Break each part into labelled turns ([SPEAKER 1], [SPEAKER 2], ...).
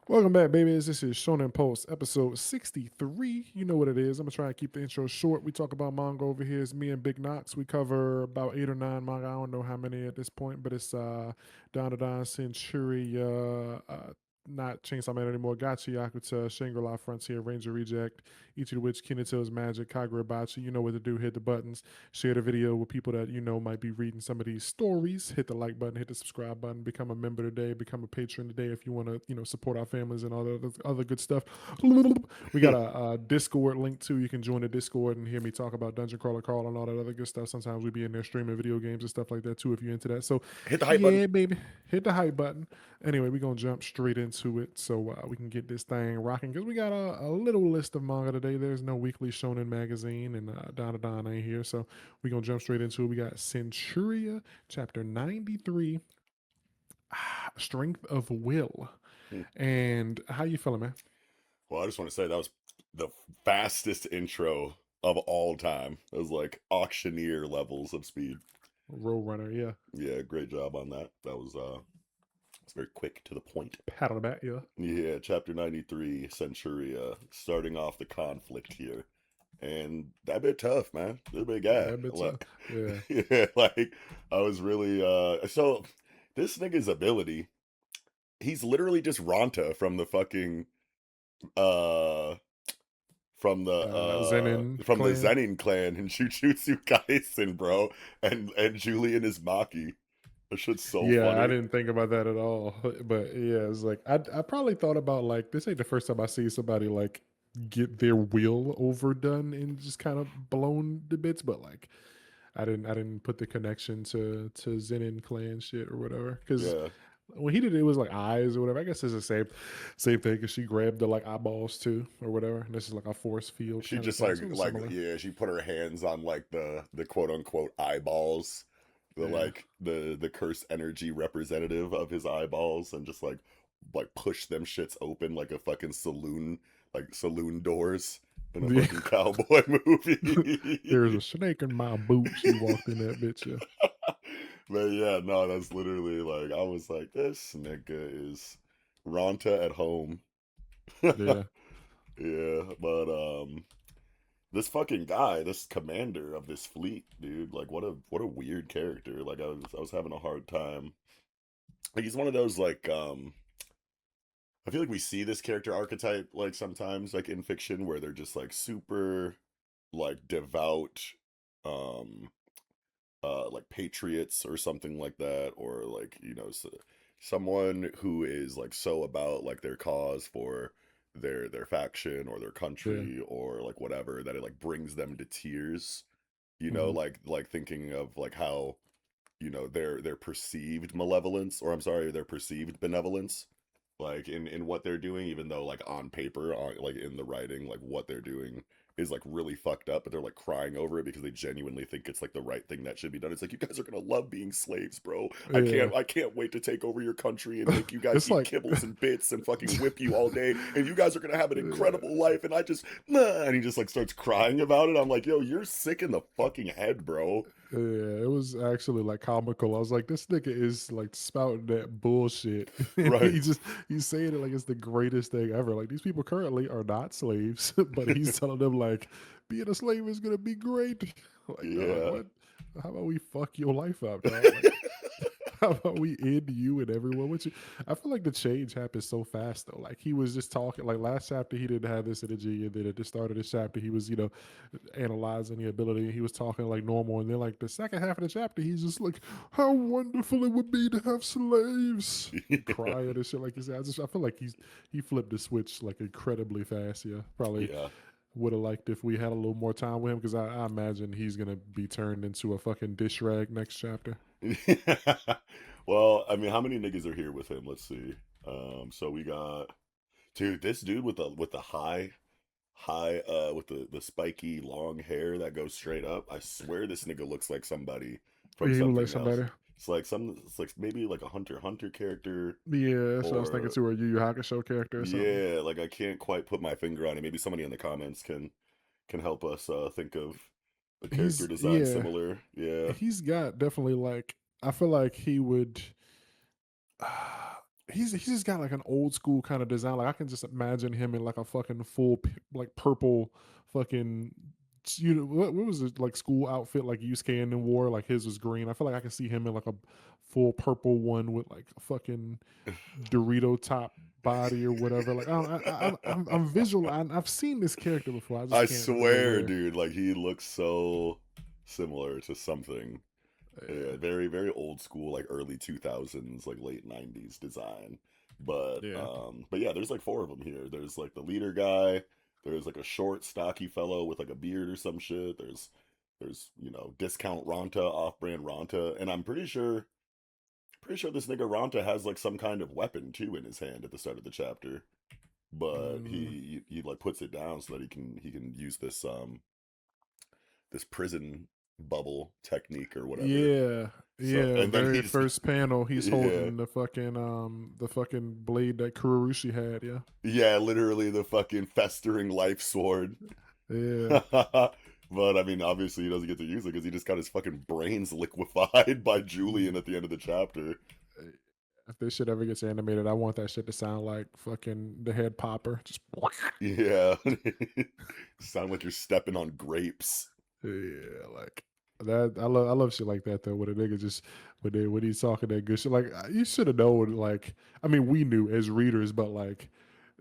[SPEAKER 1] Welcome back, babies. This is Shonen Post, episode 63. You know what it is. I'm going to try and keep the intro short. We talk about manga over here. It's me and Big Knox. We cover about 8 or 9 manga. I don't know how many at this point, but it's Don Centuria, not Chainsaw Man anymore, Gachi Yakuta, Shangri-La Frontier, Ranger Reject, Ichi The Witch, Kinato's Magic, Kagurabachi. You know what to do. Hit the buttons. Share the video with people that you know might be reading some of these stories. Hit the like button, hit the subscribe button, become a member today, become a patron today if you want to, support our families and all the other good stuff. We got a Discord link too. You can join the Discord and hear me talk about Dungeon Crawler Carl and all that other good stuff. Sometimes we be in there streaming video games and stuff like that too if you're into that. So
[SPEAKER 2] Hit the hype button.
[SPEAKER 1] yeah, baby, hit the hype button. Anyway, we're gonna jump straight into it so we can get this thing rocking because we got a little list of manga today. There's no weekly Shonen magazine, and Don ain't here, so we're gonna jump straight into it. We got Centuria, chapter 93, Strength of Will.
[SPEAKER 2] Hmm.
[SPEAKER 1] And how you feeling, man?
[SPEAKER 2] Well, I just want to say that was the fastest intro of all time. It was like auctioneer levels of speed.
[SPEAKER 1] Roadrunner, yeah.
[SPEAKER 2] Yeah, great job on that. That was it's very quick to the point.
[SPEAKER 1] Pat on the back, yeah.
[SPEAKER 2] Yeah, chapter 93, Centuria, starting off the conflict here. And that bit tough, man. This big guy.
[SPEAKER 1] That bit's
[SPEAKER 2] Like,
[SPEAKER 1] yeah.
[SPEAKER 2] yeah, like I was really so this nigga's ability, he's literally just Ronta from the fucking uh
[SPEAKER 1] Zenin
[SPEAKER 2] from the
[SPEAKER 1] clan.
[SPEAKER 2] Zenin clan in Jujutsu Kaisen, bro, and Julian is Maki. That shit's so
[SPEAKER 1] Yeah, I
[SPEAKER 2] funny.
[SPEAKER 1] didn't think about that at all. But yeah, it's like I probably thought about like this ain't the first time I see somebody like get their will overdone and just kind of blown to bits, but like I didn't put the connection to Zenin clan shit or whatever. Because
[SPEAKER 2] Yeah,
[SPEAKER 1] when he did it, it was like eyes or whatever. I guess it's the same thing because she grabbed the like eyeballs too or whatever. And this is like a force field
[SPEAKER 2] she
[SPEAKER 1] kind of
[SPEAKER 2] just
[SPEAKER 1] thing. So it was
[SPEAKER 2] like
[SPEAKER 1] similar.
[SPEAKER 2] yeah, she put her hands on like the quote unquote eyeballs, the
[SPEAKER 1] Yeah.
[SPEAKER 2] like the cursed energy representative of his eyeballs, and just like push them shits open like a fucking saloon, like saloon doors in a
[SPEAKER 1] Yeah.
[SPEAKER 2] fucking cowboy movie.
[SPEAKER 1] There's a snake in my boot. She walked in that bitch. Yeah.
[SPEAKER 2] But yeah, no, that's literally like I was like, this nigga is Ronta at home.
[SPEAKER 1] Yeah.
[SPEAKER 2] Yeah, but this fucking guy, this commander of this fleet, dude, like what a weird character. Like I was having a hard time. Like he's one of those like I feel like we see this character archetype like sometimes like in fiction where they're just like super like devout um like patriots or something like that, or like someone who is like so about like their cause for their faction or their
[SPEAKER 1] Yeah.
[SPEAKER 2] country or like whatever that it like brings them to tears,
[SPEAKER 1] Mhm.
[SPEAKER 2] like thinking of like how their perceived malevolence, or I'm sorry, their perceived benevolence, like in what they're doing, even though like on paper, like in the writing, like what they're doing is like really fucked up, but they're like crying over it because they genuinely think it's like the right thing that should be done. It's like, you guys are gonna love being slaves, bro. i
[SPEAKER 1] Yeah.
[SPEAKER 2] can't i can't wait to take over your country and make you guys
[SPEAKER 1] It's
[SPEAKER 2] eat
[SPEAKER 1] like
[SPEAKER 2] kibbles and bits and fucking whip you all day, and you guys are gonna have an
[SPEAKER 1] yeah,
[SPEAKER 2] incredible life, and I just nah, and he just like starts crying about it. I'm like, yo, you're sick in the fucking head, bro.
[SPEAKER 1] yeah, it was actually like comical. I was like, this nigga is like spouting that bullshit. And
[SPEAKER 2] Right.
[SPEAKER 1] he's saying it like it's the greatest thing ever. Like these people currently are not slaves, but he's telling them like being a slave is gonna be great. Like, dog,
[SPEAKER 2] Yeah.
[SPEAKER 1] what? How about we fuck your life up, dog? Like how about we end you and everyone with you? I feel like the change happened so fast though. Like he was just talking. Like last chapter, he didn't have this energy, and then at the start of this chapter, he was analyzing the ability. He was talking like normal, and then like the second half of the chapter, he's just like, "How wonderful it would be to have slaves." Crying and shit like he said. I feel like he flipped the switch like incredibly fast. Yeah, probably
[SPEAKER 2] Yeah.
[SPEAKER 1] would have liked if we had a little more time with him because I imagine he's gonna be turned into a fucking dish rag next chapter.
[SPEAKER 2] Well, I mean, how many niggas are here with him? Let's see. So we got, dude, this dude with the high with the spiky long hair that goes straight up. I swear this nigga looks like somebody
[SPEAKER 1] Yeah,
[SPEAKER 2] from
[SPEAKER 1] he looked like
[SPEAKER 2] something else.
[SPEAKER 1] somebody.
[SPEAKER 2] It's like maybe like a Hunter x Hunter character,
[SPEAKER 1] Yeah, so I was thinking
[SPEAKER 2] or
[SPEAKER 1] to a Yu Yu Hakusho character or something.
[SPEAKER 2] yeah, like I can't quite put my finger on it. Maybe somebody in the comments can help us think of a character
[SPEAKER 1] He's
[SPEAKER 2] design
[SPEAKER 1] yeah,
[SPEAKER 2] similar. Yeah.
[SPEAKER 1] he's got definitely like I feel like he would he's just got like an old school kind of design. Like I can just imagine him in like a fucking like purple fucking what was it like school outfit like Yusuke wore, like his was green. I feel like I can see him in like a full purple one with like a fucking Dorito top body or whatever. Like I don't, I'm visual. I've seen this character before. I just
[SPEAKER 2] I
[SPEAKER 1] can't remember
[SPEAKER 2] swear,
[SPEAKER 1] where.
[SPEAKER 2] dude, like he looks so similar to something. Yeah,
[SPEAKER 1] Yeah,
[SPEAKER 2] very, very old school, like early 2000s, like late 90s design.
[SPEAKER 1] yeah.
[SPEAKER 2] But yeah, there's like four of them here. There's like the leader guy. There's like a short, stocky fellow with like a beard or some shit. There's discount Ronta, off-brand Ronta, and I'm pretty sure this nigga Ronta has like some kind of weapon too in his hand at the start of the chapter. But
[SPEAKER 1] Mm,
[SPEAKER 2] he like puts it down so that he can use this prison bubble technique or whatever.
[SPEAKER 1] yeah,
[SPEAKER 2] So
[SPEAKER 1] yeah.
[SPEAKER 2] and then
[SPEAKER 1] Very
[SPEAKER 2] he's
[SPEAKER 1] first panel, he's
[SPEAKER 2] yeah
[SPEAKER 1] holding the fucking blade that Kururushi had. Yeah,
[SPEAKER 2] yeah literally the fucking festering life sword.
[SPEAKER 1] yeah.
[SPEAKER 2] But I mean, obviously he doesn't get to use it because he just got his fucking brains liquefied by Julian at the end of the chapter.
[SPEAKER 1] If this shit ever gets animated, I want that shit to sound like fucking the head popper. Just
[SPEAKER 2] Yeah, sound like you're stepping on grapes.
[SPEAKER 1] yeah, like that. I love shit like that though. When a nigga just when he's talking that good shit, like you should have known. Like I mean, we knew as readers, but like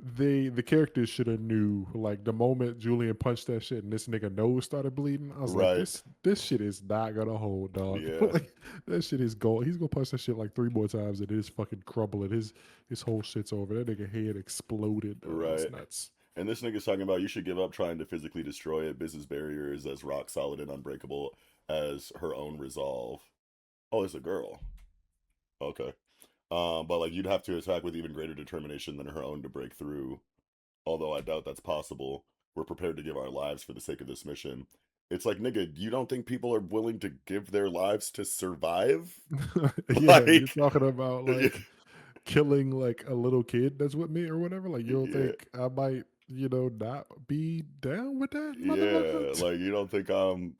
[SPEAKER 1] the characters should have knew. Like the moment Julian punched that shit and this nigga nose started bleeding, I was like,
[SPEAKER 2] Right.
[SPEAKER 1] this shit is not gonna hold, dog.
[SPEAKER 2] Yeah.
[SPEAKER 1] Like that shit is gold. He's gonna punch that shit like three more times and it is fucking crumbling. His whole shit's over. That nigga head exploded, dog. It was
[SPEAKER 2] Right.
[SPEAKER 1] nuts.
[SPEAKER 2] And this nigga's talking about you should give up trying to physically destroy it. Business barrier is as rock solid and unbreakable as her own resolve. Oh, it's a girl. Okay. But like you'd have to attack with even greater determination than her own to break through. Although I doubt that's possible. We're prepared to give our lives for the sake of this mission. It's like, nigga, you don't think people are willing to give their lives to survive?
[SPEAKER 1] Yeah, you're
[SPEAKER 2] Like,
[SPEAKER 1] talking about
[SPEAKER 2] yeah,
[SPEAKER 1] like killing like a little kid that's with me or whatever. Like you don't
[SPEAKER 2] yeah,
[SPEAKER 1] think I might, not be down with that,
[SPEAKER 2] yeah.
[SPEAKER 1] motherfucker?
[SPEAKER 2] Like, you don't think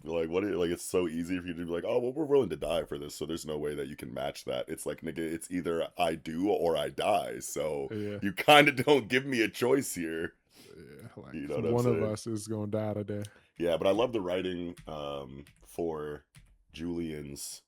[SPEAKER 2] like what? Like, it's so easy for you to be like, oh, well, we're willing to die for this, so there's no way that you can match that. It's like, nigga, it's either I do or I die. So
[SPEAKER 1] Yeah,
[SPEAKER 2] you kind of don't give me a choice here.
[SPEAKER 1] yeah. Like
[SPEAKER 2] You know what I'm
[SPEAKER 1] one of
[SPEAKER 2] saying?
[SPEAKER 1] us is gonna die today.
[SPEAKER 2] Yeah, but I love the writing for Julian's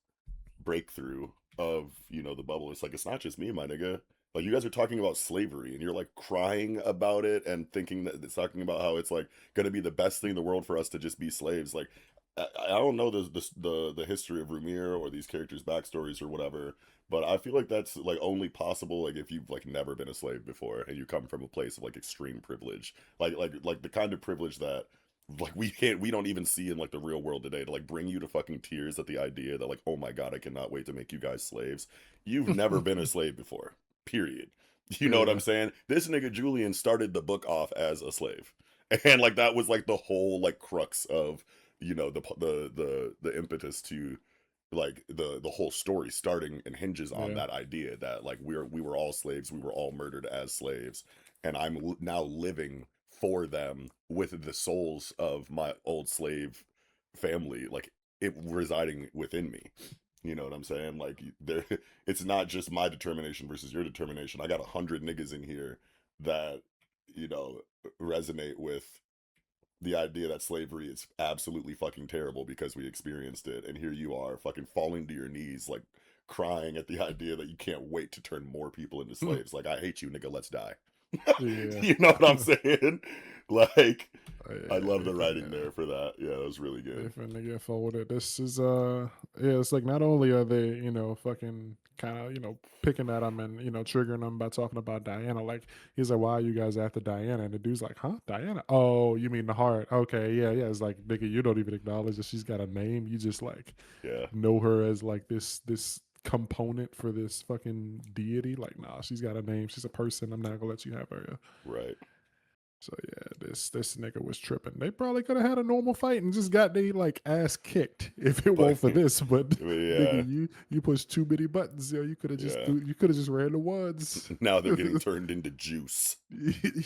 [SPEAKER 2] breakthrough of the bubble. It's like it's not just me, my nigga. Like you guys are talking about slavery and you're like crying about it and thinking that it's talking about how it's like gonna be the best thing in the world for us to just be slaves. Like I don't know the history of Rumir or these characters' backstories or whatever, but I feel like that's like only possible like if you've like never been a slave before and you come from a place of like extreme privilege, like the kind of privilege that like we don't even see in like the real world today to like bring you to fucking tears at the idea that like, oh my god, I cannot wait to make you guys slaves. You've never been a slave before, period. You know what I'm
[SPEAKER 1] Yeah,
[SPEAKER 2] saying? This nigga Julian started the book off as a slave, and like that was like the whole like crux of the impetus to like the whole story starting and hinges on
[SPEAKER 1] yeah,
[SPEAKER 2] that idea that like we were all slaves, we were all murdered as slaves, and now living for them with the souls of my old slave family, like it residing within me. You know what I'm saying? Like there, it's not just my determination versus your determination. I got 100 niggas in here that you know resonate with the idea that slavery is absolutely fucking terrible because we experienced it, and here you are fucking falling to your knees like crying at the idea that you can't wait to turn more people into slaves. Like, I hate you, nigga, let's die.
[SPEAKER 1] yeah.
[SPEAKER 2] You know what I'm saying? Like, I
[SPEAKER 1] Yeah,
[SPEAKER 2] love the
[SPEAKER 1] definitely.
[SPEAKER 2] writing there for that. Yeah, it was really good.
[SPEAKER 1] Definitely get forwarded. This is yeah, it's like not only are they, fucking kind of, picking at him and, triggering them by talking about Diana. Like he's like, why are you guys after Diana? And the dude's like, huh? Diana? Oh, you mean the heart. Okay, yeah, yeah. It's like, nigga, you don't even acknowledge that she's got a name. You just like
[SPEAKER 2] Yeah,
[SPEAKER 1] know her as like this component for this fucking deity. Like, nah, she's got a name. She's a person. I'm not gonna let you have her.
[SPEAKER 2] right.
[SPEAKER 1] So yeah, this nigga was tripping. They probably could have had a normal fight and just got they like ass kicked if it
[SPEAKER 2] But,
[SPEAKER 1] won't for this. But nigga,
[SPEAKER 2] yeah,
[SPEAKER 1] you pushed too many buttons, yo.
[SPEAKER 2] yeah.
[SPEAKER 1] You could have just ran the ones.
[SPEAKER 2] Now they're getting turned into juice.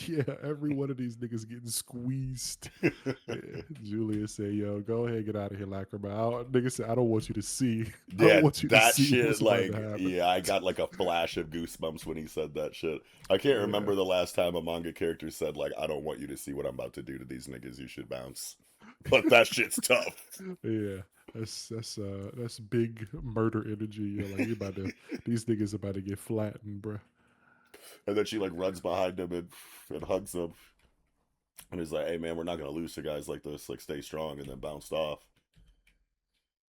[SPEAKER 1] Yeah, every one of these niggas getting squeezed. Yeah, Julia said, "Yo, go ahead, get out of here, Lacrima." Nigga said, "I don't want you to see. I don't
[SPEAKER 2] Yeah,
[SPEAKER 1] want you to
[SPEAKER 2] that
[SPEAKER 1] see
[SPEAKER 2] shit,
[SPEAKER 1] what's about to
[SPEAKER 2] like,
[SPEAKER 1] happen."
[SPEAKER 2] yeah, I got like a flash of goosebumps when he said that shit. I can't
[SPEAKER 1] Yeah,
[SPEAKER 2] remember the last time a manga character said, like, I don't want you to see what I'm about to do to these niggas, you should bounce. But that shit's tough.
[SPEAKER 1] yeah. That's big murder energy. You're like you about to these niggas about to get flattened, bruh.
[SPEAKER 2] And then she, like, runs behind him and hugs him. And he's like, hey, man, we're not going to lose to guys like this. Like, stay strong. And then bounced off.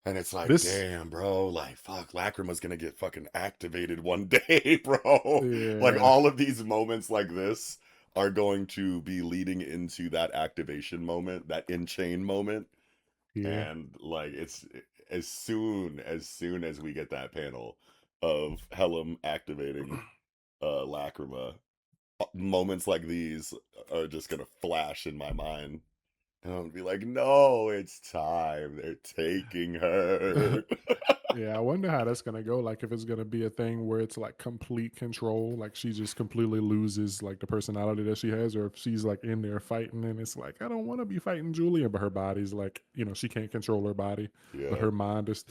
[SPEAKER 2] And it's like,
[SPEAKER 1] This,
[SPEAKER 2] damn, bro, like, fuck, Lacrima's gonna get fucking activated one day, bro. Like,
[SPEAKER 1] yeah,
[SPEAKER 2] all of these moments like this are going to be leading into that activation moment, that in-chain moment.
[SPEAKER 1] yeah.
[SPEAKER 2] And, like, it's as soon as we get that panel of Helm activating Lacrima, moments like these are just gonna flash in my mind. And I'm gonna be like, no, it's time. They're taking her.
[SPEAKER 1] Yeah, I wonder how that's gonna go. Like, if it's gonna be a thing where it's like complete control, like she just completely loses like the personality that she has, or if she's like in there fighting and it's like, I don't want to be fighting Julia, but her body's like, she can't control her body, but
[SPEAKER 2] Yeah.
[SPEAKER 1] her mind is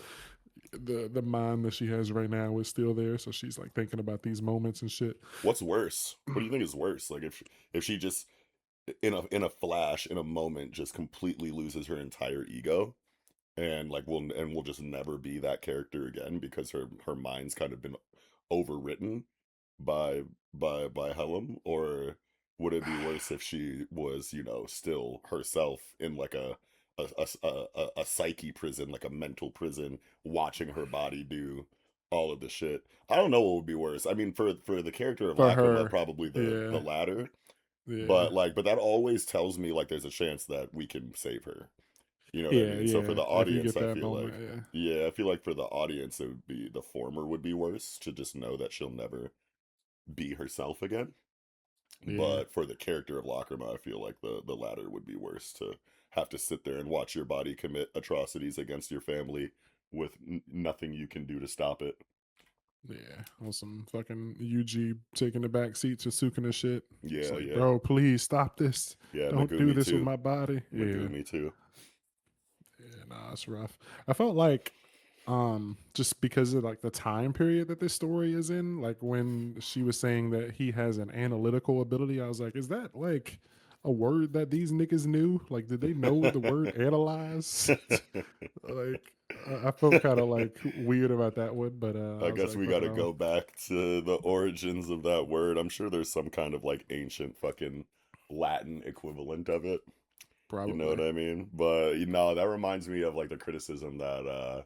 [SPEAKER 1] the mind that she has right now is still there. So she's like thinking about these moments and shit.
[SPEAKER 2] What's worse? What do you think is worse? Like, if she just in a flash, in a moment, just completely loses her entire ego, and like will just never be that character again because her mind's kind of been overwritten by by Helm, or would it be worse if she was, still herself in like a psyche prison, like a mental prison, watching her body do all of the shit? I don't know what would be worse. I mean, for the character of
[SPEAKER 1] For
[SPEAKER 2] Lacrima,
[SPEAKER 1] her,
[SPEAKER 2] probably the
[SPEAKER 1] yeah,
[SPEAKER 2] latter.
[SPEAKER 1] yeah,
[SPEAKER 2] But that always tells me like there's a chance that we can save her. You know what I
[SPEAKER 1] yeah,
[SPEAKER 2] mean? So for
[SPEAKER 1] yeah.
[SPEAKER 2] the
[SPEAKER 1] If you
[SPEAKER 2] audience,
[SPEAKER 1] get
[SPEAKER 2] I
[SPEAKER 1] that
[SPEAKER 2] feel
[SPEAKER 1] moment,
[SPEAKER 2] like,
[SPEAKER 1] yeah,
[SPEAKER 2] yeah, I feel like for the audience, it would be the former would be worse, to just know that she'll never be herself again.
[SPEAKER 1] yeah.
[SPEAKER 2] But for the character of Lacrima, I feel like the latter would be worse, to have to sit there and watch your body commit atrocities against your family with nothing you can do to stop it.
[SPEAKER 1] Yeah, on some fucking UG taking the back seat to Sukuna shit. It's
[SPEAKER 2] Yeah,
[SPEAKER 1] like,
[SPEAKER 2] yeah,
[SPEAKER 1] bro, please stop this.
[SPEAKER 2] yeah.
[SPEAKER 1] Don't do
[SPEAKER 2] Megumi
[SPEAKER 1] this with
[SPEAKER 2] too.
[SPEAKER 1] my body. Yeah,
[SPEAKER 2] Megumi too.
[SPEAKER 1] yeah, nah, it's rough. I felt like, just because of like the time period that this story is in, like when she was saying that he has an analytical ability, I was like, is that like a word that these niggas knew? Like, did they know the word analyze? Like, I felt kind of like weird about that one, but
[SPEAKER 2] I
[SPEAKER 1] I was
[SPEAKER 2] guess
[SPEAKER 1] like,
[SPEAKER 2] we
[SPEAKER 1] but
[SPEAKER 2] got to go back to the origins of that word. I'm sure there's some kind of like ancient fucking Latin equivalent of it. You know what
[SPEAKER 1] probably
[SPEAKER 2] I mean? But that reminds me of like the criticism that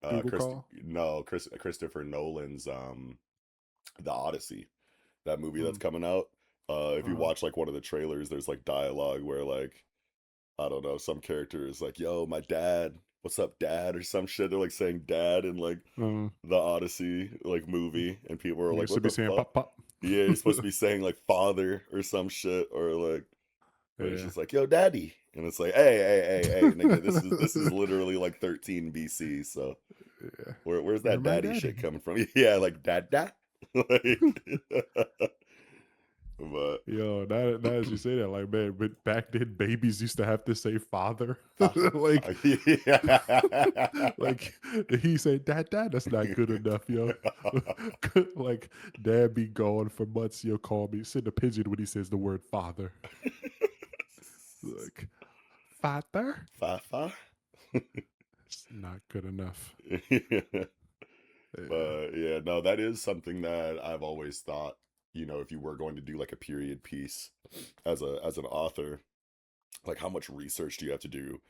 [SPEAKER 1] Google call.
[SPEAKER 2] Christopher Nolan's The Odyssey, that movie that's
[SPEAKER 1] Mm,
[SPEAKER 2] coming out. If you
[SPEAKER 1] uh-huh.
[SPEAKER 2] watch like one of the trailers, there's like dialogue where, like, I don't know, some character is like, "Yo, my dad, what's up, dad?" or some shit. They're like saying "dad" in like
[SPEAKER 1] Um,
[SPEAKER 2] the Odyssey like movie, and people are like,
[SPEAKER 1] niggas should
[SPEAKER 2] "What
[SPEAKER 1] be
[SPEAKER 2] the
[SPEAKER 1] saying
[SPEAKER 2] fuck?"
[SPEAKER 1] pop pop.
[SPEAKER 2] Yeah, you're supposed to be saying like "father" or some shit, or like, but it's
[SPEAKER 1] Yeah.
[SPEAKER 2] just like, "Yo, daddy," and it's like, "Hey, nigga, this is literally like 13 BC, so
[SPEAKER 1] Yeah.
[SPEAKER 2] where's
[SPEAKER 1] You're
[SPEAKER 2] that
[SPEAKER 1] my
[SPEAKER 2] daddy shit
[SPEAKER 1] daddy.
[SPEAKER 2] coming from?" Yeah, like dad, dad, like, but
[SPEAKER 1] Yo, now as you say that, like, man, but back then babies used to have to say father. Like,
[SPEAKER 2] yeah.
[SPEAKER 1] like he said, dad, that's not good enough, yo. Like, dad be gone for months, you'll call me, send a pigeon when he says the word father. Like, father?
[SPEAKER 2] Fafa.
[SPEAKER 1] It's not good enough. Yeah.
[SPEAKER 2] But yeah, no, that is something that I've always thought, if you were going to do like a period piece as an author, like how much research do you have to do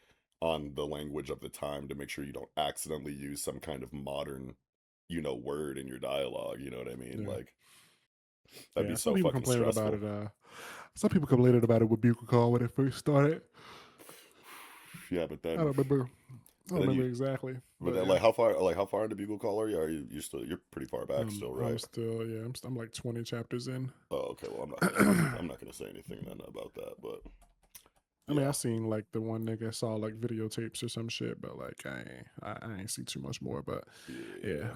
[SPEAKER 2] on the language of the time to make sure you don't accidentally use some kind of modern, word in your dialogue, you know what I mean?
[SPEAKER 1] Yeah.
[SPEAKER 2] Like, that'd be
[SPEAKER 1] Yeah. Some
[SPEAKER 2] so
[SPEAKER 1] people
[SPEAKER 2] fucking
[SPEAKER 1] complaining about
[SPEAKER 2] stressful.
[SPEAKER 1] it. Some people complaining about it with Bugle Call when it first started.
[SPEAKER 2] Yeah, but
[SPEAKER 1] I don't
[SPEAKER 2] then
[SPEAKER 1] remember. I don't
[SPEAKER 2] And then
[SPEAKER 1] remember
[SPEAKER 2] you,
[SPEAKER 1] exactly,
[SPEAKER 2] but
[SPEAKER 1] but
[SPEAKER 2] then
[SPEAKER 1] yeah.
[SPEAKER 2] like how far into Bugle Call are you? Are you you're still you're pretty far back still,
[SPEAKER 1] I'm
[SPEAKER 2] right?
[SPEAKER 1] still, yeah, I'm like 20 chapters in.
[SPEAKER 2] Oh, okay. Well, I'm not gonna say anything then about that, but
[SPEAKER 1] I mean, I
[SPEAKER 2] yeah,
[SPEAKER 1] seen like the one nigga saw like videotapes or some shit, but like I ain't see too much more. But yeah,
[SPEAKER 2] yeah.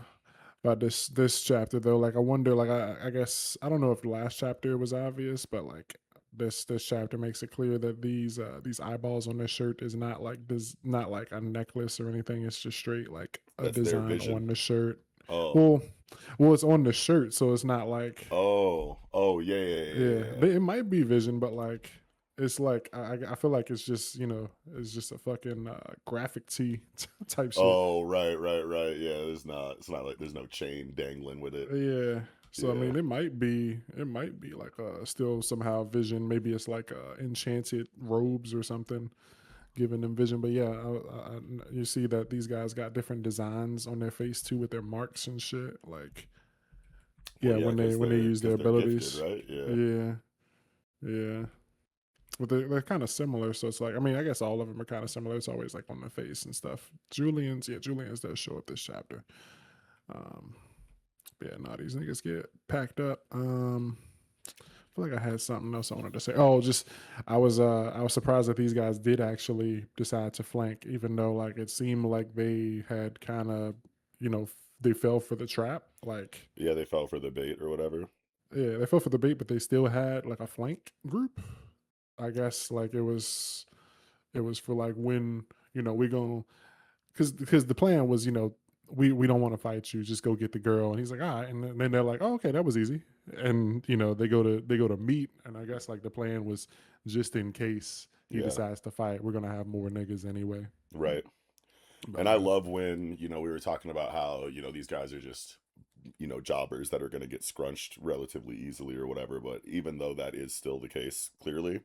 [SPEAKER 1] but this chapter though, like I wonder, like I guess I don't know if the last chapter was obvious, but like this chapter makes it clear that these eyeballs on this shirt is not like this, not like a necklace or anything. It's just straight like a
[SPEAKER 2] That's their
[SPEAKER 1] design
[SPEAKER 2] vision.
[SPEAKER 1] on the shirt.
[SPEAKER 2] Oh,
[SPEAKER 1] Well, well, it's on the shirt, so it's not like
[SPEAKER 2] oh, yeah, yeah, yeah,
[SPEAKER 1] yeah,
[SPEAKER 2] yeah, yeah.
[SPEAKER 1] but it might be vision, but like it's like I feel like it's just it's just a fucking graphic tee type shit.
[SPEAKER 2] Oh, right. Yeah, it's not like there's no chain dangling with it.
[SPEAKER 1] Yeah. So I
[SPEAKER 2] Yeah,
[SPEAKER 1] mean, it might be like still somehow vision. Maybe it's like enchanted robes or something giving them vision. But yeah, you see that these guys got different designs on their face too with their marks and shit. Like
[SPEAKER 2] well,
[SPEAKER 1] yeah,
[SPEAKER 2] yeah,
[SPEAKER 1] when they use their
[SPEAKER 2] because they're gifted,
[SPEAKER 1] abilities.
[SPEAKER 2] right? Yeah,
[SPEAKER 1] Yeah, yeah. But they're kind of similar, so it's like I mean I guess all of them are kind of similar. It's always like on the face and stuff. Julian's does show up this chapter. Um, but yeah, no, these niggas get packed up. I feel like I had something else I wanted to say. Oh, just I was surprised that these guys did actually decide to flank, even though like it seemed like they had kind of they fell for the trap. Like
[SPEAKER 2] yeah, they fell for the bait or whatever.
[SPEAKER 1] yeah, they fell for the bait, but they still had like a flank group. I guess like it was for like when we gonna because the plan was we don't want to fight you, just go get the girl. And he's like, all right. And then they're like, oh, okay, that was easy. And they go to meet, and I guess like the plan was just in case he
[SPEAKER 2] Yeah,
[SPEAKER 1] decides to fight, we're gonna have more niggas anyway.
[SPEAKER 2] right.
[SPEAKER 1] But
[SPEAKER 2] And I
[SPEAKER 1] yeah,
[SPEAKER 2] love when we were talking about how these guys are just jobbers that are going to get scrunched relatively easily or whatever. But even though that is still the case, clearly,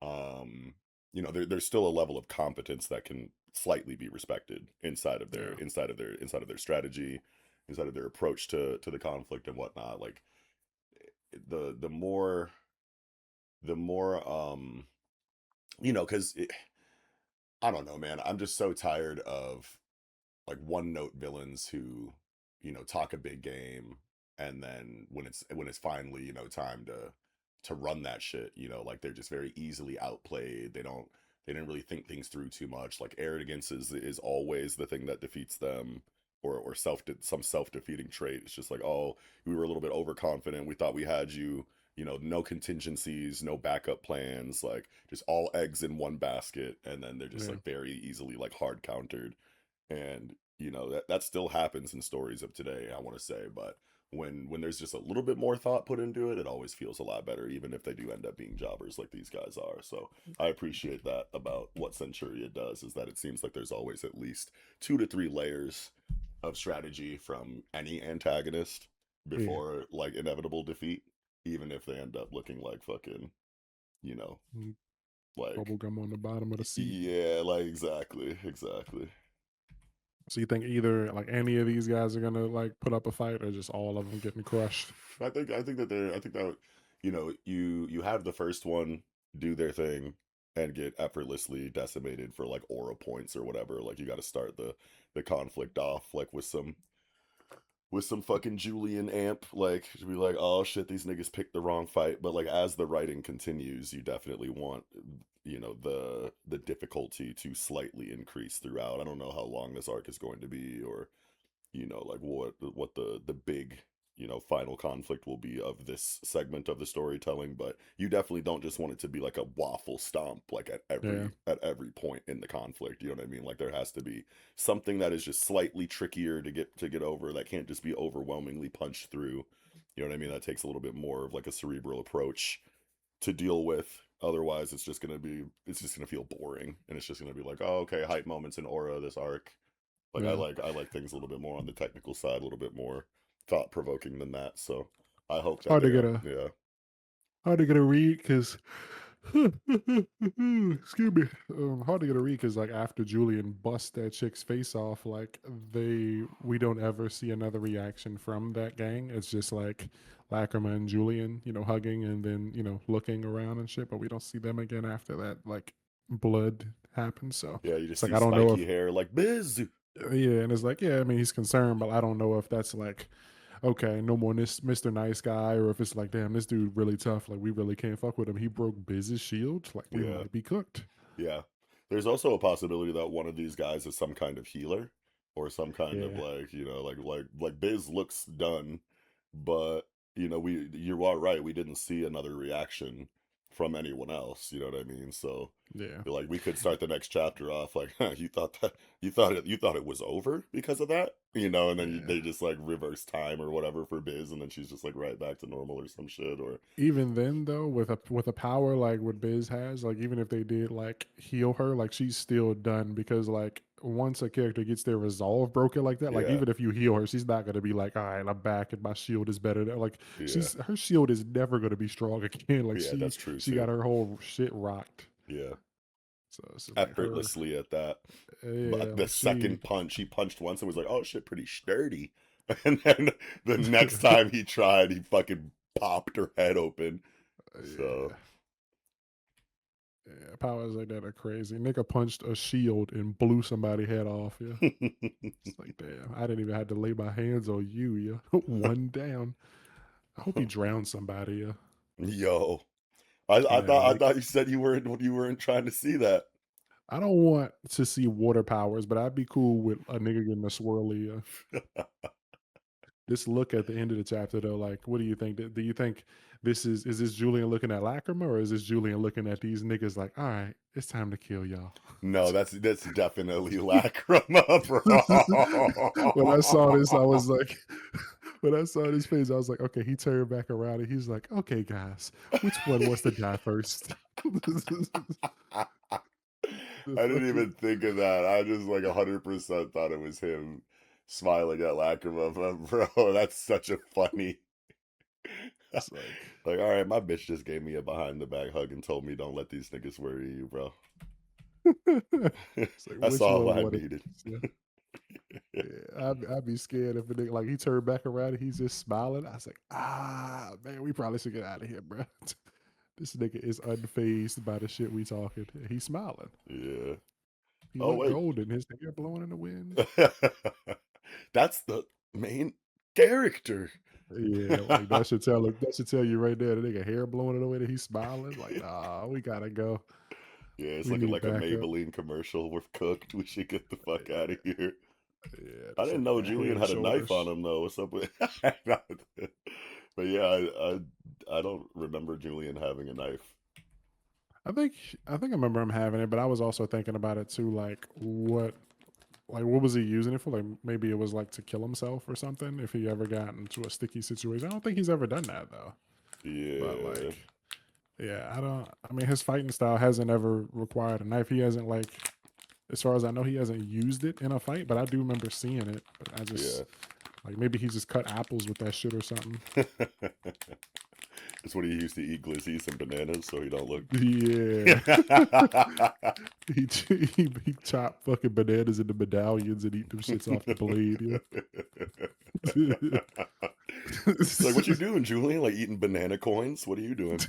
[SPEAKER 2] um, there's still a level of competence that can slightly be respected
[SPEAKER 1] yeah,
[SPEAKER 2] inside of their strategy, inside of their approach to the conflict and whatnot. Like the more the more because I don't know, man. I'm just so tired of like one note villains who talk a big game, and then when it's finally time to run that shit, like they're just very easily outplayed. They didn't really think things through too much. Like arrogance is always the thing that defeats them, or some self-defeating trait. It's just like, oh, we were a little bit overconfident, we thought we had you, no contingencies, no backup plans, like just all eggs in one basket, and then they're just
[SPEAKER 1] yeah,
[SPEAKER 2] like very easily like hard countered. And that still happens in stories of today, I want to say. But when there's just a little bit more thought put into it, it always feels a lot better, even if they do end up being jobbers like these guys are. So I appreciate that about what Centuria does, is that it seems like there's always at least 2 to 3 layers of strategy from any antagonist
[SPEAKER 1] yeah.
[SPEAKER 2] before like inevitable defeat, even if they end up looking like fucking you know like
[SPEAKER 1] Bubble gum on the bottom of the seat.
[SPEAKER 2] yeah, like exactly.
[SPEAKER 1] So you think either like any of these guys are gonna like put up a fight, or just all of them getting crushed?
[SPEAKER 2] I think that you have the first one do their thing and get effortlessly decimated for like aura points or whatever. Like you got to start the conflict off like with some fucking Julian amp, like to be like, oh shit, these niggas picked the wrong fight. But like as the writing continues, you definitely want the difficulty to slightly increase throughout. I don't know how long this arc is going to be, or like what the big final conflict will be of this segment of the storytelling, but you definitely don't just want it to be like a waffle stomp like
[SPEAKER 1] Yeah,
[SPEAKER 2] at every point in the conflict. You know what I mean? Like there has to be something that is just slightly trickier to get over, that can't just be overwhelmingly punched through. You know what I mean? That takes a little bit more of like a cerebral approach to deal with. Otherwise it's just gonna feel boring, and it's just gonna be like, oh, okay, hype moments in aura this arc. Like
[SPEAKER 1] yeah.
[SPEAKER 2] I like things a little bit more on the technical side, a little bit more thought provoking than that. So I hope that
[SPEAKER 1] Hard to
[SPEAKER 2] they
[SPEAKER 1] get a
[SPEAKER 2] yeah.
[SPEAKER 1] hard to get a read because excuse me, hard to get a read because like after Julian busts that chick's face off, like we don't ever see another reaction from that gang. It's just like Lacrima and Julian, hugging and then looking around and shit, but we don't see them again after that. Like blood happens. So
[SPEAKER 2] Yeah, you
[SPEAKER 1] it's
[SPEAKER 2] just
[SPEAKER 1] like
[SPEAKER 2] see
[SPEAKER 1] I don't know if
[SPEAKER 2] spiky hair like Biz.
[SPEAKER 1] yeah, and it's like yeah, I mean he's concerned, but I don't know if that's like okay, no more this Mr. Nice Guy, or if it's like damn, this dude really tough. Like we really can't fuck with him. He broke Biz's shield. Like we
[SPEAKER 2] Yeah,
[SPEAKER 1] might be cooked.
[SPEAKER 2] yeah. There's also a possibility that one of these guys is some kind of healer, or some kind of
[SPEAKER 1] Yeah,
[SPEAKER 2] like like Biz looks done, but you're all right. We didn't see another reaction from anyone else. You know what I mean? So
[SPEAKER 1] yeah,
[SPEAKER 2] like we could start the next chapter off like, huh, you thought it was over because of that, and then
[SPEAKER 1] yeah.
[SPEAKER 2] they just like reverse time or whatever for Biz, and then she's just like right back to normal or some shit, or
[SPEAKER 1] Even then, though, with a power like what Biz has, like even if they did like heal her, like she's still done because like once a character gets their resolve broken like that, like
[SPEAKER 2] yeah,
[SPEAKER 1] even if you heal her, she's not gonna be like, all right, I'm back and my shield is better. Like
[SPEAKER 2] yeah,
[SPEAKER 1] she's her shield is never gonna be strong again. Like
[SPEAKER 2] yeah.
[SPEAKER 1] she
[SPEAKER 2] That's true
[SPEAKER 1] she got
[SPEAKER 2] too.
[SPEAKER 1] her whole shit rocked.
[SPEAKER 2] Yeah,
[SPEAKER 1] So it's just like her,
[SPEAKER 2] effortlessly at that.
[SPEAKER 1] yeah,
[SPEAKER 2] But the
[SPEAKER 1] like she,
[SPEAKER 2] second punch, he punched once and was like, "Oh shit, pretty sturdy." And then the next time he tried, he fucking popped her head open. So
[SPEAKER 1] yeah. Yeah, powers like that are crazy. Nigga punched a shield and blew somebody head off. Yeah, it's like damn. I didn't even have to lay my hands on you. Yeah, one down. I hope he drowned somebody. Yeah,
[SPEAKER 2] yo,
[SPEAKER 1] yeah.
[SPEAKER 2] I
[SPEAKER 1] Like
[SPEAKER 2] thought you said you weren't trying to see that.
[SPEAKER 1] I don't want to see water powers, but I'd be cool with a nigga getting a swirly. This look at the end of the chapter though, like, what do you think? Do you think is this Julian looking at Lacrima, or is this Julian looking at these niggas like, all right, it's time to kill y'all?
[SPEAKER 2] No, that's definitely Lacrima,
[SPEAKER 1] When I saw this, I
[SPEAKER 2] bro.
[SPEAKER 1] was like, when I saw his face, I was like, okay, he turned back around and he's like, okay, guys, which one wants to die first? The
[SPEAKER 2] I didn't
[SPEAKER 1] fucking,
[SPEAKER 2] even think of that. I just like 100% thought it was him smiling at Lacrima, but bro, that's such a funny.
[SPEAKER 1] it's like,
[SPEAKER 2] Like, all right, my bitch just gave me a behind the back hug and told me don't let these niggas worry you, bro.
[SPEAKER 1] it's like,
[SPEAKER 2] That's
[SPEAKER 1] which
[SPEAKER 2] all
[SPEAKER 1] one
[SPEAKER 2] I
[SPEAKER 1] wanted?
[SPEAKER 2] needed.
[SPEAKER 1] Yeah, yeah, I'd be scared if a nigga like he turned back around and he's just smiling. I was like, ah, man, we probably should get out of here, bro. This nigga is unfazed by the shit we talking. He's smiling.
[SPEAKER 2] Yeah.
[SPEAKER 1] He
[SPEAKER 2] Oh
[SPEAKER 1] looked
[SPEAKER 2] wait.
[SPEAKER 1] golden. His hair blowing in the wind.
[SPEAKER 2] That's the main character.
[SPEAKER 1] Yeah, like that should tell you right there. The nigga hair blowing in the way that he's smiling. Like, nah, we gotta go.
[SPEAKER 2] Yeah, it's
[SPEAKER 1] We
[SPEAKER 2] looking
[SPEAKER 1] need
[SPEAKER 2] like a
[SPEAKER 1] backup.
[SPEAKER 2] Maybelline commercial. We're cooked. We should get the fuck out of here.
[SPEAKER 1] Yeah,
[SPEAKER 2] I
[SPEAKER 1] this
[SPEAKER 2] didn't
[SPEAKER 1] nigga
[SPEAKER 2] know
[SPEAKER 1] got head
[SPEAKER 2] Julian
[SPEAKER 1] and
[SPEAKER 2] had a knife on
[SPEAKER 1] shoulders.
[SPEAKER 2] him though. What's up with? But yeah, I don't remember Julian having a knife.
[SPEAKER 1] I think I remember him having it, but I was also thinking about it too. Like what was he using it for? Like maybe it was like to kill himself or something. If he ever got into a sticky situation, I don't think he's ever done that though. But
[SPEAKER 2] Yeah,
[SPEAKER 1] like, yeah, I don't. I mean, his fighting style hasn't ever required a knife. He hasn't like, as far as I know, he hasn't used it in a fight. But I do remember seeing it. But I
[SPEAKER 2] yeah.
[SPEAKER 1] just like maybe he just cut apples with that shit or something.
[SPEAKER 2] That's what he used to eat glizzies and bananas, so he don't look.
[SPEAKER 1] Yeah. He chop fucking bananas into medallions and eat them shits off the blade. Yeah.
[SPEAKER 2] It's like, what you doing, Julian? Like eating banana coins? What are you doing?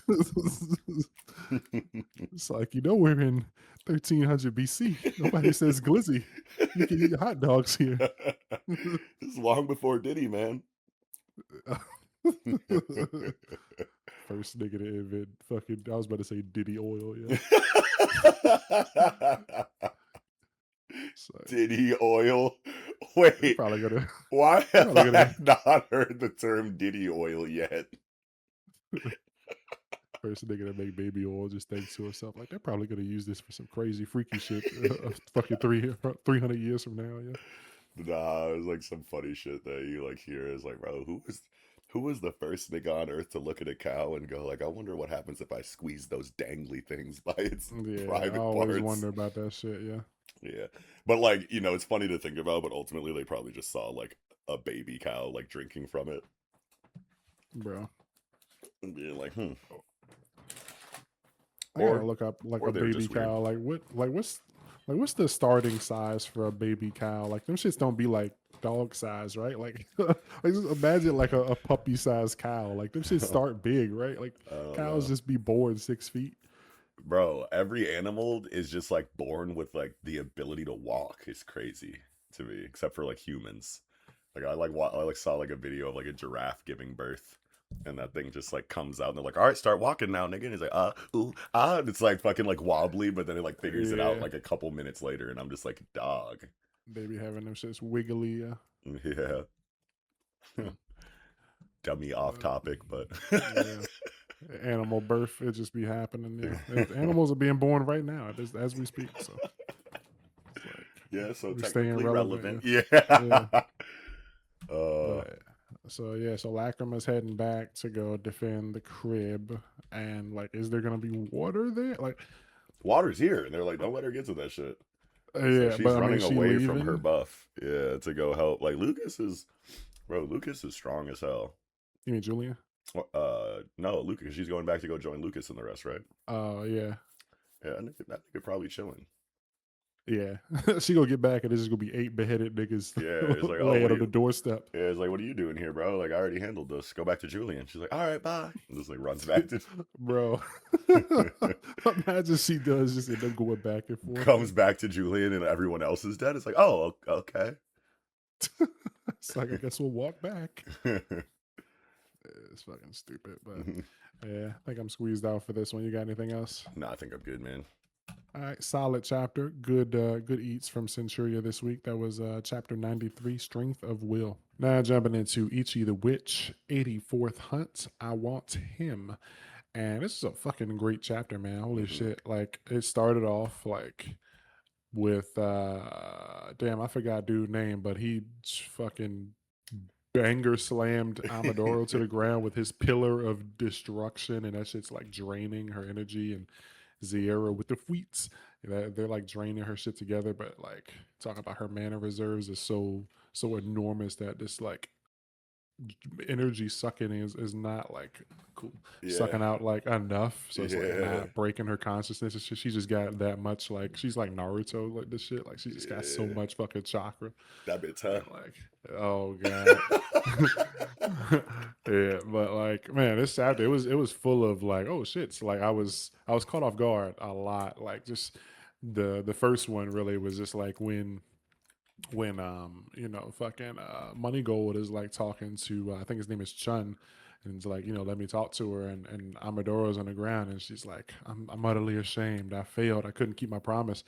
[SPEAKER 1] It's like we're in 1300 BC. Nobody says glizzy. You can eat hot dogs here.
[SPEAKER 2] This is long before Diddy, man.
[SPEAKER 1] First nigga to invent fucking. I was about to say Diddy oil. Yeah. So
[SPEAKER 2] Diddy oil.
[SPEAKER 1] they're
[SPEAKER 2] Wait,
[SPEAKER 1] probably gonna.
[SPEAKER 2] why
[SPEAKER 1] They're
[SPEAKER 2] have
[SPEAKER 1] probably
[SPEAKER 2] I
[SPEAKER 1] gonna.
[SPEAKER 2] not heard the term Diddy oil yet?
[SPEAKER 1] First nigga to make baby oil just thinks to himself like they're probably gonna use this for some crazy freaky shit. Fucking 300 years from now. Yeah.
[SPEAKER 2] Nah, it was like some funny shit that you like hear is like, bro, who was the first nigga on earth to look at a cow and go like, I wonder what happens if I squeeze those dangly things by its
[SPEAKER 1] Yeah. I
[SPEAKER 2] private
[SPEAKER 1] always
[SPEAKER 2] parts.
[SPEAKER 1] wonder about that shit. Yeah.
[SPEAKER 2] Yeah. But like, it's funny to think about, but ultimately they probably just saw like a baby cow like drinking from it
[SPEAKER 1] Bro.
[SPEAKER 2] and being like, hmm.
[SPEAKER 1] I gotta
[SPEAKER 2] Or
[SPEAKER 1] look up like
[SPEAKER 2] or
[SPEAKER 1] a
[SPEAKER 2] they're
[SPEAKER 1] baby
[SPEAKER 2] just weird.
[SPEAKER 1] cow. What's the starting size for a baby cow? Like them shits don't be like dog size, right? Like, like just imagine like a puppy size cow. Like them shits start big, right? Like
[SPEAKER 2] I don't
[SPEAKER 1] cows
[SPEAKER 2] know.
[SPEAKER 1] just be born 6 feet.
[SPEAKER 2] bro, every animal is just like born with like the ability to walk. It's crazy to me, except for like humans. Like I like saw like a video of like a giraffe giving birth, and that thing just like comes out, and they're like, "All right, start walking now, nigga." And he's like, ooh, ah," and it's like fucking like wobbly, but then it like figures it out
[SPEAKER 1] Yeah,
[SPEAKER 2] like a couple minutes later, and I'm just like, dog,
[SPEAKER 1] they be having them shits wiggly.
[SPEAKER 2] yeah,
[SPEAKER 1] Hmm.
[SPEAKER 2] dummy off
[SPEAKER 1] But
[SPEAKER 2] topic, but
[SPEAKER 1] yeah, animal birth, it just be happening. Yeah, animals are being born right now as we speak. So it's like
[SPEAKER 2] yeah, so
[SPEAKER 1] we staying
[SPEAKER 2] technically relevant,
[SPEAKER 1] relevant.
[SPEAKER 2] yeah.
[SPEAKER 1] Yeah, yeah.
[SPEAKER 2] uh,
[SPEAKER 1] But so yeah, so Lacrima's heading back to go defend the crib, and like, is there gonna be water there? Like,
[SPEAKER 2] Water's here, and they're like, "Don't let her get to that shit." So
[SPEAKER 1] yeah,
[SPEAKER 2] she's
[SPEAKER 1] but I mean,
[SPEAKER 2] running
[SPEAKER 1] she
[SPEAKER 2] away from her
[SPEAKER 1] leaving.
[SPEAKER 2] buff, yeah, to go help. Like Lucas is, bro. Lucas is strong as hell.
[SPEAKER 1] You mean Julia?
[SPEAKER 2] No, Lucas. She's going back to go join Lucas and the rest, right?
[SPEAKER 1] Oh yeah,
[SPEAKER 2] Yeah, that nigga probably chilling.
[SPEAKER 1] yeah. She gonna get back, and there's just gonna be 8 beheaded niggas
[SPEAKER 2] Yeah, it's like, oh,
[SPEAKER 1] laying
[SPEAKER 2] what are
[SPEAKER 1] on the
[SPEAKER 2] you?
[SPEAKER 1] doorstep,
[SPEAKER 2] Yeah, it's like, what are you doing here, bro? Like, I already handled this. Go back to Julian. She's like, all right, bye. And just like runs back to,
[SPEAKER 1] bro. Imagine she does just end up going back and forth.
[SPEAKER 2] comes back to Julian, and everyone else is dead. It's like, oh, okay.
[SPEAKER 1] It's like, I guess we'll walk back. It's fucking stupid, but yeah, I think I'm squeezed out for this one. You got anything else?
[SPEAKER 2] No, I think I'm good, man.
[SPEAKER 1] All right, solid chapter. Good eats from Centuria this week. That was chapter 93, Strength of Will. Now jumping into Ichi the Witch, 84th Hunt. I want him. And this is a fucking great chapter, man. Holy
[SPEAKER 2] Hmm.
[SPEAKER 1] shit. Like, it started off like with damn, I forgot dude name, but he fucking banger slammed Amadoro to the ground with his pillar of destruction, and that shit's like draining her energy. And Zierra with the fleets, they're like draining her shit together. But like, talking about her mana reserves is so enormous that this like energy sucking is not like cool,
[SPEAKER 2] Yeah,
[SPEAKER 1] sucking out like enough, so it's like
[SPEAKER 2] yeah,
[SPEAKER 1] not breaking her consciousness. She just got that much, like she's like Naruto, like this shit, like she just got so
[SPEAKER 2] yeah.
[SPEAKER 1] much fucking chakra.
[SPEAKER 2] That bit's huh?
[SPEAKER 1] And like, oh god. Yeah, but like, man, this chapter, it was full of like, oh shit. So like, I was caught off guard a lot. Like, just the first one really was just like when fucking Money Gold is like talking to, I think his name is Chun, and it's like, let me talk to her. And Amadoro's on the ground, and she's like, I'm utterly ashamed, I failed, I couldn't keep my promise.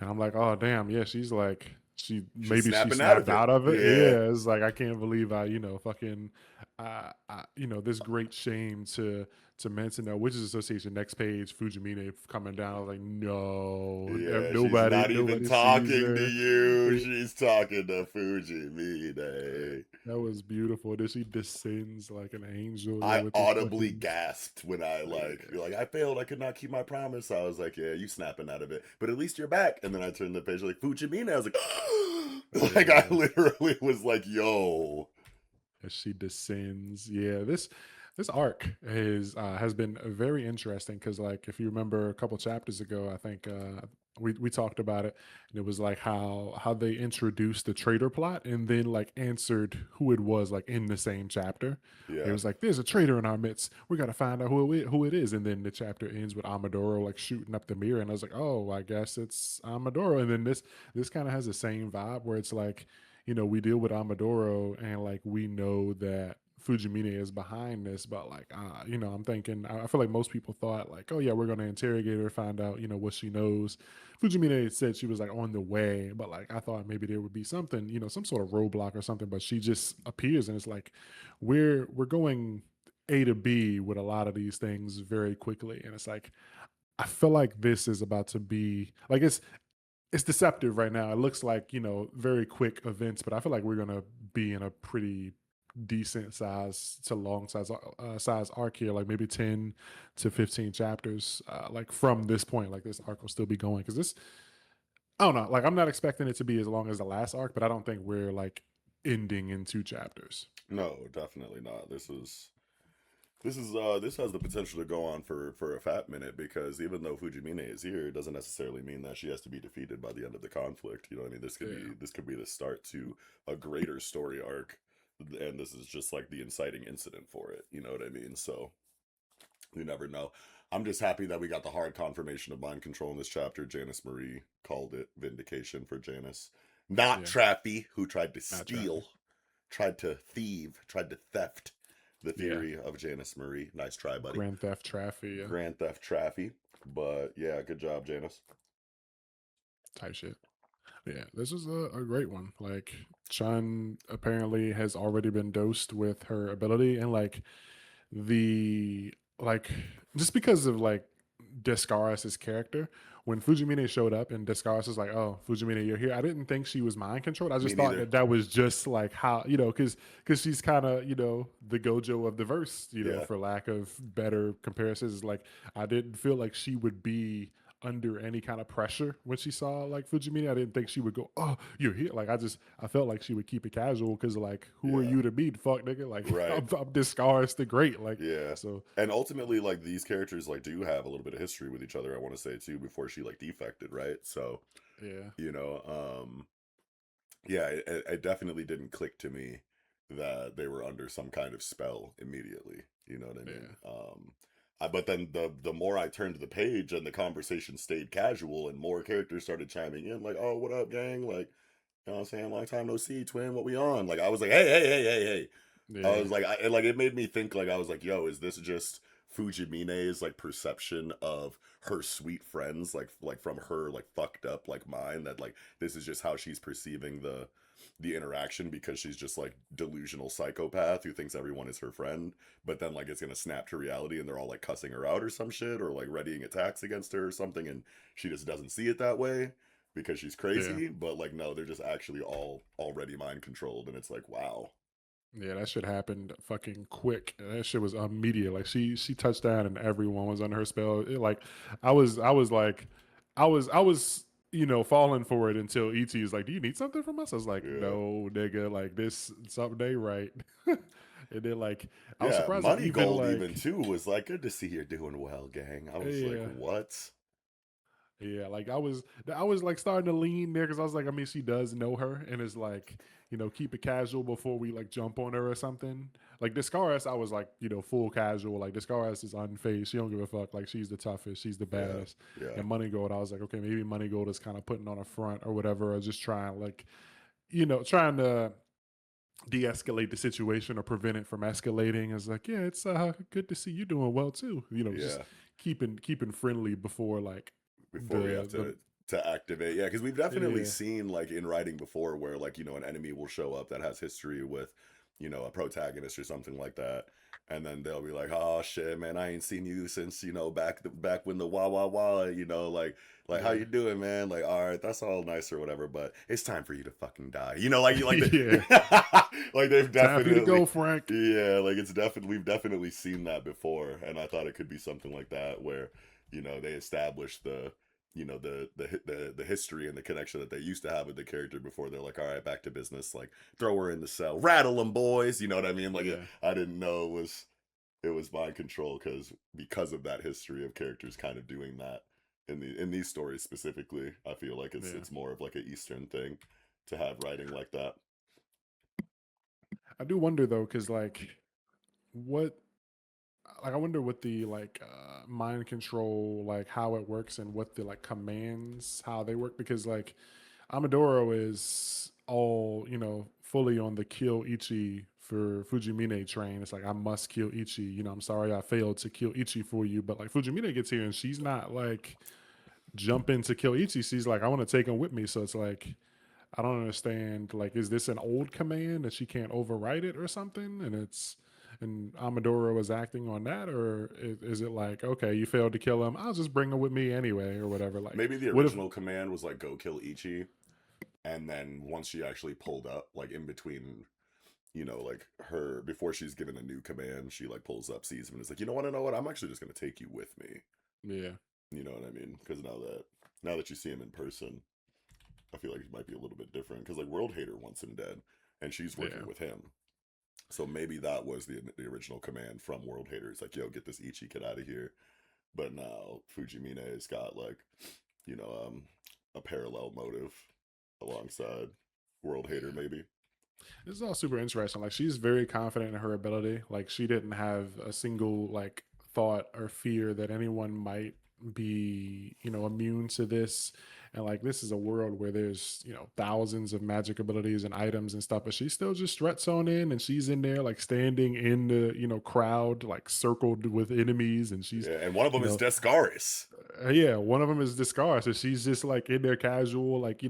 [SPEAKER 1] And I'm like, oh damn, yeah, she's like,
[SPEAKER 2] She's
[SPEAKER 1] maybe she
[SPEAKER 2] snapping out of
[SPEAKER 1] snapped
[SPEAKER 2] it.
[SPEAKER 1] out of it.
[SPEAKER 2] Yeah,
[SPEAKER 1] Yeah, it's like, I can't believe I, fucking this great shame to mention that Witches Association next page, Fujimine coming down. I was like, no,
[SPEAKER 2] yeah. She's
[SPEAKER 1] nobody
[SPEAKER 2] not even
[SPEAKER 1] nobody sees
[SPEAKER 2] talking to
[SPEAKER 1] her.
[SPEAKER 2] you.
[SPEAKER 1] Yeah,
[SPEAKER 2] She's talking to Fujimine.
[SPEAKER 1] that was beautiful. Then she descends like an angel
[SPEAKER 2] I
[SPEAKER 1] with this
[SPEAKER 2] audibly
[SPEAKER 1] fucking,
[SPEAKER 2] gasped when I like,
[SPEAKER 1] yeah,
[SPEAKER 2] you're like, I failed. I could not keep my promise. I was like, yeah, you snapping out of it, but at least you're back. And then I turned the page like Fujimine. I was like, like I
[SPEAKER 1] yeah.
[SPEAKER 2] literally was like, yo,
[SPEAKER 1] As she descends. Yeah, this arc has been very interesting because, like, if you remember a couple chapters ago, I think we talked about it, and it was like how they introduced the traitor plot and then like answered who it was like in the same chapter. It
[SPEAKER 2] yeah,
[SPEAKER 1] was like, there's a traitor in our midst. We got to find out who it is, and then the chapter ends with Amadoro like shooting up the mirror, and I was like, oh, I guess it's Amadoro. And then this kind of has the same vibe where it's like, we deal with Amadoro, and like we know that Fujimine is behind this, but like, I'm thinking, I feel like most people thought like, oh yeah, we're gonna interrogate her, find out, what she knows. Fujimine said she was like on the way, but like I thought maybe there would be something, some sort of roadblock or something, but she just appears, and it's like we're going A to B with a lot of these things very quickly, and it's like I feel like this is about to be like it's deceptive right now. It looks like, very quick events, but I feel like we're gonna be in a pretty decent size arc here, like maybe 10 to 15 chapters. Like from this point, like this arc will still be going because this, I don't know, like I'm not expecting it to be as long as the last arc, but I don't think we're like ending in 2 chapters.
[SPEAKER 2] no, definitely not. This has the potential to go on for a fat minute because even though Fujimine is here, it doesn't necessarily mean that she has to be defeated by the end of the conflict. You know what I mean?
[SPEAKER 1] Yeah.
[SPEAKER 2] This could be the start to a greater story arc, and this is just like the inciting incident for it. You know what I mean? So You never know. I'm just happy that we got the hard confirmation of mind control in this chapter. Janice Marie called it vindication for Janice. Not
[SPEAKER 1] Yeah,
[SPEAKER 2] Trappy, who tried to
[SPEAKER 1] not Trappy.
[SPEAKER 2] steal, tried to thieve, tried to theft the
[SPEAKER 1] Yeah,
[SPEAKER 2] theory of Janice Marie. Nice try, buddy.
[SPEAKER 1] Grand Theft Traffy, yeah,
[SPEAKER 2] Grand Theft Traffy. But yeah, good job, Janice.
[SPEAKER 1] type shit. Yeah, this is a great one. Like, Chun apparently has already been dosed with her ability, and like the like just because of like Descaris's character, when Fujimine showed up and Descaris was like, "Oh, Fujimine, you're here," I didn't think she was mind controlled. I
[SPEAKER 2] Me
[SPEAKER 1] just thought
[SPEAKER 2] neither.
[SPEAKER 1] that that was just like how, because she's kind of, the Gojo of the verse,
[SPEAKER 2] Yeah,
[SPEAKER 1] for lack of better comparisons. Like, I didn't feel like she would be under any kind of pressure when she saw like Fujimine. I didn't think she would go, "Oh, you're here." Like, I felt like she would keep it casual because like, who are
[SPEAKER 2] yeah,
[SPEAKER 1] you to be, fuck nigga? Like,
[SPEAKER 2] right.
[SPEAKER 1] I'm Descaris the Great. Like,
[SPEAKER 2] Yeah.
[SPEAKER 1] so
[SPEAKER 2] And ultimately, like these characters like do have a little bit of history with each other, I want to say too, before she like defected, right? So,
[SPEAKER 1] yeah,
[SPEAKER 2] you know, yeah, it definitely didn't click to me that they were under some kind of spell immediately. You know what I mean?
[SPEAKER 1] yeah,
[SPEAKER 2] But then the more I turned to the page and the conversation stayed casual and more characters started chiming in, like, "Oh, what up, gang?" Like, you know what I'm saying? Long time no see, twin. What we on? Like, I was like, hey. I
[SPEAKER 1] yeah,
[SPEAKER 2] was like, like it made me think. Like, I was like, yo, is this just Fujimine's like perception of her sweet friends, like from her like fucked up like mind, that like this is just how she's perceiving the interaction because she's just like delusional psychopath who thinks everyone is her friend, but then like it's gonna snap to reality and they're all like cussing her out or some shit or like readying attacks against her or something, and she just doesn't see it that way because she's
[SPEAKER 1] yeah.
[SPEAKER 2] crazy. But like, no, they're just actually all already mind controlled, and it's like, wow.
[SPEAKER 1] Yeah, that shit happened fucking quick. That shit was immediate. Like, she touched down and everyone was under her spell. Like, I was like, I was falling for it until ET was like, "Do you need something from us?" I was like,
[SPEAKER 2] Yeah.
[SPEAKER 1] "No, nigga. Like, this something ain't right." And then like, I was
[SPEAKER 2] Yeah,
[SPEAKER 1] surprised that
[SPEAKER 2] Money
[SPEAKER 1] even
[SPEAKER 2] Gold even
[SPEAKER 1] like,
[SPEAKER 2] too was like, good to see you're doing well, gang. I was like,
[SPEAKER 1] yeah.
[SPEAKER 2] what?
[SPEAKER 1] Yeah, like I was like starting to lean there because I was like, I mean, she does know her, and it's like, keep it casual before we like jump on her or something. Like Discaris, I was like, full casual. Like Discaris is unfazed; she don't give a fuck. Like, she's the toughest, she's the
[SPEAKER 2] Yeah,
[SPEAKER 1] baddest.
[SPEAKER 2] yeah,
[SPEAKER 1] And Money Gold, I was like, okay, maybe Money Gold is kind of putting on a front or whatever, or just trying like, trying to de-escalate the situation or prevent it from escalating. It's like, yeah, it's good to see you doing well too. Just
[SPEAKER 2] yeah.
[SPEAKER 1] keeping friendly before like
[SPEAKER 2] Before we have
[SPEAKER 1] the
[SPEAKER 2] to activate, yeah, because we've definitely
[SPEAKER 1] yeah.
[SPEAKER 2] seen like in writing before where like an enemy will show up that has history with a protagonist or something like that, and then they'll be like, oh shit, man, I ain't seen you since back when the wah wah wah, like how
[SPEAKER 1] Yeah.
[SPEAKER 2] you doing, man? Like, all right, that's all nice or whatever, but it's time for you to fucking die, like you like the
[SPEAKER 1] Yeah.
[SPEAKER 2] like they've
[SPEAKER 1] Time for you to
[SPEAKER 2] definitely,
[SPEAKER 1] go, Frank.
[SPEAKER 2] yeah, like it's definitely, we've definitely seen that before, and I thought it could be something like that where they established the history and the connection that they used to have with the character before they're like, all right, back to business, like throw her in the cell, rattle them boys, you know what I mean? Like
[SPEAKER 1] Yeah.
[SPEAKER 2] I didn't know it was mind control because of that history of characters kind of doing that in these stories specifically. I feel like it's
[SPEAKER 1] Yeah.
[SPEAKER 2] it's more of like an Eastern thing to have writing like that.
[SPEAKER 1] I do wonder though, because what I wonder what the like mind control, like how it works and what the like commands, how they work, because like Amadoro is all, fully on the kill Ichi for Fujimine train. It's like, I must kill Ichi. I'm sorry I failed to kill Ichi for you. But like Fujimine gets here and she's not like jumping to kill Ichi. She's like, I want to take him with me. So it's like, I don't understand. Like, is this an old command that she can't overwrite it or something? And Amadoro is acting on that, or is it like, okay, you failed to kill him, I'll just bring him with me anyway, or whatever? Like,
[SPEAKER 2] Maybe the
[SPEAKER 1] what if?
[SPEAKER 2] original command was like go kill Ichi, and then once she actually pulled up, like in between, like her before she's given a new command, she like pulls up, sees him, and is like, you know what, I'm actually just gonna take you with me.
[SPEAKER 1] Yeah,
[SPEAKER 2] You know what I mean? Because now that you see him in person, I feel like it might be a little bit different. Because like World Hater wants him dead, and she's
[SPEAKER 1] yeah,
[SPEAKER 2] working with him. So maybe that was the original command from World Hater. It's like, yo, get this Ichi kid out of here. But now Fujimine has got like, you know, um, a parallel motive alongside World Hater,
[SPEAKER 1] yeah.
[SPEAKER 2] maybe.
[SPEAKER 1] This is all super interesting. Like, she's very confident in her ability. Like, she didn't have a single like thought or fear that anyone might be, immune to this. And like, this is a world where there's, thousands of magic abilities and items and stuff, but she still just struts on in, and she's in there like standing in the, crowd, like circled with enemies. And she's,
[SPEAKER 2] Yeah, and one of them
[SPEAKER 1] you
[SPEAKER 2] is
[SPEAKER 1] know,
[SPEAKER 2] Descaris.
[SPEAKER 1] yeah, one of them is Discar. So she's just like in there casual, like,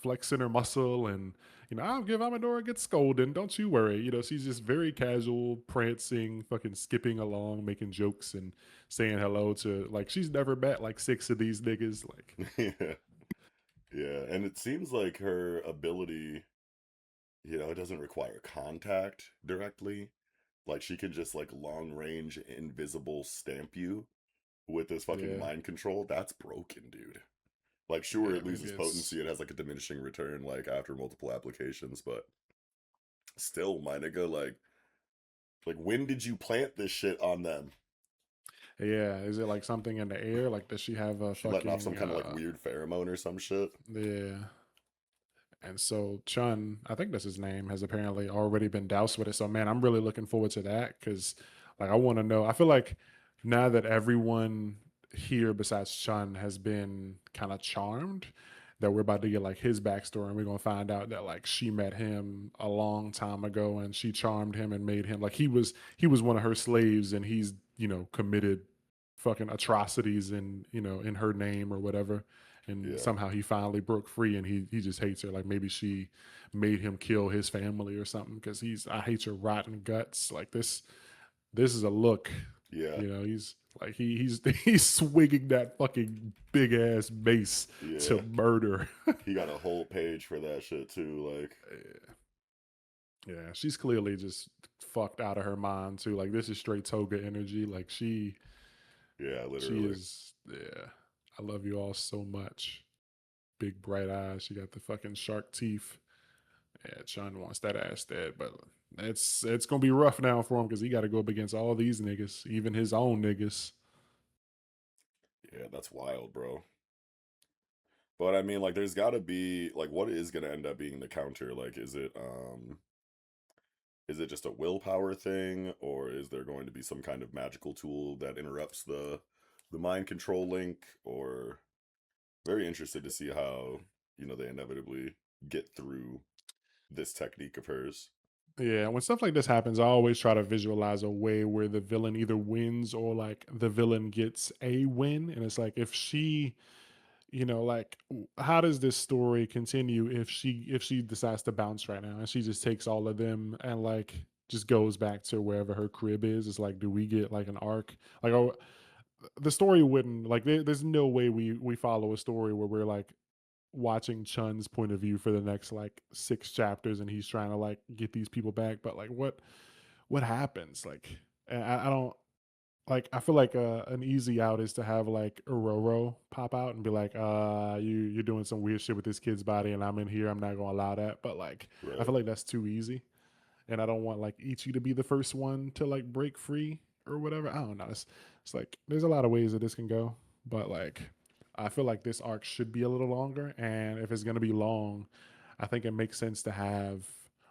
[SPEAKER 1] flexing her muscle. And, I'll give Amador a good scolding. Don't you worry. She's just very casual, prancing, fucking skipping along, making jokes and saying hello to, like, she's never met like six of these niggas. Like,
[SPEAKER 2] Yeah, yeah, and it seems like her ability, it doesn't require contact directly. Like she can just like long range invisible stamp you with this fucking
[SPEAKER 1] yeah,
[SPEAKER 2] mind control. That's broken, dude. Like sure
[SPEAKER 1] yeah,
[SPEAKER 2] it loses
[SPEAKER 1] maybe it's,
[SPEAKER 2] potency, it has like a diminishing return like after multiple applications, but still, my nigga, like when did you plant this shit on them?
[SPEAKER 1] yeah. Is it like something in the air? Like, does she have a
[SPEAKER 2] She letting off some
[SPEAKER 1] fucking,
[SPEAKER 2] kind of like weird pheromone or some shit.
[SPEAKER 1] yeah. And so Chun, I think that's his name, has apparently already been doused with it. So man, I'm really looking forward to that because like I want to know. I feel like now that everyone here besides Chun has been kind of charmed, that we're about to get like his backstory, and we're gonna find out that like she met him a long time ago and she charmed him and made him like he was one of her slaves, and he's committed fucking atrocities in her name or whatever, and
[SPEAKER 2] Yeah,
[SPEAKER 1] somehow he finally broke free, and he just hates her. Like maybe she made him kill his family or something, because I hate your rotten guts. Like this is a look.
[SPEAKER 2] yeah,
[SPEAKER 1] He's like he's he's swinging that fucking big ass mace to
[SPEAKER 2] yeah.
[SPEAKER 1] murder.
[SPEAKER 2] He got a whole page for that shit too. Like,
[SPEAKER 1] Yeah, she's clearly just fucked out of her mind too. Like this is straight toga energy. Like
[SPEAKER 2] yeah,
[SPEAKER 1] she
[SPEAKER 2] literally.
[SPEAKER 1] is, yeah. I love you all so much. Big bright eyes. She got the fucking shark teeth. Yeah, Chun wants that ass dead, but it's gonna be rough now for him because he got to go up against all these niggas, even his own niggas.
[SPEAKER 2] Yeah, that's wild, bro. But I mean, like, there's got to be like, what is gonna end up being the counter? Like, is it just a willpower thing, or is there going to be some kind of magical tool that interrupts the mind control link? Or very interested to see how they inevitably get through this technique of hers.
[SPEAKER 1] Yeah, when stuff like this happens, I always try to visualize a way where the villain either wins or like the villain gets a win. And it's like if she, like how does this story continue if she decides to bounce right now and she just takes all of them and like just goes back to wherever her crib is? It's like, do we get like an arc? Like, oh, the story wouldn't like there's no way we follow a story where we're like watching Chun's point of view for the next like six chapters, and he's trying to like get these people back. But like, what happens? Like, I don't like. I feel like an easy out is to have like Aurora pop out and be like, you're doing some weird shit with this kid's body, and I'm in here. I'm not gonna allow that. But like, I
[SPEAKER 2] Right,
[SPEAKER 1] feel like that's too easy, and I don't want like Ichi to be the first one to like break free or whatever. I don't know. It's like there's a lot of ways that this can go, but like I feel like this arc should be a little longer, and if it's gonna be long, I think it makes sense to have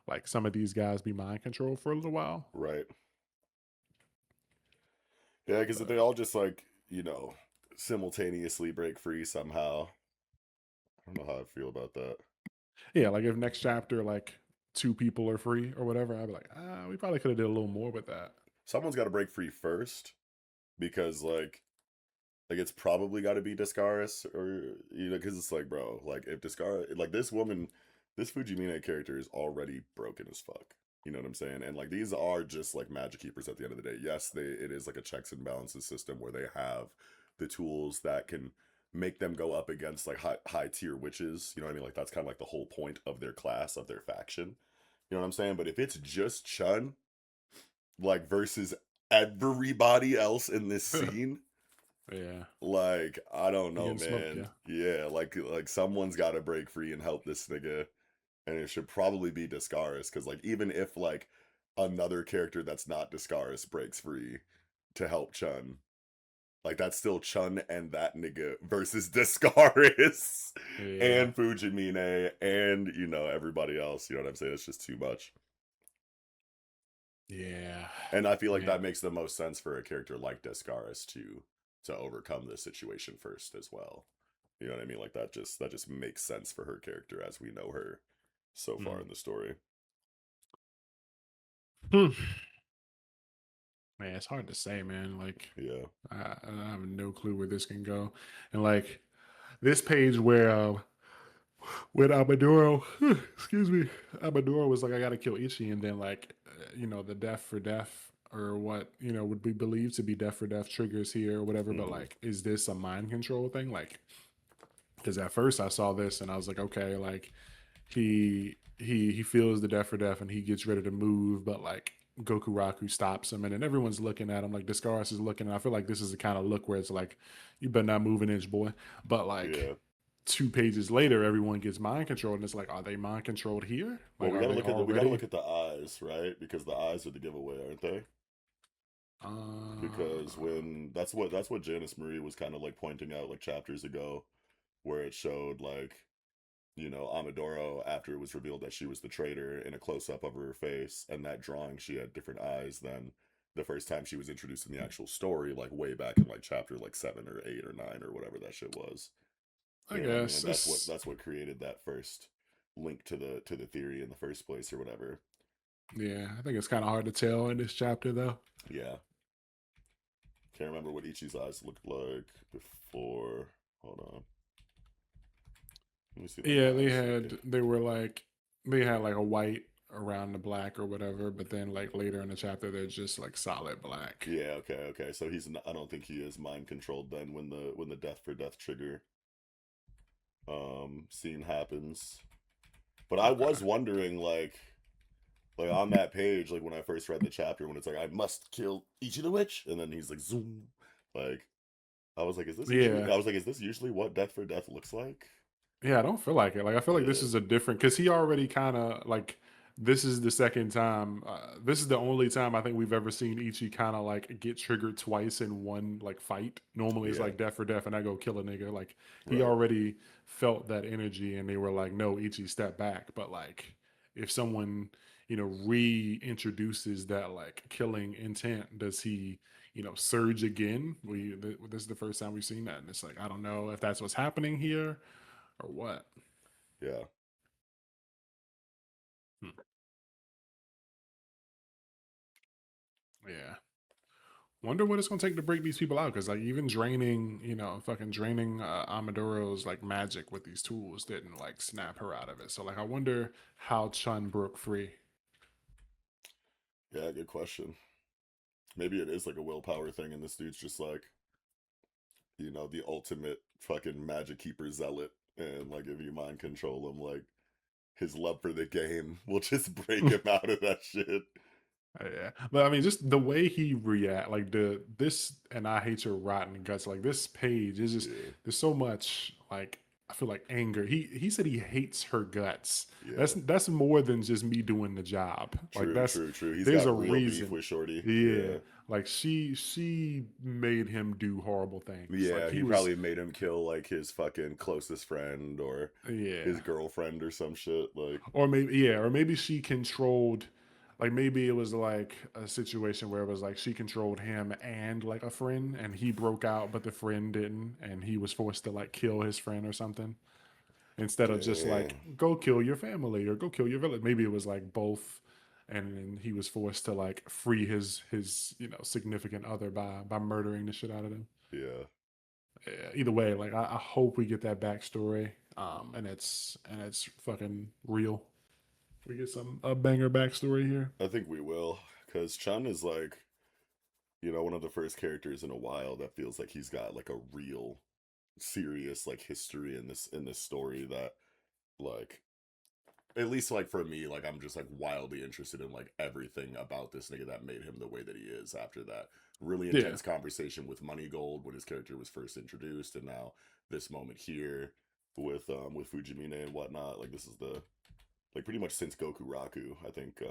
[SPEAKER 1] like some of these guys be mind controlled for a little while.
[SPEAKER 2] right. Yeah, because if they
[SPEAKER 1] But
[SPEAKER 2] all just like simultaneously break free somehow, I don't know how I feel about that.
[SPEAKER 1] yeah, like if next chapter like two people are free or whatever, I'd be like, we probably could have did a little more with that.
[SPEAKER 2] Someone's got to break free first because like it's probably got to be Discaris, or because it's like, bro, like if Discaris, like this woman, this Fujimine character is already broken as fuck. You know what I'm saying? And like these are just like magic keepers at the end of the day. Yes, it is like a checks and balances system where they have the tools that can make them go up against like high tier witches. You know what I mean? Like that's kind of like the whole point of their class, of their faction. You know what I'm saying? But if it's just Chun, like versus everybody else in this scene,
[SPEAKER 1] Yeah,
[SPEAKER 2] like, I don't
[SPEAKER 1] you
[SPEAKER 2] know,
[SPEAKER 1] getting smoked,
[SPEAKER 2] man.
[SPEAKER 1] yeah.
[SPEAKER 2] Yeah, like someone's got to break free and help this nigga, and it should probably be Discaris, because like even if like another character that's not Discaris breaks free to help Chun, like that's still Chun and that nigga versus Discaris
[SPEAKER 1] Yeah.
[SPEAKER 2] and Fujimine and everybody else. You know what I'm saying? It's just too much.
[SPEAKER 1] Yeah.
[SPEAKER 2] And I feel like
[SPEAKER 1] Yeah.
[SPEAKER 2] that makes the most sense for a character like Descaris to overcome this situation first as well. You know what I mean? Like that just makes sense for her character as we know her so far
[SPEAKER 1] Mm.
[SPEAKER 2] in the story.
[SPEAKER 1] Hmm. Man, it's hard to say, man. Like,
[SPEAKER 2] Yeah.
[SPEAKER 1] I have no clue where this can go. And like this page where when Amaduro, excuse me, Amaduro was like, I gotta kill Ichi, and then like, the death for death or what would be believed to be death for death triggers here or whatever. But
[SPEAKER 2] Hmm.
[SPEAKER 1] like, is this a mind control thing? Like, because at first I saw this and I was like, okay, like he feels the death for death and he gets ready to move, but like Goku Raku stops him, and then everyone's looking at him like Discaris is looking. And I feel like this is the kind of look where it's like, you better not move an inch, boy. But like
[SPEAKER 2] Yeah.
[SPEAKER 1] 2 pages later, everyone gets mind controlled, and it's like, are they mind controlled here?
[SPEAKER 2] Well,
[SPEAKER 1] Like, are they
[SPEAKER 2] we gotta
[SPEAKER 1] already?
[SPEAKER 2] look at the eyes, right? Because the eyes are the giveaway, aren't they?
[SPEAKER 1] Uh,
[SPEAKER 2] Because when that's what Janice Marie was kind of like pointing out like chapters ago, where it showed like Amadoro after it was revealed that she was the traitor in a close up of her face, and that drawing she had different eyes than the first time she was introduced in the actual story, like way back in like chapter like 7 or 8 or 9 or whatever that shit was.
[SPEAKER 1] I
[SPEAKER 2] You know what I mean?
[SPEAKER 1] guess
[SPEAKER 2] And that's what
[SPEAKER 1] it's
[SPEAKER 2] created that first link to the theory in the first place or whatever.
[SPEAKER 1] yeah. I think it's kind of hard to tell in this chapter though.
[SPEAKER 2] Yeah. Can't remember what Ichi's eyes looked like before. Hold on. Let me see them
[SPEAKER 1] Yeah,
[SPEAKER 2] eyes. Okay.
[SPEAKER 1] they had like a white around the black or whatever, but then like later in the chapter they're just like solid black.
[SPEAKER 2] Yeah, okay, okay. So he's not, I don't think he is mind controlled then when the death for death trigger scene happens. But I was
[SPEAKER 1] Okay.
[SPEAKER 2] wondering like on that page like when I first read the chapter when it's like I must kill Ichi the Witch and then he's like zoom like
[SPEAKER 1] Yeah.
[SPEAKER 2] I was like is this usually what death for death looks like?
[SPEAKER 1] Yeah, I don't feel like it. Like I feel like this
[SPEAKER 2] Yeah.
[SPEAKER 1] is a different because he already kind of like this is the second time. This is the only time I think we've ever seen Ichi kind of like get triggered twice in one like fight. Normally it's
[SPEAKER 2] Yeah.
[SPEAKER 1] like death for death and I go kill a nigga. Like he
[SPEAKER 2] Right.
[SPEAKER 1] already felt that energy and they were like, no, Ichi, step back. But like if someone reintroduces that like killing intent, does he surge again? This is the first time we've seen that, and it's like I don't know if that's what's happening here or what?
[SPEAKER 2] Yeah.
[SPEAKER 1] Hmm. Yeah. Wonder what it's gonna take to break these people out. Because like even draining, fucking draining Amadora's like magic with these tools didn't like snap her out of it. So like I wonder how Chun broke free.
[SPEAKER 2] Yeah, good question. Maybe it is like a willpower thing and this dude's just like the ultimate fucking magic keeper zealot. And like, if you mind control him, like his love for the game will just break him out of that shit.
[SPEAKER 1] Yeah, but I mean, just the way he react, like this, and I hate your rotten guts. Like this page is just
[SPEAKER 2] Yeah,
[SPEAKER 1] there's so much like I feel like anger. He said he hates her guts.
[SPEAKER 2] yeah.
[SPEAKER 1] That's more than just me doing the job. Like
[SPEAKER 2] True,
[SPEAKER 1] that's
[SPEAKER 2] true, true. He's
[SPEAKER 1] there's a
[SPEAKER 2] got real beef
[SPEAKER 1] reason.
[SPEAKER 2] with Shorty.
[SPEAKER 1] Yeah,
[SPEAKER 2] Yeah,
[SPEAKER 1] like she made him do horrible things. Like
[SPEAKER 2] yeah.
[SPEAKER 1] he
[SPEAKER 2] He
[SPEAKER 1] was
[SPEAKER 2] probably made him kill like his fucking closest friend or his
[SPEAKER 1] yeah.
[SPEAKER 2] girlfriend or some shit. Like,
[SPEAKER 1] Or maybe she controlled like maybe it was like a situation where it was like she controlled him and like a friend and he broke out but the friend didn't and he was forced to like kill his friend or something instead of just like
[SPEAKER 2] damn.
[SPEAKER 1] go kill your family or go kill your village. Maybe it was like both, and then he was forced to like free his significant other by murdering the shit out of them.
[SPEAKER 2] Yeah,
[SPEAKER 1] Yeah, either way, like I hope we get that backstory, and it's fucking real. We get some a banger backstory here.
[SPEAKER 2] I think we will. Because Chun is like, one of the first characters in a while that feels like he's got like a real serious like history in this story that like at least like for me like I'm just like wildly interested in like everything about this nigga that made him the way that he is after that really
[SPEAKER 1] Yeah,
[SPEAKER 2] intense conversation with Money Gold when his character was first introduced and now this moment here with Fujimine and whatnot like this is the like pretty much since Goku Raku I think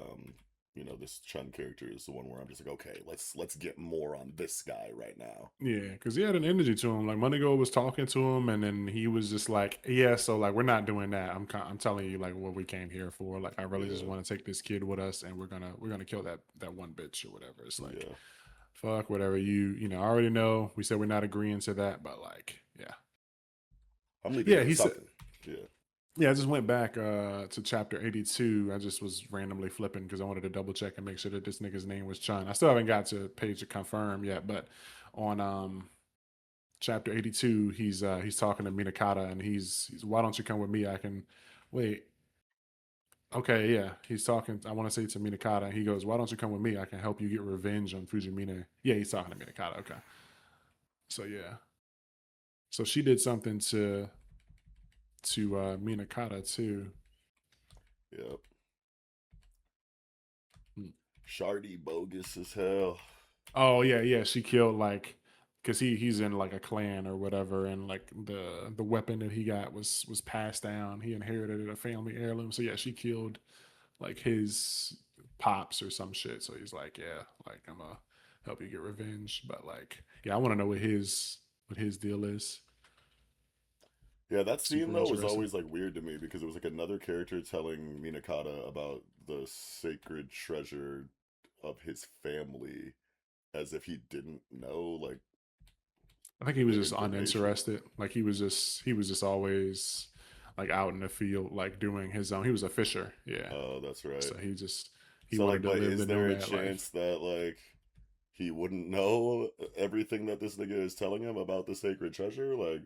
[SPEAKER 2] this Chun character is the one where I'm just like, okay, let's get more on this guy right now.
[SPEAKER 1] Yeah, because he had an energy to him. Like Moneygo was talking to him, and then he was just like, "Yeah, so like we're not doing that. I'm telling you like what we came here for. Like I really just
[SPEAKER 2] Yeah,
[SPEAKER 1] want to take this kid with us, and we're gonna kill that one bitch or whatever." It's like,
[SPEAKER 2] yeah.
[SPEAKER 1] fuck whatever I already know. We said we're not agreeing to that, but like, yeah,
[SPEAKER 2] I'm leaving
[SPEAKER 1] yeah.
[SPEAKER 2] here with
[SPEAKER 1] He said,
[SPEAKER 2] something. Yeah,
[SPEAKER 1] yeah. I just went back to chapter 82. I just was randomly flipping because I wanted to double check and make sure that this nigga's name was Chun. I still haven't got to page to confirm yet, but on chapter 82 he's talking to Minakata and he's why don't you come with me, I can wait, okay, yeah, he's talking, I want to say to Minakata, and he goes, why don't you come with me, I can help you get revenge on Fujimine. Yeah, he's talking to Minakata, okay. So yeah, so she did something to Minakata too.
[SPEAKER 2] yep.
[SPEAKER 1] Hmm.
[SPEAKER 2] Shardy bogus as hell.
[SPEAKER 1] Oh yeah, yeah, she killed like because he's in like a clan or whatever, and like the weapon that he got was passed down, he inherited a family heirloom, so yeah, she killed like his pops or some shit. So he's like, yeah, like I'm gonna help you get revenge. But like, yeah, I want to know what his deal is.
[SPEAKER 2] Yeah, that scene
[SPEAKER 1] Super
[SPEAKER 2] though was
[SPEAKER 1] interested.
[SPEAKER 2] always like weird to me because it was like another character telling Minakata about the sacred treasure of his family as if he didn't know like
[SPEAKER 1] I think he was
[SPEAKER 2] the
[SPEAKER 1] just
[SPEAKER 2] information.
[SPEAKER 1] uninterested. Like he was just always like out in the field, like doing his own. He was a fisher, yeah.
[SPEAKER 2] Oh, that's right.
[SPEAKER 1] So he
[SPEAKER 2] So
[SPEAKER 1] wanted
[SPEAKER 2] like,
[SPEAKER 1] to
[SPEAKER 2] but
[SPEAKER 1] live
[SPEAKER 2] is
[SPEAKER 1] the
[SPEAKER 2] there a
[SPEAKER 1] nomad life.
[SPEAKER 2] chance that like he wouldn't know everything that this nigga is telling him about the sacred treasure? Like,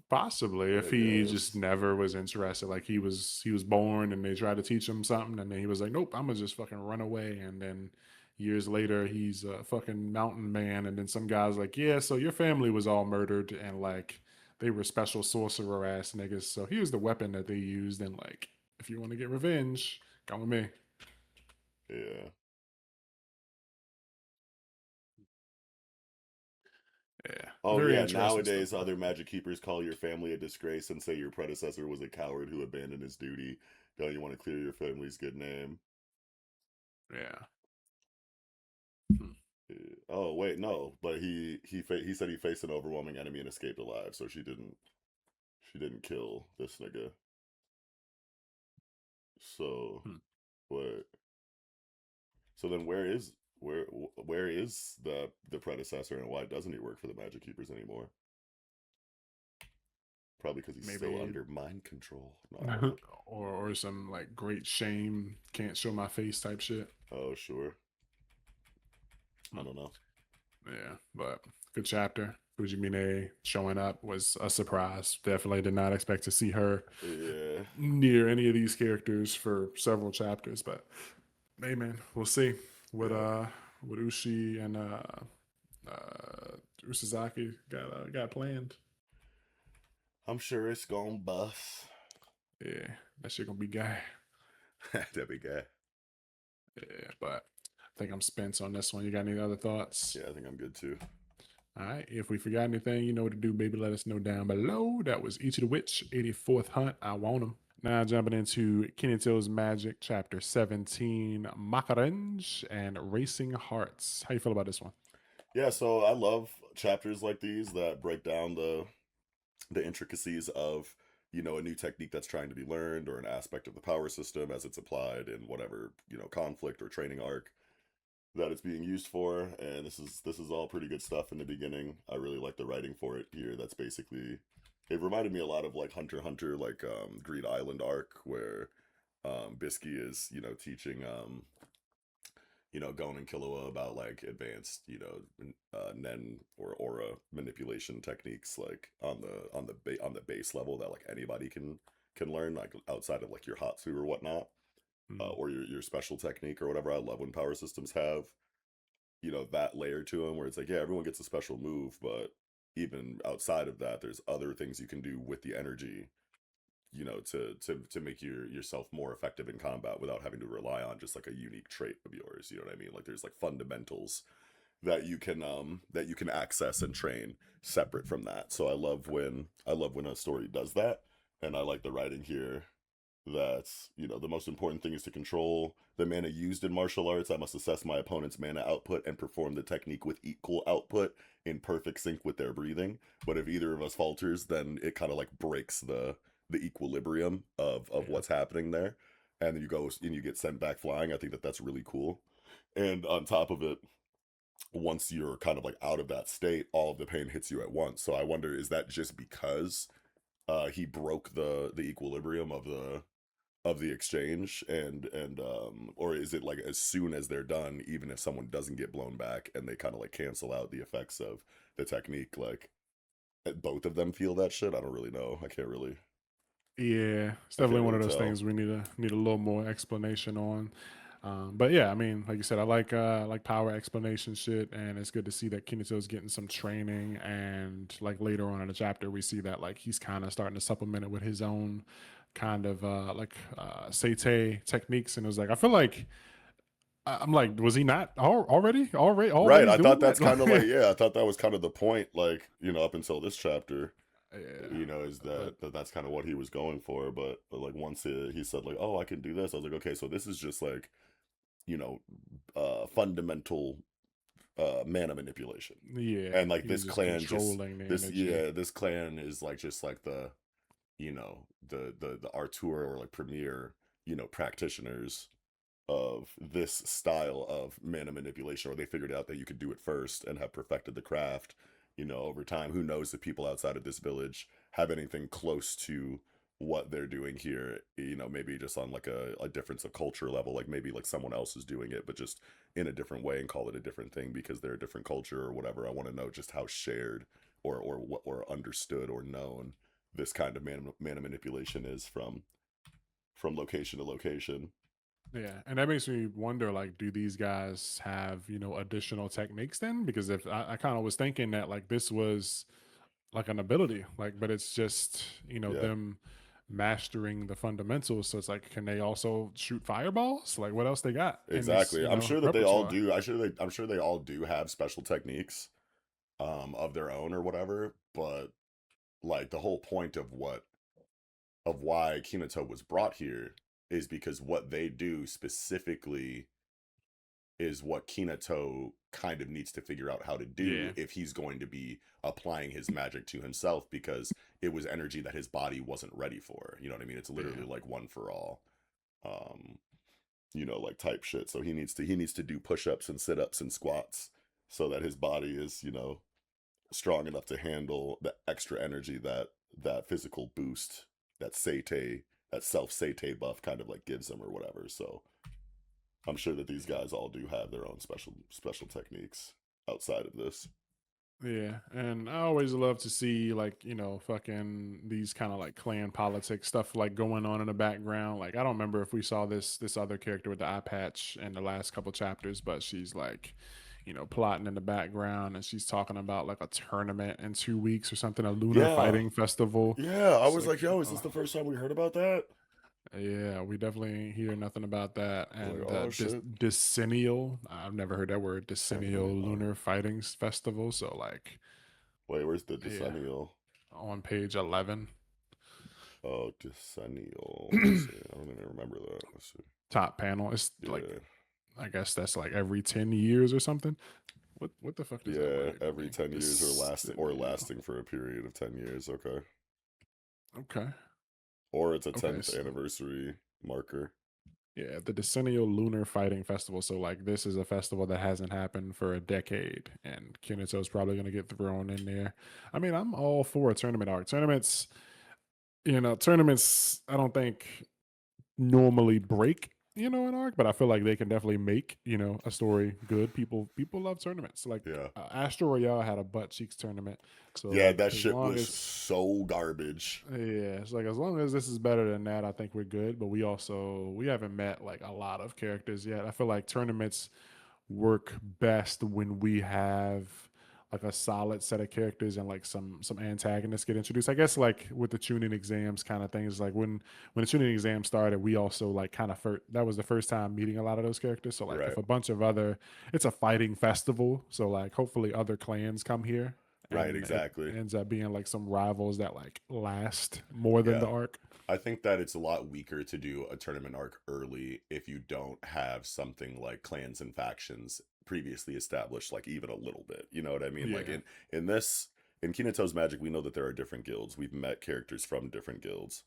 [SPEAKER 1] Possibly, if
[SPEAKER 2] I
[SPEAKER 1] he just
[SPEAKER 2] guess.
[SPEAKER 1] never was interested, like he was born and they tried to teach him something, and then he was like, "Nope, I'm gonna just fucking run away." And then years later, he's a fucking mountain man, and then some guys like, "Yeah, so your family was all murdered, and like they were special sorcerer ass niggas. So here's the weapon that they used, and like if you want to get revenge, come with me."
[SPEAKER 2] Yeah.
[SPEAKER 1] Yeah,
[SPEAKER 2] Oh
[SPEAKER 1] very
[SPEAKER 2] yeah,
[SPEAKER 1] interesting stuff
[SPEAKER 2] nowadays
[SPEAKER 1] though.
[SPEAKER 2] other magic keepers call your family a disgrace and say your predecessor was a coward who abandoned his duty. Don't you want to clear your family's good name?
[SPEAKER 1] Yeah. Hmm.
[SPEAKER 2] Oh wait, no, but he said he faced an overwhelming enemy and escaped alive, so she didn't kill this nigga. So
[SPEAKER 1] Hmm.
[SPEAKER 2] what? So then where is the predecessor and why doesn't he work for the Magic Keepers anymore? Probably because he's still
[SPEAKER 1] Maybe
[SPEAKER 2] under mind control. No, I don't know.
[SPEAKER 1] or some like great shame, can't show my face type shit.
[SPEAKER 2] Oh sure, I
[SPEAKER 1] Hmm.
[SPEAKER 2] don't know.
[SPEAKER 1] Yeah, but good chapter. Fujimine showing up was a surprise. Definitely did not expect to see her
[SPEAKER 2] Yeah,
[SPEAKER 1] near any of these characters for several chapters. But hey, man, we'll see what
[SPEAKER 2] yeah.
[SPEAKER 1] what Ushi and Usazaki got planned.
[SPEAKER 2] I'm sure it's gonna bust.
[SPEAKER 1] Yeah, that shit gonna be guy.
[SPEAKER 2] That'd be good.
[SPEAKER 1] Yeah, but I think I'm spent on this one. You got any other thoughts?
[SPEAKER 2] Yeah, I think I'm good too.
[SPEAKER 1] All right. If we forgot anything, you know what to do, baby. Let us know down below. That was Ichi the Witch, 84th Hunt. I want him. Now jumping into Kineto's Magic, Chapter 17, Makarenge and Racing Hearts. How you feel about this one?
[SPEAKER 2] Yeah, so I love chapters like these that break down the intricacies of a new technique that's trying to be learned or an aspect of the power system as it's applied in whatever conflict or training arc that it's being used for. And this is all pretty good stuff in the beginning. I really like the writing for it here. That's basically, it reminded me a lot of like Hunter x Hunter, like Greed Island arc, where Bisky is teaching Gon and Killua about like advanced, Nen or aura manipulation techniques, like on the base level that like anybody can learn, like outside of like your Hatsu or whatnot,
[SPEAKER 1] Mm,
[SPEAKER 2] or your special technique or whatever. I love when power systems have that layer to them where it's like, yeah, everyone gets a special move, but even outside of that, there's other things you can do with the energy to make yourself more effective in combat without having to rely on just like a unique trait of yours. You know what I mean? Like there's like fundamentals that you can access and train separate from that. So I love when a story does that, and I like the writing here That's, the most important thing is to control the mana used in martial arts. I must assess my opponent's mana output and perform the technique with equal output in perfect sync with their breathing. But if either of us falters, then it kind of like breaks the equilibrium of
[SPEAKER 1] Yeah.
[SPEAKER 2] what's happening there. And then you go and you get sent back flying. I think that that's really cool. And on top of it, once you're kind of like out of that state, all of the pain hits you at once. So I wonder, is that just because he broke the equilibrium of the exchange, and or is it like as soon as they're done, even if someone doesn't get blown back and they kind of like cancel out the effects of the technique, like both of them feel that shit? I don't really know.
[SPEAKER 1] Yeah, it's
[SPEAKER 2] I can't
[SPEAKER 1] definitely one
[SPEAKER 2] really
[SPEAKER 1] of those
[SPEAKER 2] tell.
[SPEAKER 1] things we need a little more explanation on. But yeah, I mean, like you said, I like power explanation shit, and it's good to see that Kineto's getting some training. And like later on in the chapter, we see that like he's kind of starting to supplement it with his own kind of seitei techniques. And it was like I feel like I'm like, was he not
[SPEAKER 2] Right,
[SPEAKER 1] already
[SPEAKER 2] I thought
[SPEAKER 1] doing
[SPEAKER 2] that's
[SPEAKER 1] that?
[SPEAKER 2] kind of like, yeah, I thought that was kind of the point, like, up until this chapter,
[SPEAKER 1] Yeah,
[SPEAKER 2] is
[SPEAKER 1] but
[SPEAKER 2] that's kind of what he was going for. But like once he said like, oh, I can do this, I was like, okay, so this is just like, you know fundamental mana manipulation.
[SPEAKER 1] yeah,
[SPEAKER 2] And like
[SPEAKER 1] he's
[SPEAKER 2] this
[SPEAKER 1] just
[SPEAKER 2] clan just
[SPEAKER 1] controlling the
[SPEAKER 2] this
[SPEAKER 1] energy.
[SPEAKER 2] yeah, this clan is like just like the Artur or like premier, practitioners of this style of mana manipulation, or they figured out that you could do it first and have perfected the craft, over time. Who knows if people outside of this village have anything close to what they're doing here, maybe just on like a difference of culture level, like maybe like someone else is doing it, but just in a different way and call it a different thing because they're a different culture or whatever. I want to know just how shared or understood or known this kind of mana manipulation is from location to location.
[SPEAKER 1] Yeah, and that makes me wonder, like, do these guys have additional techniques then? Because if I kind of was thinking that like this was like an ability, like, but it's just
[SPEAKER 2] Yeah.
[SPEAKER 1] them mastering the fundamentals. So it's like, can they also shoot fireballs? Like, what else they got in this
[SPEAKER 2] Exactly. I'm sure that they all
[SPEAKER 1] repertoire?
[SPEAKER 2] do. I'm sure they all do have special techniques of their own or whatever, but like the whole point of why Kinato was brought here is because what they do specifically is what Kinato kind of needs to figure out how to do
[SPEAKER 1] Yeah,
[SPEAKER 2] if he's going to be applying his magic to himself, because it was energy that his body wasn't ready for. You know what I mean? It's
[SPEAKER 1] yeah,
[SPEAKER 2] literally like one for all. Um like type shit. So he needs to do push-ups and sit-ups and squats so that his body is, strong enough to handle the extra energy that physical boost, that sate, that self sate buff kind of like gives him or whatever. So I'm sure that these
[SPEAKER 1] yeah.
[SPEAKER 2] guys all do have their own special techniques outside of this.
[SPEAKER 1] Yeah, and I always love to see like fucking these kind of like clan politics stuff like going on in the background. Like I don't remember if we saw this other character with the eye patch in the last couple chapters, but she's like plotting in the background and she's talking about like a tournament in 2 weeks or something, a lunar
[SPEAKER 2] Yeah.
[SPEAKER 1] fighting festival.
[SPEAKER 2] Yeah. I
[SPEAKER 1] It's
[SPEAKER 2] was
[SPEAKER 1] like,
[SPEAKER 2] like, yo, is this the first time we heard about that?
[SPEAKER 1] yeah, we definitely ain't hear nothing about that.
[SPEAKER 2] I was like,
[SPEAKER 1] And
[SPEAKER 2] oh shit.
[SPEAKER 1] decennial, I've never heard that word, decennial
[SPEAKER 2] Oh,
[SPEAKER 1] lunar fighting festival. So like,
[SPEAKER 2] wait, where's the
[SPEAKER 1] yeah,
[SPEAKER 2] decennial?
[SPEAKER 1] on page 11.
[SPEAKER 2] Oh, decennial. Let me see. I don't even remember that. Let's see.
[SPEAKER 1] Top panel. It's like
[SPEAKER 2] Yeah.
[SPEAKER 1] I guess that's like every 10 years or something. What the fuck does that
[SPEAKER 2] Yeah,
[SPEAKER 1] word even
[SPEAKER 2] every
[SPEAKER 1] mean?
[SPEAKER 2] 10 years or
[SPEAKER 1] Decennial.
[SPEAKER 2] lasting for a period of 10 years, okay.
[SPEAKER 1] Okay.
[SPEAKER 2] Or it's a
[SPEAKER 1] Okay.
[SPEAKER 2] 10th
[SPEAKER 1] So
[SPEAKER 2] anniversary marker.
[SPEAKER 1] yeah, the Decennial Lunar Fighting Festival. So like this is a festival that hasn't happened for a decade, and Kineto's probably gonna get thrown in there. I mean, I'm all for a tournament arc. Tournaments I don't think normally break an arc, but I feel like they can definitely make a story good. People love tournaments. Like
[SPEAKER 2] Yeah.
[SPEAKER 1] Astro Royale had a butt cheeks tournament, so
[SPEAKER 2] Yeah,
[SPEAKER 1] like
[SPEAKER 2] that
[SPEAKER 1] as
[SPEAKER 2] shit
[SPEAKER 1] long
[SPEAKER 2] was
[SPEAKER 1] as
[SPEAKER 2] so garbage.
[SPEAKER 1] yeah, it's like as long as this is better than that, I think we're good. But we haven't met like a lot of characters yet. I feel like tournaments work best when we have like a solid set of characters and like some antagonists get introduced. I guess like with the tuning exams kind of things, like when the tuning exam started, we also like kind of that was the first time meeting a lot of those characters. So like if
[SPEAKER 2] Right.
[SPEAKER 1] a bunch of other it's a fighting festival, so like hopefully other clans come here.
[SPEAKER 2] Right,
[SPEAKER 1] and it
[SPEAKER 2] exactly.
[SPEAKER 1] ends up being like some rivals that like last more than
[SPEAKER 2] Yeah.
[SPEAKER 1] the arc.
[SPEAKER 2] I think that it's a lot weaker to do a tournament arc early if you don't have something like clans and factions previously established, like even a little bit. You know what I mean? Like
[SPEAKER 1] Yeah,
[SPEAKER 2] in this in Kineto's Magic, we know that there are different guilds. We've met characters from different guilds.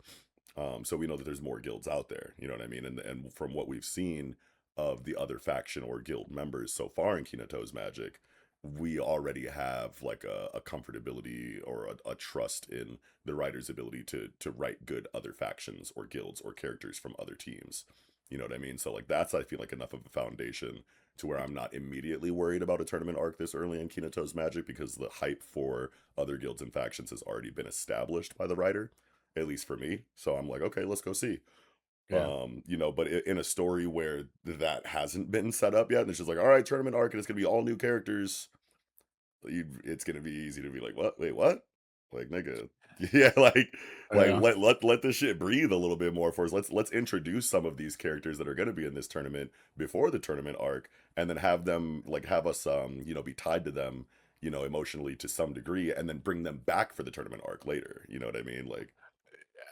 [SPEAKER 2] So we know that there's more guilds out there. You know what I mean? And from what we've seen of the other faction or guild members so far in Kineto's Magic, we already have like a comfortability or a trust in the writer's ability to write good other factions or guilds or characters from other teams. You know what I mean? So like that's I feel like enough of a foundation to where I'm not immediately worried about a tournament arc this early in Kineto's Magic because the hype for other guilds and factions has already been established by the writer, at least for me. So I'm like, okay, let's go see.
[SPEAKER 1] yeah.
[SPEAKER 2] But in a story where that hasn't been set up yet, and it's just like, all right, tournament arc, and it's gonna be all new characters, it's gonna be easy to be like, what? Wait, what? Like, nigga, yeah, like
[SPEAKER 1] Yeah.
[SPEAKER 2] let this shit breathe a little bit more for us. Let's introduce some of these characters that are gonna be in this tournament before the tournament arc, and then have them like have us be tied to them, emotionally to some degree, and then bring them back for the tournament arc later. You know what I mean? Like,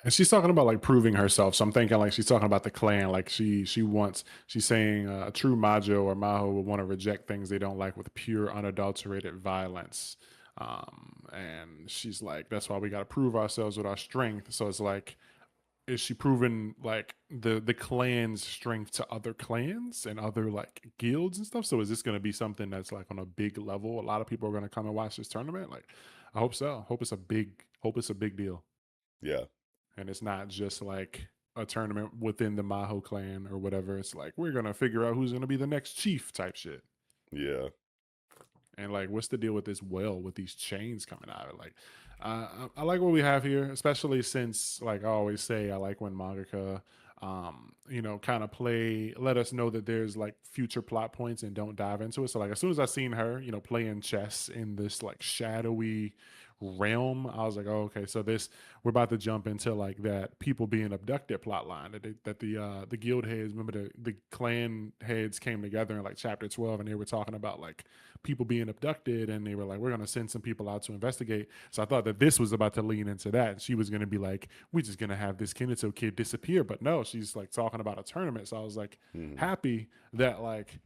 [SPEAKER 1] And she's talking about like proving herself. So I'm thinking like she's talking about the clan. Like she's saying a true Majo or Maho would want to reject things they don't like with pure unadulterated violence. And she's like, that's why we got to prove ourselves with our strength. So it's like, is she proving like the clan's strength to other clans and other like guilds and stuff? So is this going to be something that's like on a big level? A lot of people are going to come and watch this tournament. Like, I hope so. Hope it's a big deal
[SPEAKER 2] yeah,
[SPEAKER 1] and it's not just like a tournament within the Maho clan or whatever. It's like we're gonna figure out who's gonna be the next chief type shit.
[SPEAKER 2] yeah,
[SPEAKER 1] And like, what's the deal with this well with these chains coming out? Like, I like what we have here, especially since like I always say, I like when mangaka, kind of let us know that there's like future plot points and don't dive into it. So like, as soon as I seen her, playing chess in this like shadowy realm, I was like, oh, okay, so this we're about to jump into like that people being abducted plot line that the guild heads, remember the clan heads came together in like chapter 12 and they were talking about like people being abducted and they were like, we're going to send some people out to investigate. So I thought that this was about to lean into that. She was going to be like, we're just going to have this Kinato kid disappear. But no, she's like talking about a tournament. So I was like
[SPEAKER 2] hmm
[SPEAKER 1] happy that like,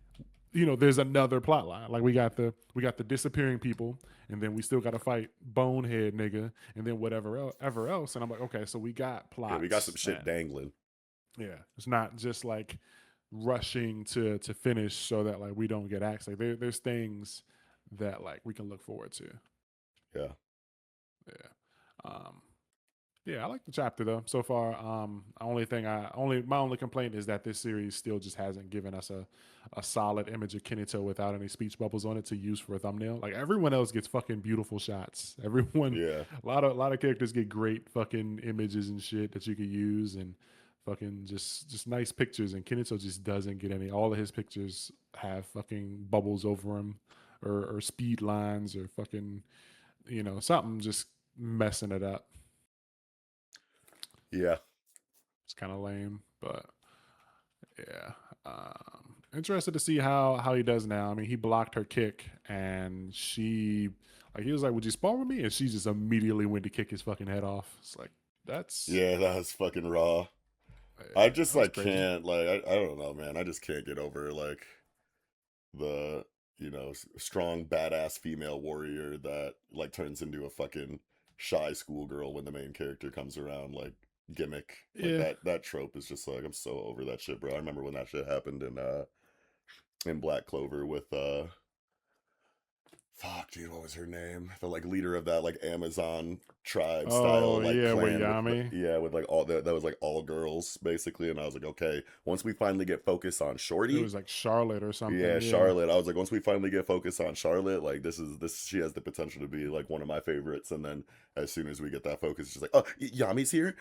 [SPEAKER 1] there's another plot line. Like we got the disappearing people, and then we still got to fight Bonehead nigga, and then whatever ever else. And I'm like, okay, so we got
[SPEAKER 2] yeah. We got some
[SPEAKER 1] plots,
[SPEAKER 2] shit
[SPEAKER 1] and
[SPEAKER 2] dangling.
[SPEAKER 1] yeah, it's not just like rushing to finish so that like we don't get axed. Like there's things that like we can look forward to.
[SPEAKER 2] Yeah,
[SPEAKER 1] Yeah. Um, yeah, I like the chapter though so far. My only complaint is that this series still just hasn't given us a solid image of Kinito without any speech bubbles on it to use for a thumbnail. Like everyone else gets fucking beautiful shots. Everyone,
[SPEAKER 2] yeah,
[SPEAKER 1] a lot of characters get great fucking images and shit that you could use and fucking just nice pictures. And Kinito just doesn't get any. All of his pictures have fucking bubbles over them or speed lines or fucking something just messing it up.
[SPEAKER 2] yeah,
[SPEAKER 1] It's kind of lame, but yeah. Interested to see how he does now. I mean, he blocked her kick, and she like he was like, "Would you spar with me?" And she just immediately went to kick his fucking head off. It's like that's
[SPEAKER 2] yeah. That was fucking raw. I
[SPEAKER 1] yeah,
[SPEAKER 2] just
[SPEAKER 1] that was
[SPEAKER 2] like
[SPEAKER 1] crazy.
[SPEAKER 2] can't like I don't know, man. I just can't get over like the strong badass female warrior that like turns into a fucking shy schoolgirl when the main character comes around, like gimmick. Like
[SPEAKER 1] Yeah.
[SPEAKER 2] that trope is just like I'm so over that shit, bro. I remember when that shit happened in Black Clover with fuck, dude, what was her name? The like leader of that like Amazon tribe style
[SPEAKER 1] Oh
[SPEAKER 2] like
[SPEAKER 1] yeah, with
[SPEAKER 2] clan with
[SPEAKER 1] Yami.
[SPEAKER 2] yeah, with like all that was like all girls basically, and I was like, okay, once we finally get focused on
[SPEAKER 1] It
[SPEAKER 2] Shorty,
[SPEAKER 1] was like Charlotte or something.
[SPEAKER 2] yeah,
[SPEAKER 1] Yeah.
[SPEAKER 2] Charlotte. I was like, once we finally get focused on Charlotte, like this she has the potential to be like one of my favorites. And then as soon as we get that focus, it's just like, oh, Yami's here,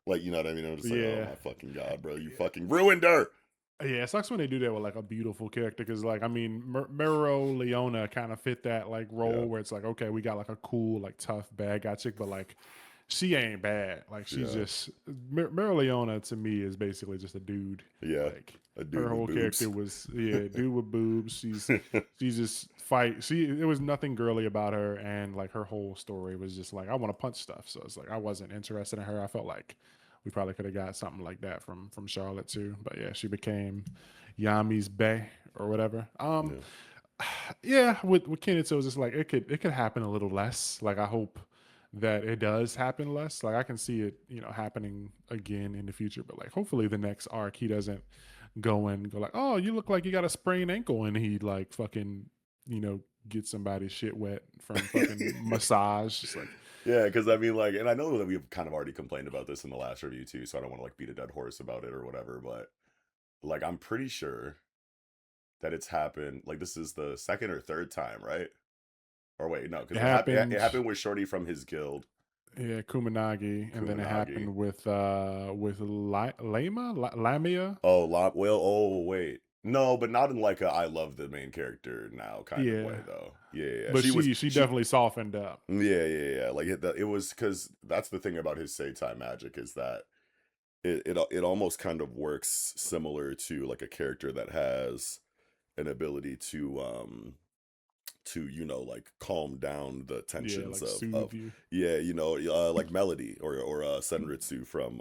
[SPEAKER 2] like you know what I mean? I'm just like, oh
[SPEAKER 1] Yeah.
[SPEAKER 2] my fucking god, bro, you fucking ruined her.
[SPEAKER 1] Yeah, it sucks when they do that with like a beautiful character because, like, I mean, Mero Leona kind of fit that like
[SPEAKER 2] Yeah,
[SPEAKER 1] role where it's like, okay, we got like a cool, like tough bad guy chick, but like she ain't bad. Like she's
[SPEAKER 2] yeah,
[SPEAKER 1] just Mero Leona to me is basically just a dude.
[SPEAKER 2] yeah.
[SPEAKER 1] Like
[SPEAKER 2] A dude
[SPEAKER 1] Her
[SPEAKER 2] with
[SPEAKER 1] whole character
[SPEAKER 2] boobs.
[SPEAKER 1] was dude with boobs. She's just fight. She There was nothing girly about her, and like her whole story was just like I want to punch stuff. So it's like I wasn't interested in her. I felt like we probably could have got something like that from Charlotte too. But yeah, she became Yami's Bay or whatever.
[SPEAKER 2] Yeah.
[SPEAKER 1] Yeah, with Kinato, it's just like it could happen a little less. Like I hope that it does happen less. Like I can see it, happening again in the future. But like hopefully the next arc he doesn't go like, oh, you look like you got a sprained ankle, and he like fucking get somebody's shit wet from fucking massage. It's like
[SPEAKER 2] Yeah, because I mean, like, and I know that we've kind of already complained about this in the last review too, so I don't want to like beat a dead horse about it or whatever. But like, I'm pretty sure that it's happened. Like, this is the second or third time, right? Or wait, no, because
[SPEAKER 1] it
[SPEAKER 2] it
[SPEAKER 1] happened.
[SPEAKER 2] happened with Shorty from his guild,
[SPEAKER 1] Yeah, Kumanagi, and then it
[SPEAKER 2] Kumanagi.
[SPEAKER 1] happened with Lamia.
[SPEAKER 2] Oh, well, oh wait, no, but not in like a I love the main character now kind of way
[SPEAKER 1] Yeah,
[SPEAKER 2] though. Yeah, yeah, yeah.
[SPEAKER 1] but she definitely softened up.
[SPEAKER 2] Yeah, yeah, yeah. Like it was because that's the thing about his Seitai magic is that it almost kind of works similar to like a character that has an ability to like calm down the
[SPEAKER 1] Yeah,
[SPEAKER 2] tensions
[SPEAKER 1] like soothe
[SPEAKER 2] of
[SPEAKER 1] you.
[SPEAKER 2] yeah, like Melody or Senritsu from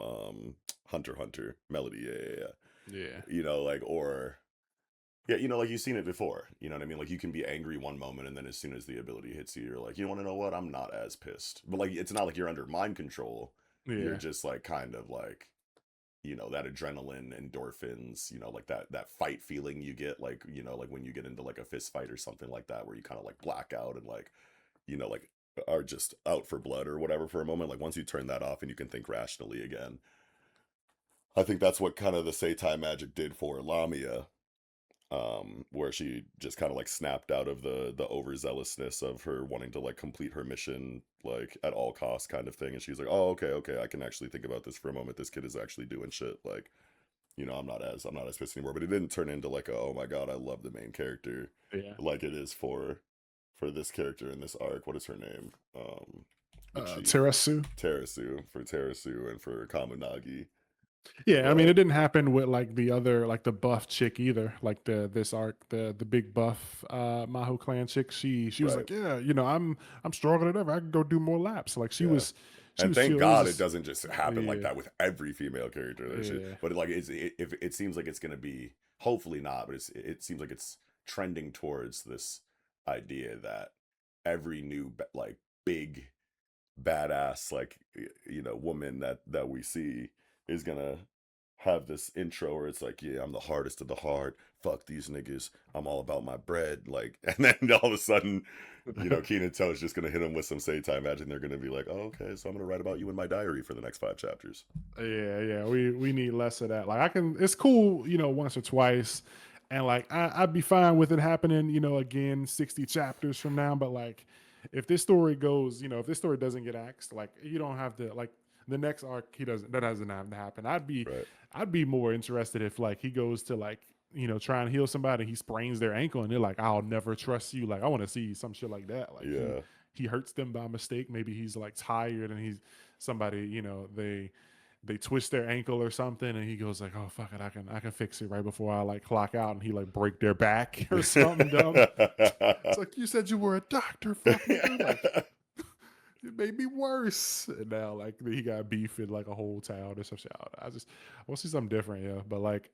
[SPEAKER 2] Hunter x Hunter. Melody, yeah, yeah, yeah.
[SPEAKER 1] Yeah,
[SPEAKER 2] Like or yeah, like you've seen it before. You know what I mean? Like you can be angry one moment and then as soon as the ability hits you, you're like, you want to know what? I'm not as pissed. But like it's not like you're under mind control. You're
[SPEAKER 1] yeah,
[SPEAKER 2] just like kind of like that adrenaline, endorphins, like that fight feeling you get, like like when you get into like a fist fight or something like that, where you kind of like black out and like like are just out for blood or whatever for a moment. Like once you turn that off and you can think rationally again, I think that's what kind of the Seitai magic did for Lamia, where she just kind of like snapped out of the overzealousness of her wanting to like complete her mission like at all costs kind of thing, and she's like, oh, okay, okay, I can actually think about this for a moment. This kid is actually doing shit. Like, I'm not as pissed anymore. But it didn't turn into like a, oh my god, I love the main character
[SPEAKER 1] yeah.
[SPEAKER 2] like it is for this character in this arc. What is her name? The chief.
[SPEAKER 1] Terasu.
[SPEAKER 2] Terasu and for Kamunagi.
[SPEAKER 1] Yeah, I mean,
[SPEAKER 2] But
[SPEAKER 1] it didn't happen with like the other, like the buff chick either. Like this arc, the big buff Maho clan chick. She was
[SPEAKER 2] right.
[SPEAKER 1] like, yeah, I'm stronger than ever. I can go do more laps. Like she
[SPEAKER 2] Yeah.
[SPEAKER 1] was she
[SPEAKER 2] And
[SPEAKER 1] was
[SPEAKER 2] thank
[SPEAKER 1] chill. It was
[SPEAKER 2] God it
[SPEAKER 1] just
[SPEAKER 2] doesn't just happen like
[SPEAKER 1] yeah,
[SPEAKER 2] that with every female character. That shit.
[SPEAKER 1] yeah,
[SPEAKER 2] But like if it seems like it's gonna be, hopefully not, but it seems like it's trending towards this idea that every new like big badass like woman that we see is gonna have this intro where it's like, yeah, I'm the hardest of the hard, fuck these niggas, I'm all about my bread, like, and then all of a sudden Kinato is just gonna hit him with some Seitai magic and they're gonna be like, oh, okay, so I'm gonna write about you in my diary for the next 5 chapters.
[SPEAKER 1] yeah, yeah. We need less of that. Like I can, it's cool, once or twice, and like I'd be fine with it happening, again 60 chapters from now. But like, if this story goes, if this story doesn't get axed, like you don't have to like the next arc. That doesn't have to happen.
[SPEAKER 2] Right.
[SPEAKER 1] I'd be more interested if like he goes to like try and heal somebody, he sprains their ankle, and they're like, I'll never trust you. Like I want to see some shit like that. Like he
[SPEAKER 2] Yeah.
[SPEAKER 1] he hurts them by mistake. Maybe he's like tired and he's somebody, they twist their ankle or something, and he goes like, "Oh fuck it, I can fix it right before I like clock out," and he like break their back or something dumb. It's like you said you were a doctor, fuck nigga. Like it made me worse, and now like he got beef in like a whole town or some shit. I want to see something different, yeah. But like,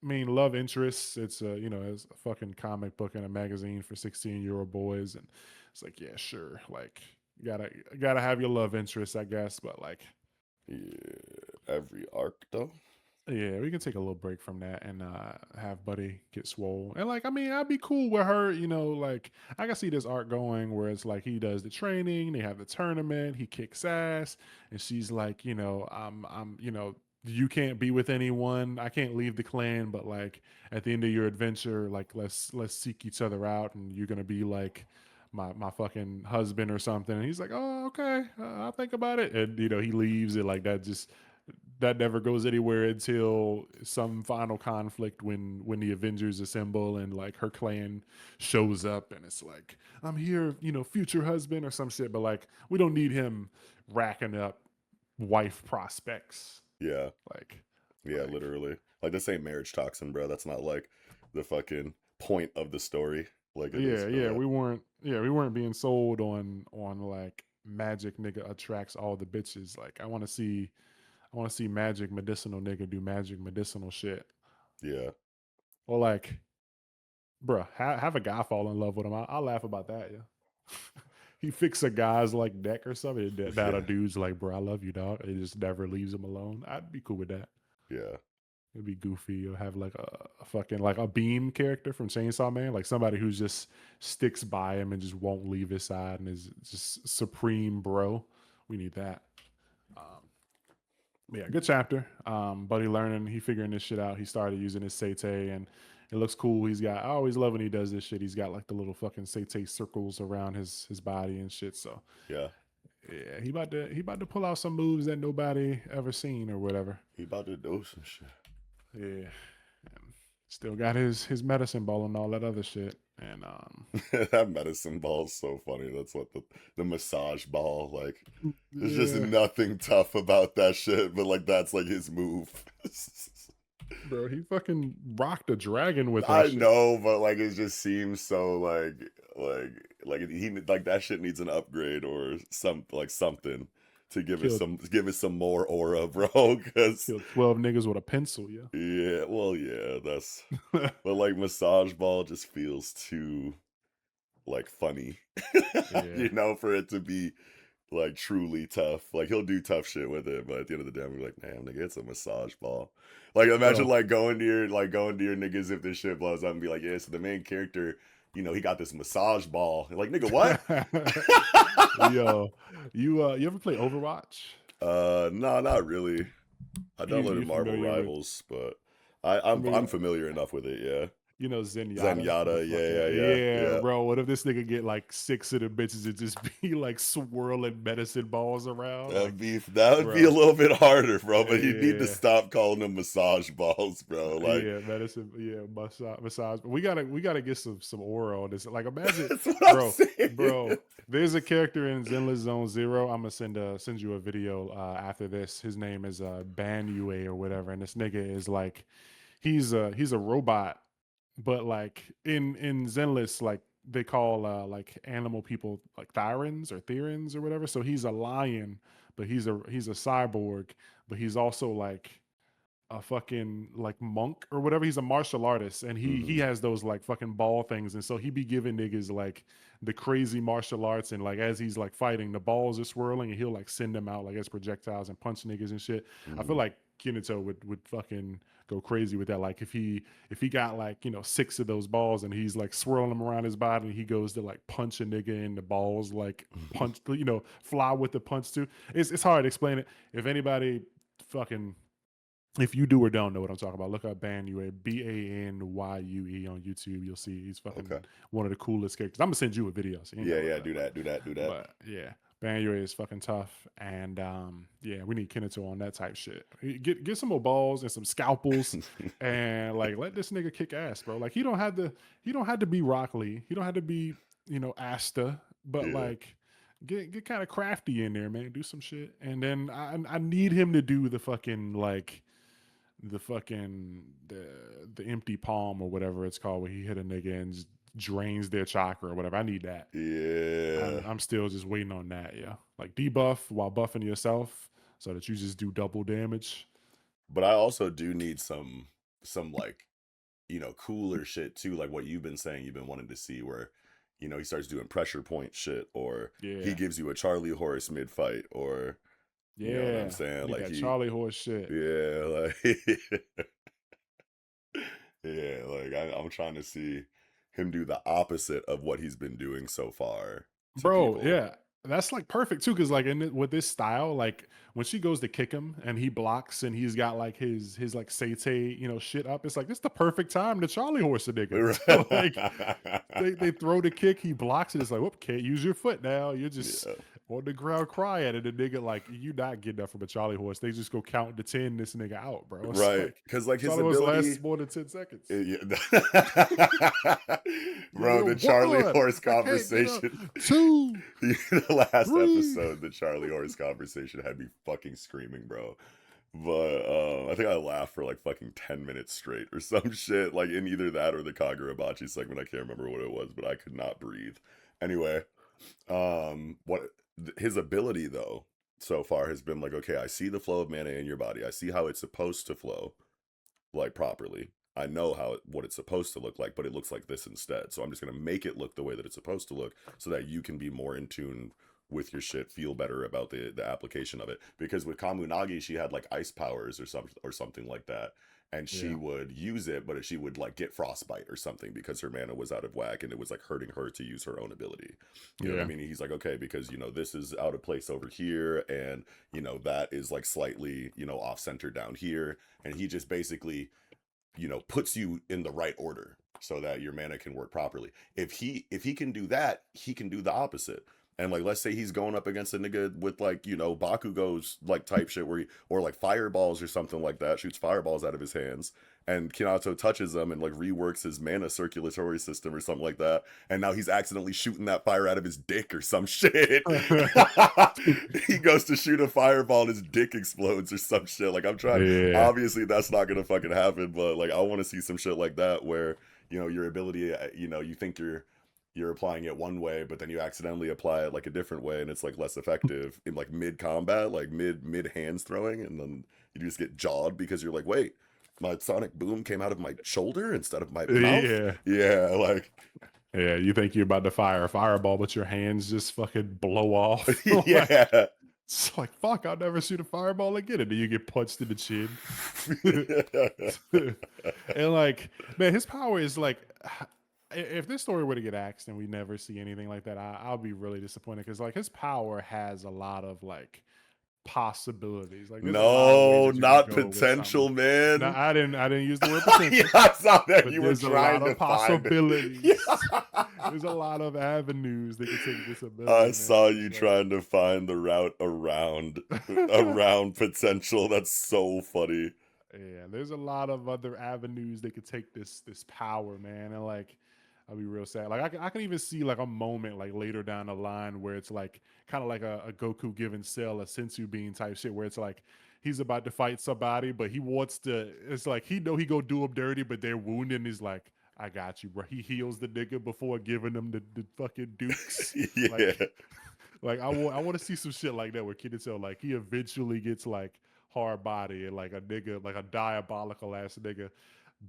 [SPEAKER 1] I mean, love interests. It's it's a fucking comic book and a magazine for 16-year-old boys, and it's like, yeah, sure, like gotta have your love interests, I guess, but like
[SPEAKER 2] Yeah. Every arc though.
[SPEAKER 1] yeah, we can take a little break from that and have Buddy get swole. And like, I mean, I'd be cool with her, like I can see this arc going where it's like he does the training, they have the tournament, he kicks ass, and she's like, you can't be with anyone. I can't leave the clan, but like at the end of your adventure, like let's seek each other out, and you're gonna be like my fucking husband or something. And he's like, oh okay, I'll think about it. And he leaves it like that. Just that never goes anywhere until some final conflict when the Avengers assemble and like her clan shows up and it's like, I'm here, future husband or some shit. But like we don't need him racking up wife prospects.
[SPEAKER 2] Yeah.
[SPEAKER 1] Like
[SPEAKER 2] Yeah,
[SPEAKER 1] Like,
[SPEAKER 2] literally. Like this ain't marriage toxin, bro. That's not like the fucking point of the story like it is
[SPEAKER 1] yeah,
[SPEAKER 2] for
[SPEAKER 1] yeah,
[SPEAKER 2] that.
[SPEAKER 1] we weren't being sold on like magic nigga attracts all the bitches. Like, I want to see magic medicinal nigga do magic medicinal shit.
[SPEAKER 2] Yeah.
[SPEAKER 1] Or like, bruh, have a guy fall in love with him. I'll laugh about that. Yeah, he fix a guy's like neck or something. That a
[SPEAKER 2] Yeah.
[SPEAKER 1] dude's like, bro, I love you, dog. It just never leaves him alone. I'd be cool with that.
[SPEAKER 2] Yeah.
[SPEAKER 1] It'd be goofy. Or have like a fucking like a beam character from Chainsaw Man, like somebody who just sticks by him and just won't leave his side and is just supreme bro. We need that. Um, yeah, good chapter. Buddy learning, he figuring this shit out. He started using his Sete and it looks cool. He's got I always love when he does this shit. He's got like the little fucking Sete circles around his body and shit. So
[SPEAKER 2] Yeah.
[SPEAKER 1] yeah, he about to pull out some moves that nobody ever seen or whatever.
[SPEAKER 2] He about to do some shit.
[SPEAKER 1] Yeah. And still got his medicine ball and all that other shit. And
[SPEAKER 2] That medicine ball is so funny. That's what the massage ball, like there's just
[SPEAKER 1] yeah,
[SPEAKER 2] nothing tough about that shit, but like that's like his move.
[SPEAKER 1] bro, he fucking rocked a dragon with that
[SPEAKER 2] I
[SPEAKER 1] shit.
[SPEAKER 2] know, but like it just seems so like he like that shit needs an upgrade or something to
[SPEAKER 1] Killed
[SPEAKER 2] give it some more aura, bro. Because
[SPEAKER 1] killed 12 niggas with a pencil, yeah.
[SPEAKER 2] yeah, well, yeah, that's but like massage ball just feels too like funny,
[SPEAKER 1] Yeah.
[SPEAKER 2] for it to be like truly tough. Like he'll do tough shit with it, but at the end of the day, I'm like, damn, nigga, it's a massage ball. Like imagine
[SPEAKER 1] Bro.
[SPEAKER 2] like going to your niggas if this shit blows up and be like, yeah, so the main character, he got this massage ball. Like, nigga, what?
[SPEAKER 1] Yo, you ever play Overwatch?
[SPEAKER 2] No, not really. I downloaded
[SPEAKER 1] You
[SPEAKER 2] Marvel
[SPEAKER 1] familiar with
[SPEAKER 2] Rivals, but I'm
[SPEAKER 1] familiar
[SPEAKER 2] familiar enough with it. Yeah,
[SPEAKER 1] Zenyatta, the
[SPEAKER 2] Zenyatta.
[SPEAKER 1] fucking
[SPEAKER 2] Yeah, yeah,
[SPEAKER 1] yeah,
[SPEAKER 2] yeah,
[SPEAKER 1] bro. What if this nigga get like six of the bitches and just be like swirling medicine balls around? Like,
[SPEAKER 2] that would be a
[SPEAKER 1] bro,
[SPEAKER 2] little bit harder, bro. But you need to
[SPEAKER 1] yeah,
[SPEAKER 2] stop calling them massage balls, bro. Like
[SPEAKER 1] yeah, medicine, yeah, massage. But we gotta get some aura on this. Like, imagine,
[SPEAKER 2] that's what I'm
[SPEAKER 1] bro,
[SPEAKER 2] saying.
[SPEAKER 1] bro. There's a character in Zenless Zone Zero. I'm gonna send you a video after this. His name is Banue or whatever, and this nigga is like he's a robot, but like in Zenless, like they call like animal people like Thyrans or Therans or whatever. So he's a lion, but he's a cyborg, but he's also like a fucking like monk or whatever. He's a martial artist and he
[SPEAKER 2] Hmm.
[SPEAKER 1] has those like fucking ball things. And so he be giving niggas like the crazy martial arts and like as he's like fighting, the balls are swirling and he'll like send them out like as projectiles and punch niggas and shit. I feel
[SPEAKER 2] Hmm.
[SPEAKER 1] like Kinato would fucking go crazy with that. Like if he got like, six of those balls and he's like swirling them around his body and he goes to like punch a nigga in the balls, like punch, fly with the punch too. It's hard to explain it. If anybody fucking if you do or don't know what I'm talking about, look up Banue, Banyue on YouTube. You'll see he's
[SPEAKER 2] Okay.
[SPEAKER 1] fucking one of the coolest characters. I'm gonna send you a video, so you ain't
[SPEAKER 2] Yeah,
[SPEAKER 1] gotta look
[SPEAKER 2] yeah.
[SPEAKER 1] it up.
[SPEAKER 2] Do that. Do that. Do that.
[SPEAKER 1] But yeah, Banue is fucking tough, and yeah, we need Kinato on that type shit. Get some more balls and some scalpels, and like let this nigga kick ass, bro. Like he don't have to be Rock Lee, he don't have to be Asta, but
[SPEAKER 2] Yeah.
[SPEAKER 1] like get kind of crafty in there, man. Do some shit, and then I need him to do the empty palm or whatever it's called where he hit a nigga and just drains their chakra or whatever. I need that.
[SPEAKER 2] Yeah.
[SPEAKER 1] I'm still just waiting on that. Yeah, like debuff while buffing yourself so that you just do double damage.
[SPEAKER 2] But I also do need some like cooler shit too, like what you've been saying you've been wanting to see, where he starts doing pressure point shit, or he
[SPEAKER 1] Yeah,
[SPEAKER 2] gives you a Charlie horse mid fight, or you know what I'm
[SPEAKER 1] yeah. I
[SPEAKER 2] saying,
[SPEAKER 1] need
[SPEAKER 2] like
[SPEAKER 1] that
[SPEAKER 2] he,
[SPEAKER 1] Charlie horse shit,
[SPEAKER 2] yeah, like yeah, like I'm trying to see him do the opposite of what he's been doing so far to
[SPEAKER 1] bro.
[SPEAKER 2] people.
[SPEAKER 1] Yeah. That's like perfect too, because like with this style, like when she goes to kick him and he blocks and he's got like his like Sete, shit up, it's like this the perfect time to Charlie horse a nigga. So like they throw the kick, he blocks it. It's like, whoop, can't use your foot now. You're just
[SPEAKER 2] Yeah,
[SPEAKER 1] on the ground crying, and the nigga like you not getting up from a Charlie horse. They just go count to 10, this nigga out, bro. It's
[SPEAKER 2] right,
[SPEAKER 1] like
[SPEAKER 2] because like his
[SPEAKER 1] Charlie horse lasts
[SPEAKER 2] ability.
[SPEAKER 1] more than 10 seconds.
[SPEAKER 2] Yeah.
[SPEAKER 1] You get
[SPEAKER 2] Bro,
[SPEAKER 1] a
[SPEAKER 2] the Charlie
[SPEAKER 1] one,
[SPEAKER 2] Horse
[SPEAKER 1] I can't get up.
[SPEAKER 2] conversation.
[SPEAKER 1] Two,
[SPEAKER 2] The last
[SPEAKER 1] three.
[SPEAKER 2] episode, the Charlie Horse conversation had me fucking screaming, bro. But I think I laughed for like fucking 10 minutes straight or some shit, like in either that or the Kagurabachi segment. I can't remember what it was, but I could not breathe. Anyway, what his ability though so far has been like, okay, I see the flow of mana in your body. I see how it's supposed to flow like properly. I know what it's supposed to look like, but it looks like this instead. So I'm just gonna make it look the way that it's supposed to look, so that you can be more in tune with your shit, feel better about the application of it. Because with Kamunagi, she had like ice powers or something like that, and she
[SPEAKER 1] Yeah.
[SPEAKER 2] would use it, but she would like get frostbite or something because her mana was out of whack, and it was like hurting her to use her own ability. You know what I
[SPEAKER 1] Yeah.
[SPEAKER 2] mean? He's like, okay, because this is out of place over here, and that is like slightly off center down here, and he just basically puts you in the right order so that your mana can work properly. If he can do that, he can do the opposite. And like, let's say he's going up against a nigga with like Bakugo's like type shit where or like fireballs or something like that, shoots fireballs out of his hands, and Kinato touches them and like reworks his mana circulatory system or something like that, and now he's accidentally shooting that fire out of his dick or some shit. He goes to shoot a fireball and his dick explodes or some shit. Like, I'm trying.
[SPEAKER 1] Yeah.
[SPEAKER 2] Obviously, that's not gonna fucking happen, but like, I want to see some shit like that where your ability, you think you're applying it one way, but then you accidentally apply it like a different way, and it's like less effective in like mid combat, like mid hands throwing, and then you just get jawed because you're like, wait, my sonic boom came out of my shoulder instead of my mouth.
[SPEAKER 1] Yeah.
[SPEAKER 2] Yeah, like
[SPEAKER 1] Yeah. You think you're about to fire a fireball, but your hands just fucking blow off. Like,
[SPEAKER 2] yeah.
[SPEAKER 1] it's like, fuck, I'll never shoot a fireball again. And then you get punched in the chin. And like, man, his power is like, if this story were to get axed and we never see anything like that, I'll be really disappointed because like his power has a lot of like possibilities. Like, there's a lot of ways
[SPEAKER 2] No,
[SPEAKER 1] that you could
[SPEAKER 2] not
[SPEAKER 1] go with something.
[SPEAKER 2] potential,
[SPEAKER 1] No,
[SPEAKER 2] man.
[SPEAKER 1] I didn't use the word
[SPEAKER 2] Yeah,
[SPEAKER 1] potential,
[SPEAKER 2] I saw that
[SPEAKER 1] but
[SPEAKER 2] you were
[SPEAKER 1] there's a lot
[SPEAKER 2] trying to
[SPEAKER 1] of
[SPEAKER 2] find. Yeah.
[SPEAKER 1] possibilities. There's a lot of avenues that could take this
[SPEAKER 2] I
[SPEAKER 1] ability, man.
[SPEAKER 2] saw
[SPEAKER 1] It's
[SPEAKER 2] you
[SPEAKER 1] like
[SPEAKER 2] trying to find the route around potential. That's so funny.
[SPEAKER 1] yeah, there's a lot of other avenues they could take this power, man. And like I'll be real sad. Like I can even see like a moment like later down the line where it's like kind of like a Goku giving Cell a sensu bean type shit where it's like he's about to fight somebody, but he wants to it's like he know he go do him dirty, but they're wounded and he's like, I got you, bro. He heals the nigga before giving them the fucking dukes.
[SPEAKER 2] Yeah,
[SPEAKER 1] Like like I want to see some shit like that where Kinato like he eventually gets like hard body and like a nigga like a diabolical ass nigga,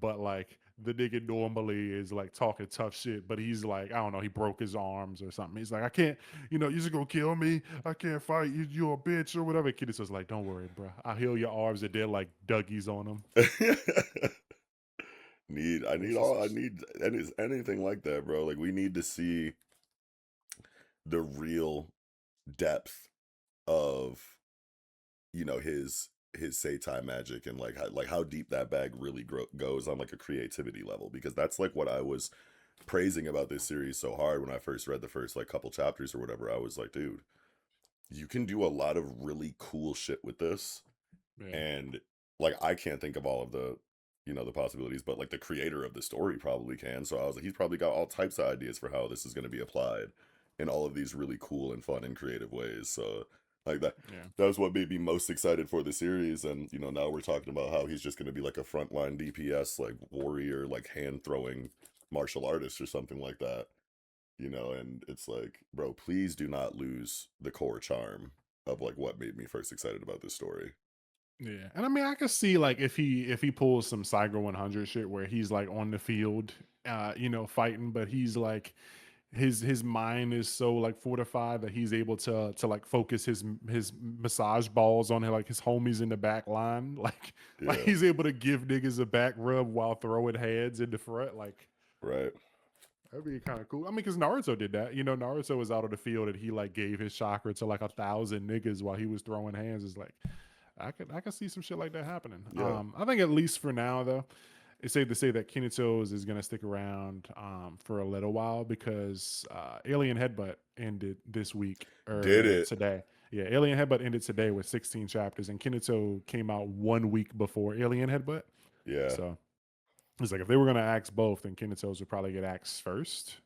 [SPEAKER 1] but like the nigga normally is like talking tough shit, but he's like I don't know he broke his arms or something. He's like I can't, you just gonna kill me. I can't fight you. You're a bitch or whatever. Kinato's like don't worry, bro. I'll heal your arms and they're like Dougies on them.
[SPEAKER 2] I
[SPEAKER 1] I want
[SPEAKER 2] need
[SPEAKER 1] to see some
[SPEAKER 2] all I
[SPEAKER 1] shit.
[SPEAKER 2] need anything like that, bro. Like, we need to see the real depth of his Seitai magic, and like how deep that bag really goes on like a creativity level, because that's like what I was praising about this series so hard when I first read the first like couple chapters or whatever. I was like, dude, you can do a lot of really cool shit with this.
[SPEAKER 1] Yeah.
[SPEAKER 2] And like, I can't think of all of the possibilities, but like the creator of the story probably can. So I was like, he's probably got all types of ideas for how this is going to be applied in all of these really cool and fun and creative ways. So like,
[SPEAKER 1] Yeah.
[SPEAKER 2] that was what made me most excited for the series. And now we're talking about how he's just going to be like a frontline DPS, like warrior, like hand throwing martial artist or something like that. And it's like, bro, please do not lose the core charm of like what made me first excited about this story.
[SPEAKER 1] Yeah, and I mean, I could see like if he pulls some Cyber 100 shit where he's like on the field, fighting, but he's like his mind is so like fortified that he's able to like focus his massage balls on like his homies in the back line, like
[SPEAKER 2] Yeah,
[SPEAKER 1] he's able to give niggas a back rub while throwing heads in the front, like.
[SPEAKER 2] right.
[SPEAKER 1] That'd be kind of cool. I mean, because Naruto did that. Naruto was out of the field and he like gave his chakra to like 1,000 niggas while he was throwing hands. It's like I could see some shit like that happening.
[SPEAKER 2] Yeah,
[SPEAKER 1] I think at least for now though, it's safe to say that Kineto's is gonna stick around for a little while because Alien Headbutt ended this week
[SPEAKER 2] did
[SPEAKER 1] or
[SPEAKER 2] it.
[SPEAKER 1] today. Yeah, Alien Headbutt ended today with 16 chapters, and Kineto came out 1 week before Alien Headbutt.
[SPEAKER 2] Yeah,
[SPEAKER 1] So it's like if they were gonna axe both, then Kineto's would probably get axed first.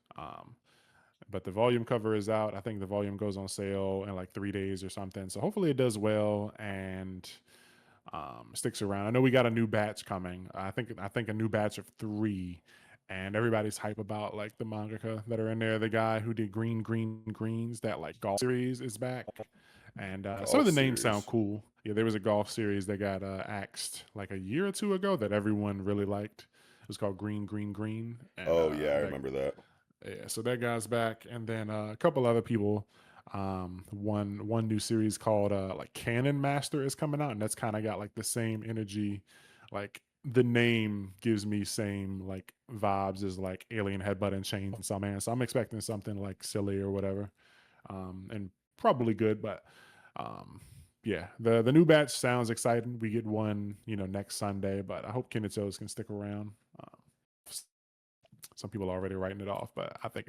[SPEAKER 1] But the volume cover is out. I think the volume goes on sale in like 3 days or something. So hopefully it does well. And sticks around. I know we got a new batch coming. I think a new batch of 3, and everybody's hype about like the mangaka that are in there. The guy who did Green Greens, that like golf series, is back, and some of
[SPEAKER 2] Golf
[SPEAKER 1] the names sound
[SPEAKER 2] series.
[SPEAKER 1] cool. Yeah, there was a golf series that got axed like a year or two ago that everyone really liked. It was called Green, and
[SPEAKER 2] Oh yeah, I
[SPEAKER 1] that
[SPEAKER 2] remember that.
[SPEAKER 1] yeah, so that guy's back, and then a couple other people. One new series called like Cannon Master is coming out, and that's kind of got like the same energy. Like the name gives me same like vibes as like Alien Headbutt and Chainsaw Man. So I'm expecting something like silly or whatever, and probably good. But um, yeah, the new batch sounds exciting. We get one, next Sunday, but I hope Kineto's can stick around. Some people are already writing it off, but I think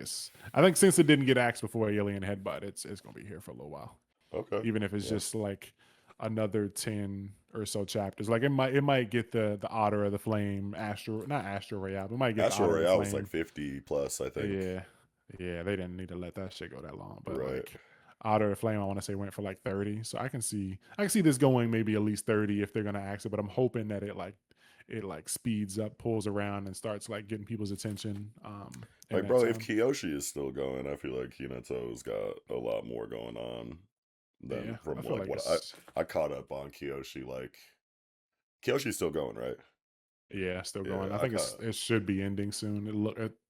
[SPEAKER 1] since it didn't get axed before Alien Headbutt, it's gonna be here for a little while.
[SPEAKER 2] Okay.
[SPEAKER 1] Even if it's
[SPEAKER 2] Yeah.
[SPEAKER 1] just like another 10 or so chapters. Like it might get the Otter of the Flame, Astro not Astro Royale, but it might get the
[SPEAKER 2] Astro
[SPEAKER 1] Otter of the
[SPEAKER 2] Royale was like
[SPEAKER 1] Flame.
[SPEAKER 2] 50 plus, I think.
[SPEAKER 1] Yeah. Yeah, they didn't need to let that shit go that long. But
[SPEAKER 2] Right.
[SPEAKER 1] like Otter of the Flame, I want to say went for like 30. So I can see this going maybe at least 30 if they're gonna axe it, but I'm hoping that it speeds up, pulls around, and starts like getting people's attention in
[SPEAKER 2] Like,
[SPEAKER 1] that
[SPEAKER 2] bro, if
[SPEAKER 1] time.
[SPEAKER 2] Kiyoshi is still going, I feel like Hinato's got a lot more going on than
[SPEAKER 1] Yeah, I
[SPEAKER 2] from
[SPEAKER 1] feel
[SPEAKER 2] like
[SPEAKER 1] like
[SPEAKER 2] what
[SPEAKER 1] it's
[SPEAKER 2] I caught up on Kiyoshi. Like, Kiyoshi's still going, right?
[SPEAKER 1] yeah, still
[SPEAKER 2] Yeah,
[SPEAKER 1] going. I
[SPEAKER 2] I
[SPEAKER 1] think
[SPEAKER 2] caught.
[SPEAKER 1] it should be ending soon.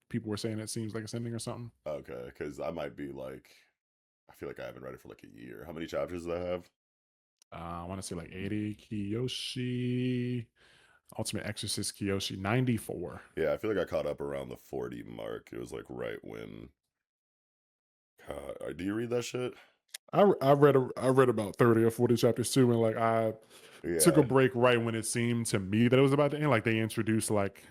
[SPEAKER 1] People were saying it seems like it's ending or something.
[SPEAKER 2] Okay, because I might be like, I feel like I haven't read it for like a year. How many chapters does that have?
[SPEAKER 1] I want to say like 80 Kiyoshi, Ultimate Exorcist Kiyoshi 94.
[SPEAKER 2] Yeah, I feel like I caught up around the 40 mark. It was like right when. Do you read that shit?
[SPEAKER 1] I read about 30 or 40 chapters too, and like I took a
[SPEAKER 2] Yeah,
[SPEAKER 1] break right when it seemed to me that it was about to end. Like they introduced like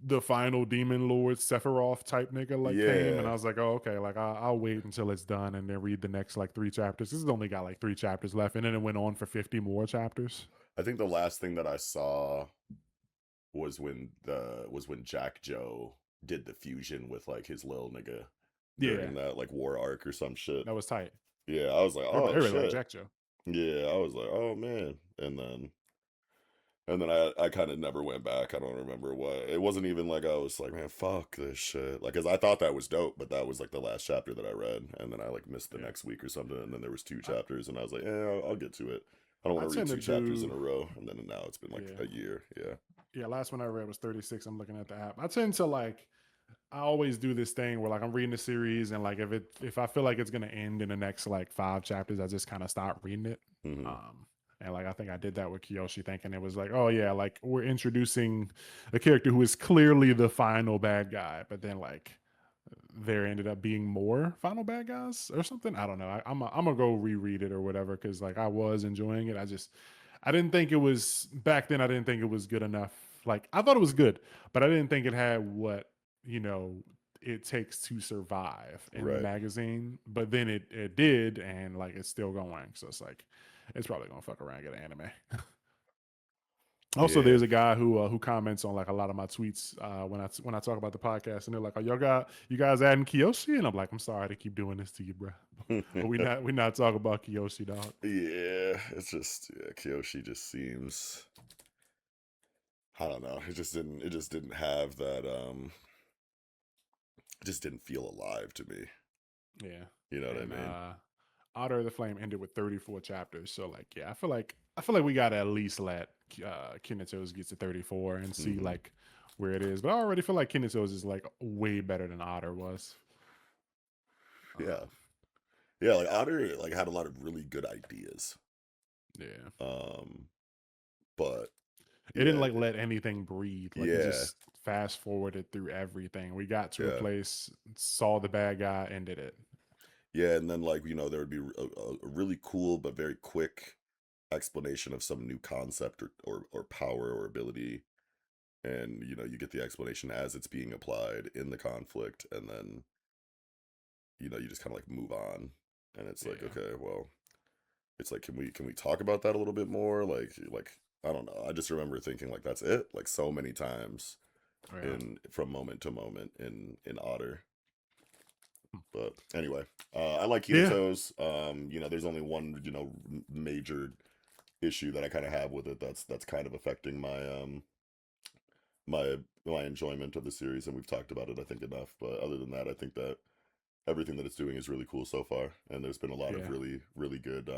[SPEAKER 1] the final demon lord Sephiroth type nigga like came, and
[SPEAKER 2] yeah.
[SPEAKER 1] I was like, oh okay, like I'll wait until it's done and then read the next like 3 chapters. This has only got like 3 chapters left, and then it went on for 50 more chapters.
[SPEAKER 2] I think the last thing that I saw was when Jack Joe did the fusion with like his little nigga
[SPEAKER 1] Yeah,
[SPEAKER 2] during that like war arc or some shit.
[SPEAKER 1] that was tight.
[SPEAKER 2] Yeah, I was like, oh
[SPEAKER 1] Everybody like
[SPEAKER 2] shit.
[SPEAKER 1] Jack Joe.
[SPEAKER 2] Yeah, I was like, oh man. And then I kind of never went back. I don't remember what. It wasn't even like I was like, man, fuck this shit. Like, cause I thought that was dope, but that was like the last chapter that I read, and then I like missed the
[SPEAKER 1] Yeah,
[SPEAKER 2] next week or something, and then there was two
[SPEAKER 1] I,
[SPEAKER 2] chapters, and I was like, yeah, I'll get to it. I don't
[SPEAKER 1] I
[SPEAKER 2] want to read
[SPEAKER 1] tend to
[SPEAKER 2] two chapters in
[SPEAKER 1] do
[SPEAKER 2] a row, and then now it's been like
[SPEAKER 1] yeah
[SPEAKER 2] a year. Yeah.
[SPEAKER 1] yeah. Last one I read was 36. I'm looking at the app. I tend to like I always do this thing where like I'm reading the series and like if I feel like it's gonna end in the next like 5 chapters, I just kind of stop reading it.
[SPEAKER 2] Hmm.
[SPEAKER 1] And like I think I did that with Kiyoshi, thinking it was like, oh yeah, like we're introducing a character who is clearly the final bad guy, but then like there ended up being more final bad guys or something. I don't know. I'm gonna go reread it or whatever because like I was enjoying it. I didn't think it was back then. I didn't think it was good enough. Like I thought it was good, but I didn't think it had what you know it takes to survive in the
[SPEAKER 2] Right.
[SPEAKER 1] magazine. But then it did, and like it's still going. So it's like it's probably gonna fuck around and get an anime. Also,
[SPEAKER 2] Yeah.
[SPEAKER 1] there's a guy who comments on like a lot of my tweets when I talk about the podcast, and they're like, "Are you guys adding Kiyoshi?" And I'm like, "I'm sorry to keep doing this to you, bro, but we not talking about Kiyoshi, dog."
[SPEAKER 2] Yeah, it's just yeah, Kyoshi just seems I don't know. It just didn't have that it just didn't feel alive to me.
[SPEAKER 1] Yeah,
[SPEAKER 2] You know what I
[SPEAKER 1] and
[SPEAKER 2] mean?
[SPEAKER 1] Otter of the Flame ended with 34 chapters, so like, yeah, I feel like we gotta at least let Kineto's get to 34 and see
[SPEAKER 2] Hmm.
[SPEAKER 1] like where it is. But I already feel like Kineto's is like way better than Otter was.
[SPEAKER 2] Yeah.
[SPEAKER 1] Um,
[SPEAKER 2] Yeah, like Otter like had a lot of really good ideas.
[SPEAKER 1] yeah.
[SPEAKER 2] Um but
[SPEAKER 1] It didn't
[SPEAKER 2] yeah,
[SPEAKER 1] like let anything breathe. Like it
[SPEAKER 2] yeah,
[SPEAKER 1] just fast forwarded through everything. We got to a
[SPEAKER 2] yeah.
[SPEAKER 1] place, saw the bad guy, ended it.
[SPEAKER 2] Yeah, and then like, there would be a really cool but very quick explanation of some new concept or power or ability, and you get the explanation as it's being applied in the conflict, and then you just kind of like move on, and it's like,
[SPEAKER 1] Yeah.
[SPEAKER 2] okay, well, it's like, can we talk about that a little bit more, like I don't know, I just remember thinking like that's it, like so many times
[SPEAKER 1] Yeah.
[SPEAKER 2] in from moment to moment in Otter. But anyway, I like
[SPEAKER 1] Yeah.
[SPEAKER 2] Hinato's. There's only one, major issue that I kind of have with it that's kind of affecting my enjoyment of the series, and we've talked about it I think enough. But other than that, I think that everything that it's doing is really cool so far, and there's been a lot of
[SPEAKER 1] Yeah,
[SPEAKER 2] really good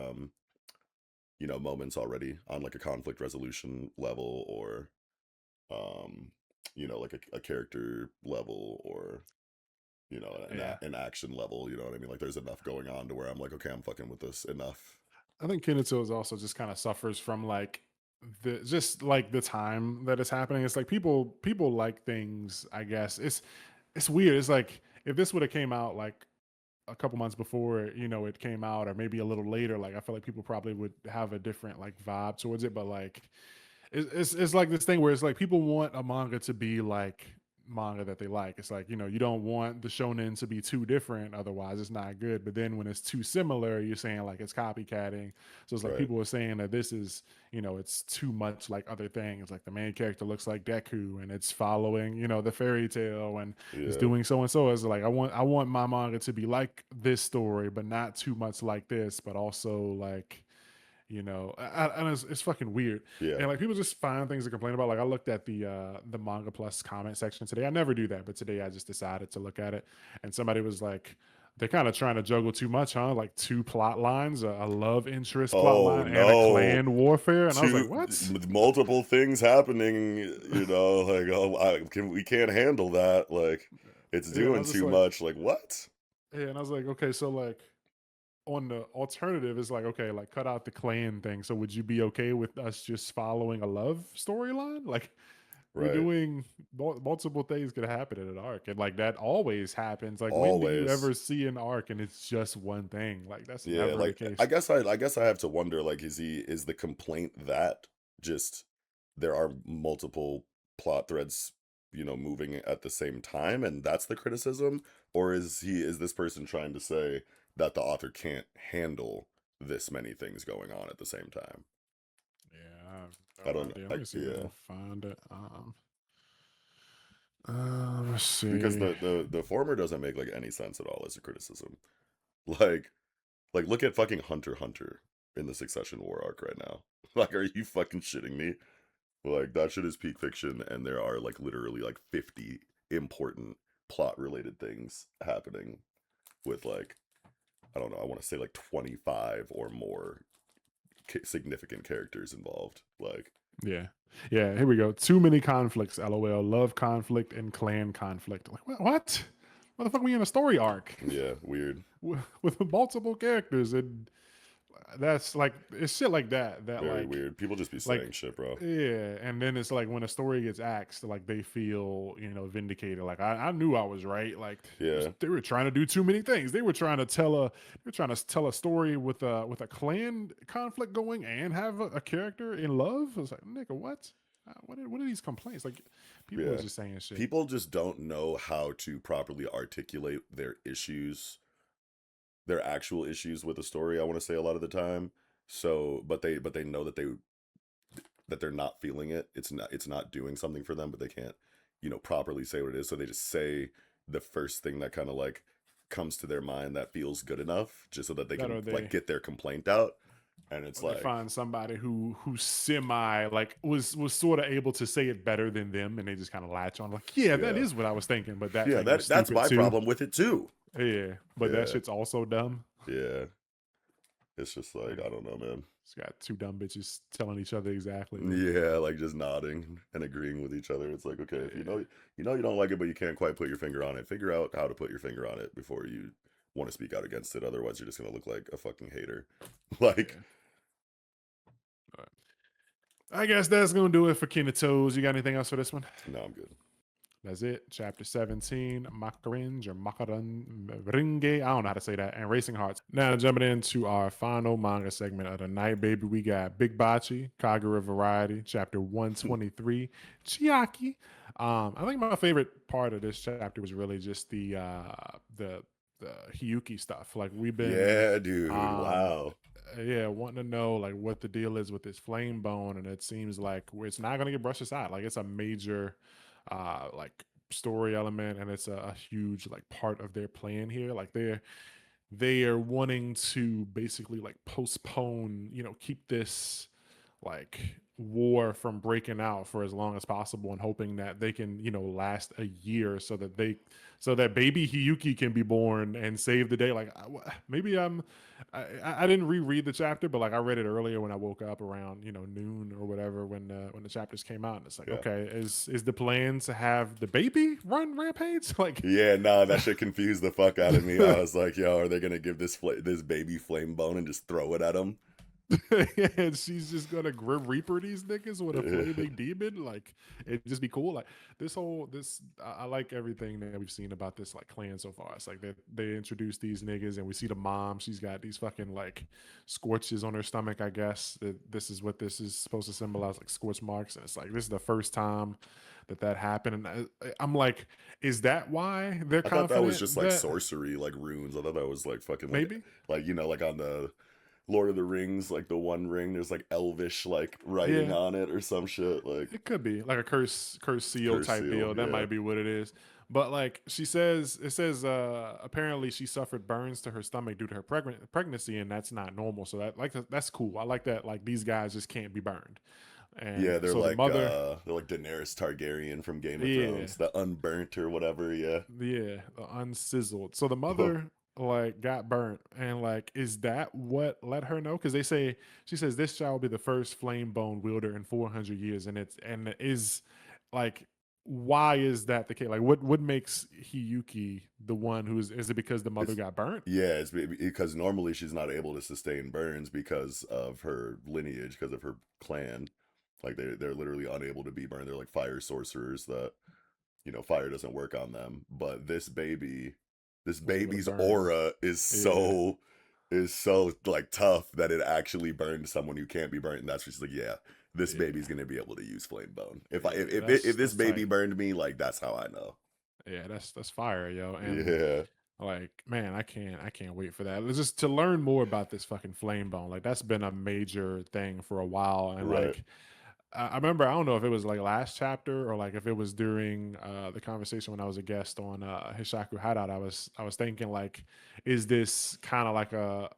[SPEAKER 2] moments already on like a conflict resolution level, or um like a character level, or
[SPEAKER 1] yeah.
[SPEAKER 2] an action level. You know what I mean? Like there's enough going on to where I'm like, okay, I'm fucking with this enough.
[SPEAKER 1] I think Kinato is also just kind of suffers from like the just like the time that it's happening. It's like people like things. I guess it's weird. It's like if this would have came out like a couple months before it came out, or maybe a little later, like I feel like people probably would have a different like vibe towards it. But like it's like this thing where it's like people want a manga to be like manga that they like. It's like, you don't want the shonen to be too different, otherwise it's not good. But then when it's too similar, you're saying like it's copycatting. So it's like
[SPEAKER 2] Right.
[SPEAKER 1] people are saying that this is, it's too much like other things. Like the main character looks like Deku and it's following, the fairy tale and it's
[SPEAKER 2] Yeah.
[SPEAKER 1] doing so and so. It's like I want my manga to be like this story, but not too much like this, but also like and it's fucking weird.
[SPEAKER 2] Yeah.
[SPEAKER 1] And like people just find things to complain about. Like I looked at the manga plus comment section today. I never do that, but today I just decided to look at it, and somebody was like, they're kind of trying to juggle too much, huh? Like two plot lines, a love interest plot
[SPEAKER 2] Oh
[SPEAKER 1] line and a
[SPEAKER 2] no.
[SPEAKER 1] clan warfare. And I was like,
[SPEAKER 2] Two
[SPEAKER 1] what?
[SPEAKER 2] multiple things happening, like, oh, we can't handle that. Like it's
[SPEAKER 1] Yeah, and I
[SPEAKER 2] doing
[SPEAKER 1] was just
[SPEAKER 2] too
[SPEAKER 1] like,
[SPEAKER 2] much. Like what?
[SPEAKER 1] yeah, and I was like, okay, so like on the alternative is like, okay, like cut out the clan thing. So would you be okay with us just following a love storyline? Like we're
[SPEAKER 2] Right.
[SPEAKER 1] doing multiple things could happen in an arc, and like that always happens. Like when do you
[SPEAKER 2] Always.
[SPEAKER 1] ever see an arc and it's just one thing? Like that's
[SPEAKER 2] Yeah,
[SPEAKER 1] never the
[SPEAKER 2] like
[SPEAKER 1] case.
[SPEAKER 2] I guess I have to wonder, like, is the complaint that just there are multiple plot threads, moving at the same time, and that's the criticism? Or is this person trying to say that the author can't handle this many things going on at the same time?
[SPEAKER 1] Yeah, I have
[SPEAKER 2] I
[SPEAKER 1] no
[SPEAKER 2] don't know.
[SPEAKER 1] idea. Let me see if I
[SPEAKER 2] Yeah.
[SPEAKER 1] can find it. Let's
[SPEAKER 2] Because
[SPEAKER 1] see.
[SPEAKER 2] the former doesn't make like any sense at all as a criticism. Like look at fucking Hunter x Hunter in the Succession War arc right now. Like, are you fucking shitting me? Like that shit is peak fiction, and there are like literally like 50 important plot related things happening with like, I don't know, I want to say like 25 or more significant characters involved. Like,
[SPEAKER 1] Yeah, yeah. Here we go. Too many conflicts. LOL. Love conflict and clan conflict. Like what? What the fuck? We in a story arc
[SPEAKER 2] yeah, weird,
[SPEAKER 1] with multiple characters, and that's like it's shit like that. That
[SPEAKER 2] very weird. People just be
[SPEAKER 1] like
[SPEAKER 2] saying shit, bro.
[SPEAKER 1] yeah, and then it's like when a story gets axed, like they feel vindicated. Like I knew I was right. Like
[SPEAKER 2] Yeah,
[SPEAKER 1] they were trying to do too many things. They were trying to tell a story with a clan conflict going and have a character in love. I was like, nigga, what? What are these complaints? Like people are
[SPEAKER 2] yeah.
[SPEAKER 1] just saying shit.
[SPEAKER 2] People just don't know how to properly articulate their issues, their actual issues with a story. I want to say a lot of the time. So, but they know that they're not feeling it. It's not doing something for them, but they can't, properly say what it is. So they just say the first thing that kind of like comes to their mind that feels good enough, just so that they
[SPEAKER 1] That
[SPEAKER 2] can
[SPEAKER 1] or
[SPEAKER 2] like
[SPEAKER 1] they
[SPEAKER 2] get their complaint out. And it's
[SPEAKER 1] or they
[SPEAKER 2] like,
[SPEAKER 1] find somebody who semi like was sort of able to say it better than them, and they just kind of latch on like, yeah, that
[SPEAKER 2] yeah,
[SPEAKER 1] is what I was thinking, but that
[SPEAKER 2] yeah,
[SPEAKER 1] thing was
[SPEAKER 2] that's
[SPEAKER 1] stupid
[SPEAKER 2] my
[SPEAKER 1] too.
[SPEAKER 2] problem with it too.
[SPEAKER 1] Yeah, but that
[SPEAKER 2] Yeah,
[SPEAKER 1] shit's also dumb.
[SPEAKER 2] yeah. It's just like,
[SPEAKER 1] And
[SPEAKER 2] I don't know, man.
[SPEAKER 1] it's got two dumb bitches telling each other exactly.
[SPEAKER 2] Yeah, like just nodding and agreeing with each other. It's like, okay, if
[SPEAKER 1] Yeah,
[SPEAKER 2] you don't like it, but you can't quite put your finger on it, figure out how to put your finger on it before you want to speak out against it. Otherwise, you're just gonna look like a fucking hater. Like,
[SPEAKER 1] yeah. But I guess that's gonna do it for Kinato's. You got anything else for this one?
[SPEAKER 2] no, I'm good.
[SPEAKER 1] That's it. Chapter 17, Makaringe or Makaran Ringe. I don't know how to say that. And Racing Hearts. Now jumping into our final manga segment of the night, baby. We got Big Bachi, Kagura Variety, chapter 123, Chiaki. I think my favorite part of this chapter was really just the Hiyuki stuff. Like we've been
[SPEAKER 2] Yeah, dude.
[SPEAKER 1] um
[SPEAKER 2] Wow.
[SPEAKER 1] yeah, wanting to know like what the deal is with this flame bone, and it seems like it's not gonna get brushed aside. Like it's a major like story element, and it's a huge like part of their plan here. Like they are wanting to basically like postpone, keep this. like war from breaking out for as long as possible and hoping that they can, last a year so that so that baby Hiyuki can be born and save the day. Like maybe I didn't reread the chapter, but like I read it earlier when I woke up around noon or whatever when the chapters came out, and it's like,
[SPEAKER 2] Yeah.
[SPEAKER 1] okay, is the plan to have the baby run rampage? Like
[SPEAKER 2] Yeah, no, that shit confused the fuck out of me. I was like, yo, are they gonna give this baby flame bone and just throw it at him?
[SPEAKER 1] and she's just gonna grim reaper these niggas with a flaming demon. Like it'd just be cool. Like I like everything that we've seen about this like clan so far. It's like they introduced these niggas, and we see the mom. She's got these fucking like scorches on her stomach. I guess that this is what this is supposed to symbolize, like scorch marks. And it's like this is the first time that happened. And I'm like, is that why they're
[SPEAKER 2] I thought that was just
[SPEAKER 1] confident
[SPEAKER 2] like
[SPEAKER 1] that
[SPEAKER 2] sorcery, like runes. I thought that was like fucking
[SPEAKER 1] maybe?
[SPEAKER 2] like like on the Lord of the Rings, like the One Ring, there's like elvish like writing
[SPEAKER 1] Yeah,
[SPEAKER 2] on it or some shit, like
[SPEAKER 1] it could be like a curse seal
[SPEAKER 2] curse
[SPEAKER 1] type
[SPEAKER 2] seal.
[SPEAKER 1] deal. That
[SPEAKER 2] Yeah,
[SPEAKER 1] might be what it is. But like she says, it says apparently she suffered burns to her stomach due to her pregnancy, and that's not normal. So that's cool. I like that. Like these guys just can't be burned,
[SPEAKER 2] yeah,
[SPEAKER 1] and so the mother,
[SPEAKER 2] they're like Daenerys Targaryen from Game of
[SPEAKER 1] yeah,
[SPEAKER 2] Thrones, the unburnt or whatever. Yeah,
[SPEAKER 1] yeah, unsizzled. So the mother like got burnt, and like, is that what let her know? Because she says this child will be the first flame bone wielder in 400 years, and it is like, why is that the case? Like, what makes Hiyuki the one is it because the mother
[SPEAKER 2] it's
[SPEAKER 1] got burnt?
[SPEAKER 2] yeah, it's because normally she's not able to sustain burns because of her lineage, because of her clan. Like they're literally unable to be burned. They're like fire sorcerers that fire doesn't work on them. But this
[SPEAKER 1] Was able to
[SPEAKER 2] baby's
[SPEAKER 1] burn.
[SPEAKER 2] aura
[SPEAKER 1] Yeah,
[SPEAKER 2] is so like tough that it actually burned someone who can't be burnt. And that's what she's like, yeah, this baby's
[SPEAKER 1] yeah,
[SPEAKER 2] gonna be able to use flame bone. If I
[SPEAKER 1] yeah.
[SPEAKER 2] if this
[SPEAKER 1] That's
[SPEAKER 2] baby
[SPEAKER 1] tight.
[SPEAKER 2] burned me, like that's how I know.
[SPEAKER 1] Yeah, that's fire, yo. And
[SPEAKER 2] Yeah,
[SPEAKER 1] like, man, I can't wait for that. It's just to learn more about this fucking flame bone. Like that's been a major thing for a while. And
[SPEAKER 2] right.
[SPEAKER 1] like I remember, I don't know if it was like last chapter or like if it was during the conversation when I was a guest on Hishaku Hideout. I was thinking like, is this kind of like a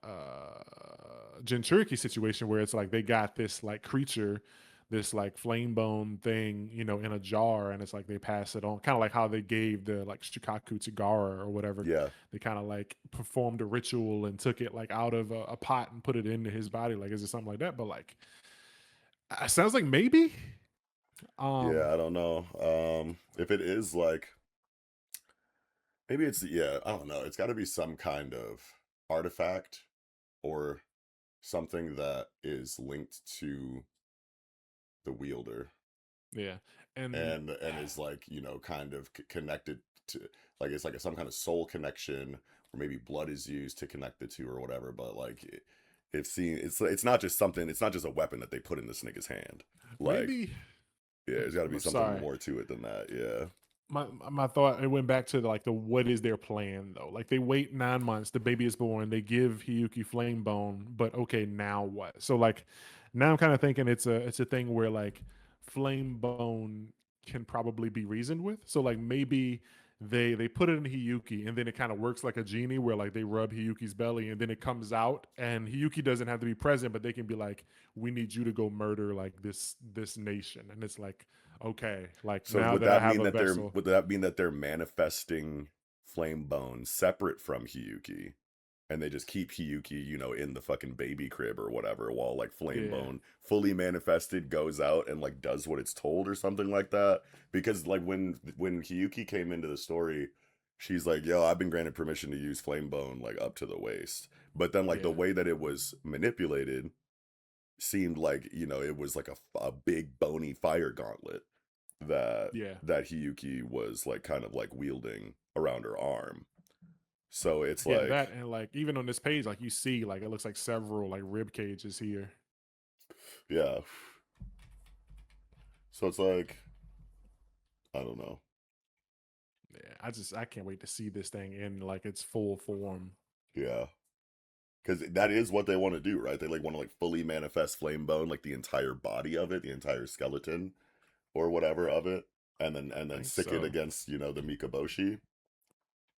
[SPEAKER 1] Jinchuriki situation where it's like they got this like creature, this like flame bone thing, in a jar, and it's like they pass it on, kind of like how they gave the like Shikaku to Gara or whatever.
[SPEAKER 2] Yeah,
[SPEAKER 1] They kind of like performed a ritual and took it like out of a pot and put it into his body. Like, is it something like that? But like, sounds like maybe.
[SPEAKER 2] yeah. I don't know. If it is like maybe it's yeah. I don't know. It's got to be some kind of artifact or something that is linked to the wielder
[SPEAKER 1] Yeah, and
[SPEAKER 2] and is like kind of connected to like it's like some kind of soul connection or maybe blood is used to connect the two or whatever, but like it's not just something, it's not just a weapon that they put in this nigga's hand, like
[SPEAKER 1] maybe.
[SPEAKER 2] yeah, there's got to be something
[SPEAKER 1] Sorry,
[SPEAKER 2] more to it than that. Yeah,
[SPEAKER 1] my thought, it went back to like the what is their plan though? Like they wait 9 months, the baby is born, they give Hiyuki flame bone, but okay, now what? So like now I'm kind of thinking it's a thing where like flame bone can probably be reasoned with. So like maybe they put it in Hiyuki, and then it kind of works like a genie where like they rub Hiyuki's belly and then it comes out, and Hiyuki doesn't have to be present, but they can be like, we need you to go murder like this nation, and it's like, okay, like
[SPEAKER 2] so
[SPEAKER 1] now
[SPEAKER 2] would
[SPEAKER 1] that I
[SPEAKER 2] that
[SPEAKER 1] have
[SPEAKER 2] mean
[SPEAKER 1] a
[SPEAKER 2] that
[SPEAKER 1] vessel.
[SPEAKER 2] they're manifesting flame bone separate from Hiyuki, and they just keep Hiyuki, in the fucking baby crib or whatever, while like
[SPEAKER 1] Yeah,
[SPEAKER 2] Flamebone fully manifested goes out and like does what it's told or something like that. Because like when Hiyuki came into the story, she's like, "Yo, I've been granted permission to use Flamebone like up to the waist." But then like the
[SPEAKER 1] yeah,
[SPEAKER 2] way that it was manipulated seemed like it was like a big bony fire gauntlet that
[SPEAKER 1] yeah,
[SPEAKER 2] Hiyuki was like kind of like wielding around her arm. So it's
[SPEAKER 1] yeah.
[SPEAKER 2] like,
[SPEAKER 1] That, and like even on this page, like you see, like it looks like several like rib cages here.
[SPEAKER 2] yeah. So it's like, I don't know.
[SPEAKER 1] Yeah, I can't wait to see this thing in like its full form.
[SPEAKER 2] Yeah. Because that is what they want to do, right? They like want to like fully manifest flame bone, like the entire body of it, the entire skeleton or whatever of it, and
[SPEAKER 1] I
[SPEAKER 2] then
[SPEAKER 1] think
[SPEAKER 2] stick it
[SPEAKER 1] so.
[SPEAKER 2] against, the Mikaboshi.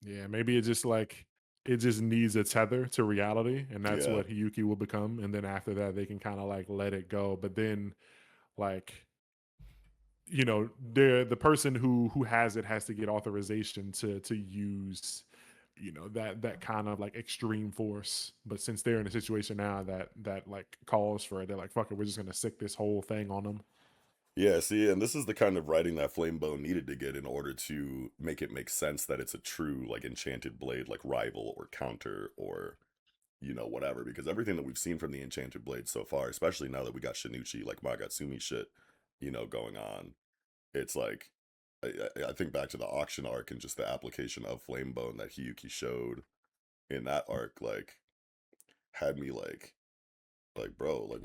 [SPEAKER 1] Yeah, maybe it's just like it just needs a tether to reality, and that's
[SPEAKER 2] Yeah.
[SPEAKER 1] what Hiyuki will become. And then after that, they can kind of like let it go. But then, like, the person who has it has to get authorization to use, that kind of like extreme force. But since they're in a situation now that like calls for it, they're like, fuck it, we're just gonna sick this whole thing on them.
[SPEAKER 2] Yeah, see, and this is the kind of writing that Flamebone needed to get in order to make it make sense that it's a true, like, Enchanted Blade, like, rival or counter or, whatever. Because everything that we've seen from the Enchanted Blade so far, especially now that we got Shinichi, like, Magatsumi shit, going on, it's like, I think back to the auction arc and just the application of Flamebone that Hiyuki showed in that arc, like, had me like, bro, like,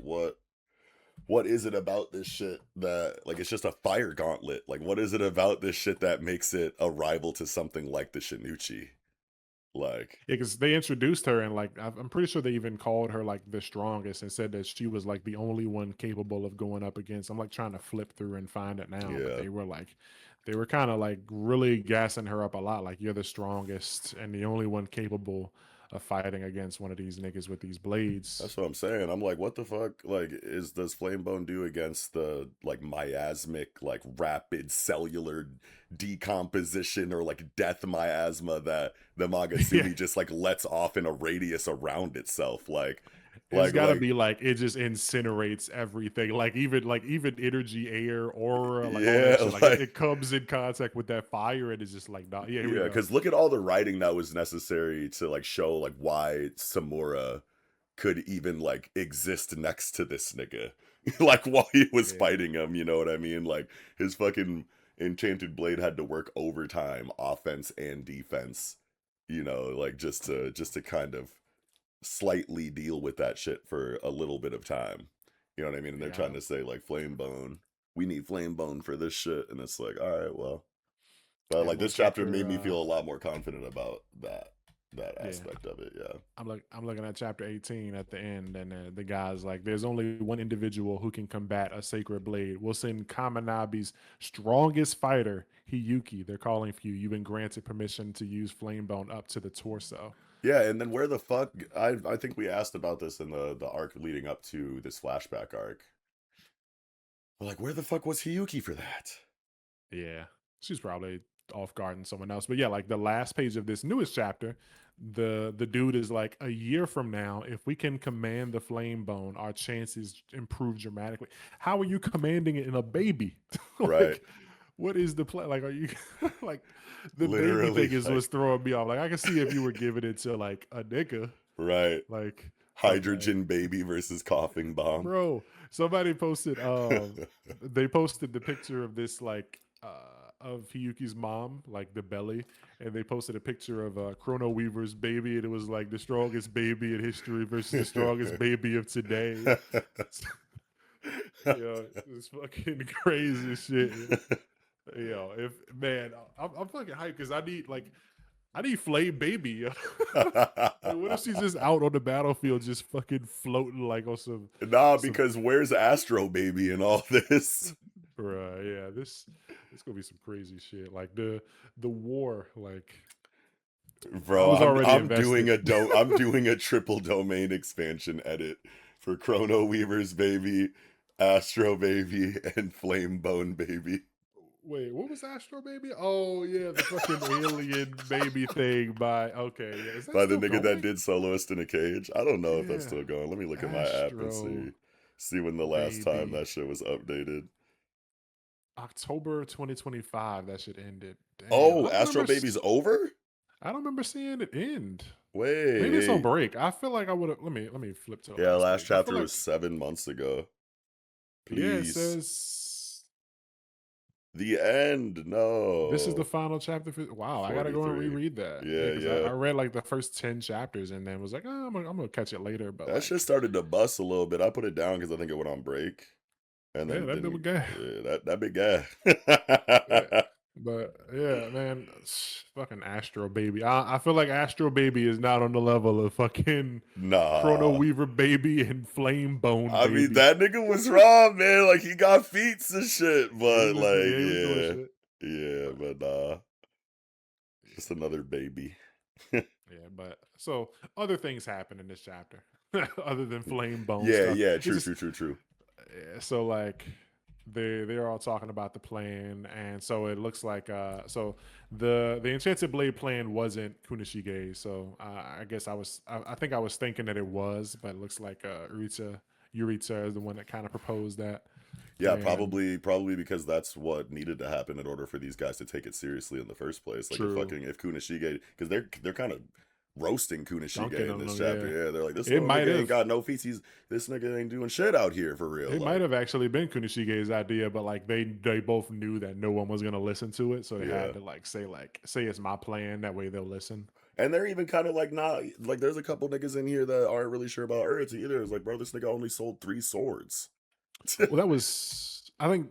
[SPEAKER 2] what is it about this shit that like it's just a fire gauntlet? Like what is it about this shit that makes it a rival to something like the Shinuchi? Like
[SPEAKER 1] Yeah, because they introduced her and like I'm pretty sure they even called her like the strongest and said that she was like the only one capable of going up against. I'm like trying to flip through and find it now, but
[SPEAKER 2] yeah.
[SPEAKER 1] they were kind of like really gassing her up a lot. Like you're the strongest and the only one capable of fighting against one of these niggas with these blades.
[SPEAKER 2] That's what I'm saying. I'm like, what the fuck? Like, does Flamebone do against the like miasmic, like rapid cellular decomposition or like death miasma that the
[SPEAKER 1] Yeah,
[SPEAKER 2] Magatsumi just like lets off in a radius around itself?
[SPEAKER 1] it's got to
[SPEAKER 2] Like,
[SPEAKER 1] be like it just incinerates everything. Like even energy, air, aura, like all that
[SPEAKER 2] yeah,
[SPEAKER 1] shit. Like it,
[SPEAKER 2] like
[SPEAKER 1] it comes in contact with that fire and it's just like, nah, yeah, here we
[SPEAKER 2] yeah,
[SPEAKER 1] go.
[SPEAKER 2] because look at all the writing that was necessary to like show like why Samura could even like exist next to this nigga, like while he was
[SPEAKER 1] Yeah.
[SPEAKER 2] fighting him. You know what I mean? Like his fucking enchanted blade had to work overtime, offense and defense. Like just to kind of slightly deal with that shit for a little bit of time. You know what I mean? And they're trying
[SPEAKER 1] Yeah.
[SPEAKER 2] to say like flame bone. We need flame bone for this shit, and it's like, all right, well, but
[SPEAKER 1] And
[SPEAKER 2] like
[SPEAKER 1] when
[SPEAKER 2] this chapter
[SPEAKER 1] chapter
[SPEAKER 2] made me feel a lot more confident about that
[SPEAKER 1] yeah,
[SPEAKER 2] aspect of it. Yeah.
[SPEAKER 1] I'm looking at chapter 18 at the end, and the guy's like, "There's only one individual who can combat a sacred blade. We'll send Kaminabi's strongest fighter, Hiyuki. They're calling for you. You've been granted permission to use Flamebone up to the torso."
[SPEAKER 2] Yeah, and then where the fuck I think we asked about this in the arc leading up to this flashback arc. We're like, where the fuck was Hiyuki for that?
[SPEAKER 1] Yeah, she's probably off guarding someone else. But yeah, like the last page of this newest chapter, the dude is like, a year from now, if we can command the flame bone, our chances improve dramatically. How are you commanding it in a baby?
[SPEAKER 2] Right.
[SPEAKER 1] Like, what is the plan? Like, are you like the baby
[SPEAKER 2] Literally
[SPEAKER 1] thing is
[SPEAKER 2] like
[SPEAKER 1] what's throwing me off. Like, I can see if you were giving it to like a nigga,
[SPEAKER 2] right.
[SPEAKER 1] like, okay.
[SPEAKER 2] Hydrogen baby versus coughing bomb.
[SPEAKER 1] Bro, somebody posted they posted the picture of this like of Hiyuki's mom, like the belly, and they posted a picture of Chrono Weaver's baby, and it was like the strongest baby in history versus the strongest baby of today. Yeah, it's fucking crazy shit. If man, I'm fucking hyped because I need Flame Baby. Yo. Like, what if she's just out on the battlefield, just fucking floating like on
[SPEAKER 2] Nah,
[SPEAKER 1] some
[SPEAKER 2] because where's Astro baby in all this?
[SPEAKER 1] Right, yeah, this gonna be some crazy shit. Like the war, like I
[SPEAKER 2] Bro,
[SPEAKER 1] was
[SPEAKER 2] I'm
[SPEAKER 1] already
[SPEAKER 2] I'm doing
[SPEAKER 1] invested.
[SPEAKER 2] I'm doing a triple domain expansion edit for Chrono Weaver's baby, Astro baby, and Flame Bone baby
[SPEAKER 1] Wait, what was Astro Baby? Oh yeah, the fucking alien baby thing by okay, yeah. Is that
[SPEAKER 2] by the
[SPEAKER 1] still
[SPEAKER 2] nigga that
[SPEAKER 1] going?
[SPEAKER 2] did Soloist in a Cage. I don't know if that's
[SPEAKER 1] Yeah.
[SPEAKER 2] still going. Let me look at my app and
[SPEAKER 1] Astro
[SPEAKER 2] see when the last time
[SPEAKER 1] Baby.
[SPEAKER 2] that shit was updated.
[SPEAKER 1] October 2025, that should end it. Damn.
[SPEAKER 2] Oh, Astro Baby's over?
[SPEAKER 1] I don't remember seeing it end. Maybe it's on
[SPEAKER 2] Wait.
[SPEAKER 1] break. I feel like I would have let me flip to the
[SPEAKER 2] Yeah,
[SPEAKER 1] last
[SPEAKER 2] last
[SPEAKER 1] page. I feel
[SPEAKER 2] chapter was
[SPEAKER 1] like
[SPEAKER 2] 7 months ago.
[SPEAKER 1] yeah, it
[SPEAKER 2] Please.
[SPEAKER 1] says
[SPEAKER 2] The end.
[SPEAKER 1] this is the
[SPEAKER 2] No.
[SPEAKER 1] final chapter for wow, I gotta go and
[SPEAKER 2] 43.
[SPEAKER 1] reread that. Yeah,
[SPEAKER 2] Yeah,
[SPEAKER 1] because
[SPEAKER 2] yeah.
[SPEAKER 1] I read like the first 10 chapters and then was like, oh, I'm gonna catch it later. But
[SPEAKER 2] That shit
[SPEAKER 1] like,
[SPEAKER 2] started to bust a little bit. I put it down because I think it went on break, and
[SPEAKER 1] yeah,
[SPEAKER 2] then
[SPEAKER 1] that
[SPEAKER 2] didn't.
[SPEAKER 1] bit guy.
[SPEAKER 2] Yeah, that big guy.
[SPEAKER 1] Yeah. But yeah, man, fucking Astro Baby. I feel like Astro Baby is not on the level of fucking Chrono
[SPEAKER 2] Nah,
[SPEAKER 1] Weaver Baby and Flame Bone
[SPEAKER 2] I mean
[SPEAKER 1] Baby.
[SPEAKER 2] that nigga was raw, man. Like he got feats and shit, but like
[SPEAKER 1] He was doing
[SPEAKER 2] yeah,
[SPEAKER 1] shit.
[SPEAKER 2] yeah,
[SPEAKER 1] But
[SPEAKER 2] but nah, just
[SPEAKER 1] yeah,
[SPEAKER 2] another baby.
[SPEAKER 1] Yeah, but so other things happen in this chapter other than flame bone
[SPEAKER 2] Yeah,
[SPEAKER 1] stuff.
[SPEAKER 2] yeah,
[SPEAKER 1] It's
[SPEAKER 2] true,
[SPEAKER 1] just
[SPEAKER 2] true, true, true.
[SPEAKER 1] so like they're all talking about the plan, and so it looks like so the enchanted blade plan wasn't Kunishige. So I guess I think I was thinking that it was, but it looks like Yuritsa is the one that kind of proposed that,
[SPEAKER 2] Yeah,
[SPEAKER 1] and
[SPEAKER 2] probably because that's what needed to happen in order for these guys to take it seriously in the first place. Like
[SPEAKER 1] true
[SPEAKER 2] if Kunishige, because they're kind of roasting Kunishige
[SPEAKER 1] dunking
[SPEAKER 2] in
[SPEAKER 1] on
[SPEAKER 2] this
[SPEAKER 1] them.
[SPEAKER 2] chapter.
[SPEAKER 1] Yeah,
[SPEAKER 2] Yeah, they're like, this
[SPEAKER 1] it
[SPEAKER 2] little
[SPEAKER 1] might
[SPEAKER 2] nigga ain't
[SPEAKER 1] have.
[SPEAKER 2] got no feats. This nigga ain't doing shit out here for real.
[SPEAKER 1] It might
[SPEAKER 2] Like,
[SPEAKER 1] have actually been Kunishige's idea, but like they both knew that no one was gonna listen to it, so they had
[SPEAKER 2] yeah.
[SPEAKER 1] to say it's my plan. That way they'll listen.
[SPEAKER 2] And they're even kind of like not like there's a couple niggas in here that aren't really sure about Earth either. It's like, bro, this nigga only sold 3 swords.
[SPEAKER 1] Well, that was I think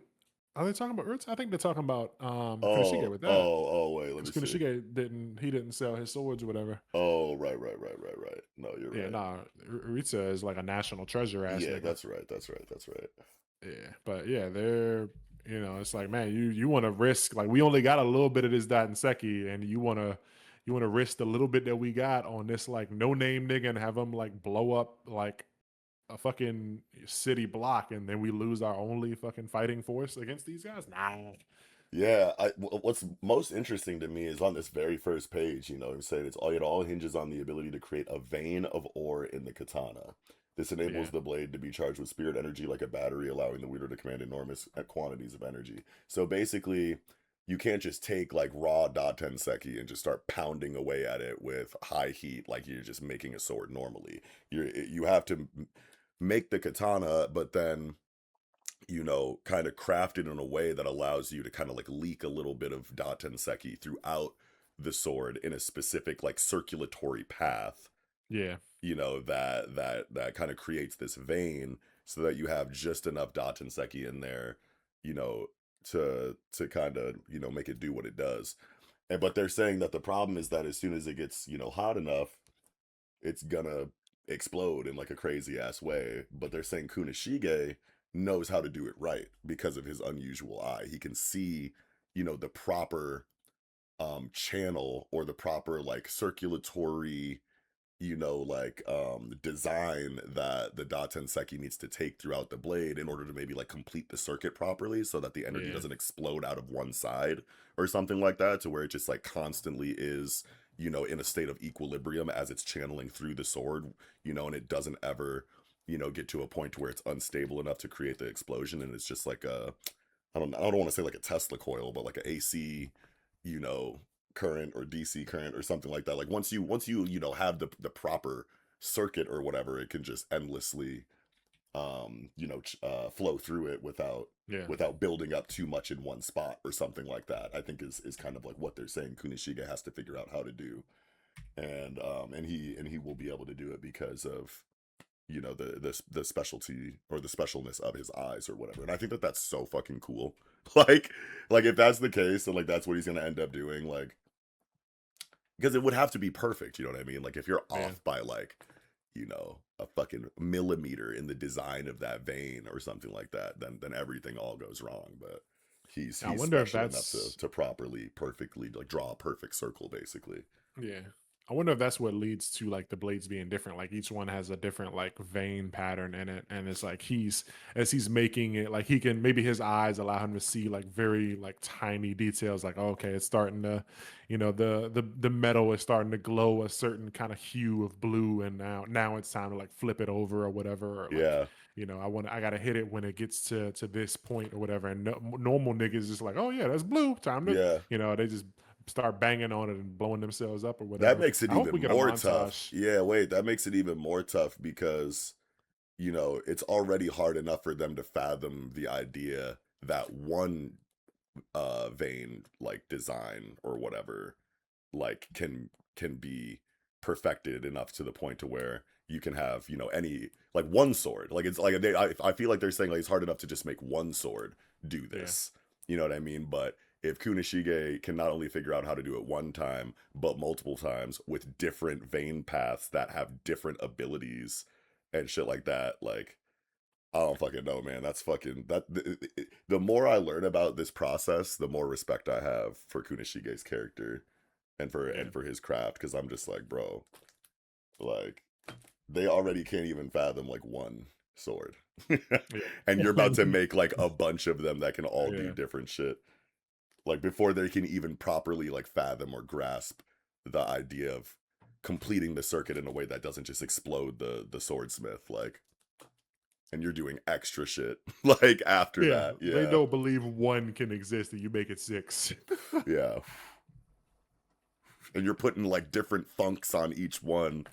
[SPEAKER 1] are they talking about Urts? I think they're talking about Kunishige with that
[SPEAKER 2] Wait, let
[SPEAKER 1] because
[SPEAKER 2] me see.
[SPEAKER 1] Kunishige didn't sell his swords or whatever.
[SPEAKER 2] Oh, right. No, you're
[SPEAKER 1] Yeah,
[SPEAKER 2] right.
[SPEAKER 1] nah, Uritsa is like a national treasure ass
[SPEAKER 2] Yeah,
[SPEAKER 1] nigga.
[SPEAKER 2] that's right.
[SPEAKER 1] Yeah, but yeah, they're it's like man, you want to risk like we only got a little bit of this dot and seki, and you want to risk the little bit that we got on this like no name nigga and have him like blow up like a fucking city block, and then we lose our only fucking fighting force against these guys. Nah,
[SPEAKER 2] Yeah, what's most interesting to me is on this very first page, you know, I'm saying it all hinges on the ability to create a vein of ore in the katana. This enables
[SPEAKER 1] yeah,
[SPEAKER 2] the blade to be charged with spirit energy like a battery, allowing the wielder to command enormous quantities of energy. So basically, you can't just take like raw Datenseki and just start pounding away at it with high heat like you're just making a sword normally. You have to make the katana, but then kind of crafted in a way that allows you to kind of like leak a little bit of Datenseki throughout the sword in a specific like circulatory path,
[SPEAKER 1] yeah,
[SPEAKER 2] that kind of creates this vein so that you have just enough Datenseki in there, you know, to kind of, make it do what it does. And but they're saying that the problem is that as soon as it gets, hot enough, it's gonna explode in like a crazy ass way. But they're saying Kunishige knows how to do it right because of his unusual eye. He can see, the proper channel or the proper like circulatory, design that the Datenseki needs to take throughout the blade in order to maybe like complete the circuit properly so that the energy
[SPEAKER 1] yeah,
[SPEAKER 2] doesn't explode out of one side or something like that, to where it just like constantly is, in a state of equilibrium as it's channeling through the sword, and it doesn't ever, get to a point where it's unstable enough to create the explosion. And it's just like I don't want to say like a Tesla coil, but like a AC, you know, current or DC current or something like that. Like once you have the proper circuit or whatever, it can just endlessly flow through it without
[SPEAKER 1] yeah.
[SPEAKER 2] building up too much in one spot or something like that. I think is kind of like what they're saying Kunishige has to figure out how to do. And he will be able to do it because of the specialty or the specialness of his eyes or whatever. And I think that that's so fucking cool. like like if that's the case and like that's what he's gonna end up doing, like because it would have to be perfect, you know what I mean? Like if you're
[SPEAKER 1] Yeah.
[SPEAKER 2] off by like a fucking millimeter in the design of that vein or something like that, then everything all goes wrong. But
[SPEAKER 1] I
[SPEAKER 2] he's
[SPEAKER 1] wonder if
[SPEAKER 2] special enough to
[SPEAKER 1] that's
[SPEAKER 2] properly perfectly like draw a perfect circle basically.
[SPEAKER 1] yeah. I wonder if that's what leads to like the blades being different. Like each one has a different like vein pattern in it, and it's like he's making it like he can maybe his eyes allow him to see like very like tiny details. Like okay, it's starting to, the metal is starting to glow a certain kind of hue of blue, and now it's time to like flip it over or whatever. Or like
[SPEAKER 2] Yeah.
[SPEAKER 1] I gotta hit it when it gets to this point or whatever. And normal niggas just like oh yeah, that's blue. Time to
[SPEAKER 2] Yeah.
[SPEAKER 1] they just start banging on it and blowing themselves up or
[SPEAKER 2] That
[SPEAKER 1] whatever.
[SPEAKER 2] makes it
[SPEAKER 1] I hope
[SPEAKER 2] even
[SPEAKER 1] we get a
[SPEAKER 2] more tough.
[SPEAKER 1] montage.
[SPEAKER 2] Yeah, wait, that makes it even more tough because, it's already hard enough for them to fathom the idea that one vein like design or whatever like can be perfected enough to the point to where you can have any like one sword like it's like I feel like they're saying like it's hard enough to just make one sword do
[SPEAKER 1] Yeah,
[SPEAKER 2] this, you know what I mean? But if Kunishige can not only figure out how to do it one time but multiple times with different vein paths that have different abilities and shit like that, like I don't fucking know, man. That's fucking the more I learn about this process, the more respect I have for Kunishige's character.
[SPEAKER 1] Yeah.
[SPEAKER 2] for his craft, because I'm just like, bro, like they already can't even fathom like one sword. And you're about to
[SPEAKER 1] Yeah.
[SPEAKER 2] make like a bunch of them that can all do
[SPEAKER 1] Yeah.
[SPEAKER 2] different shit. Like before they can even properly like fathom or grasp the idea of completing the circuit in a way that doesn't just explode the swordsmith, like, and you're doing extra shit like after
[SPEAKER 1] Yeah.
[SPEAKER 2] that.
[SPEAKER 1] They
[SPEAKER 2] Yeah.
[SPEAKER 1] don't believe one can exist and you make it six.
[SPEAKER 2] Yeah. And you're putting like different funks on each one.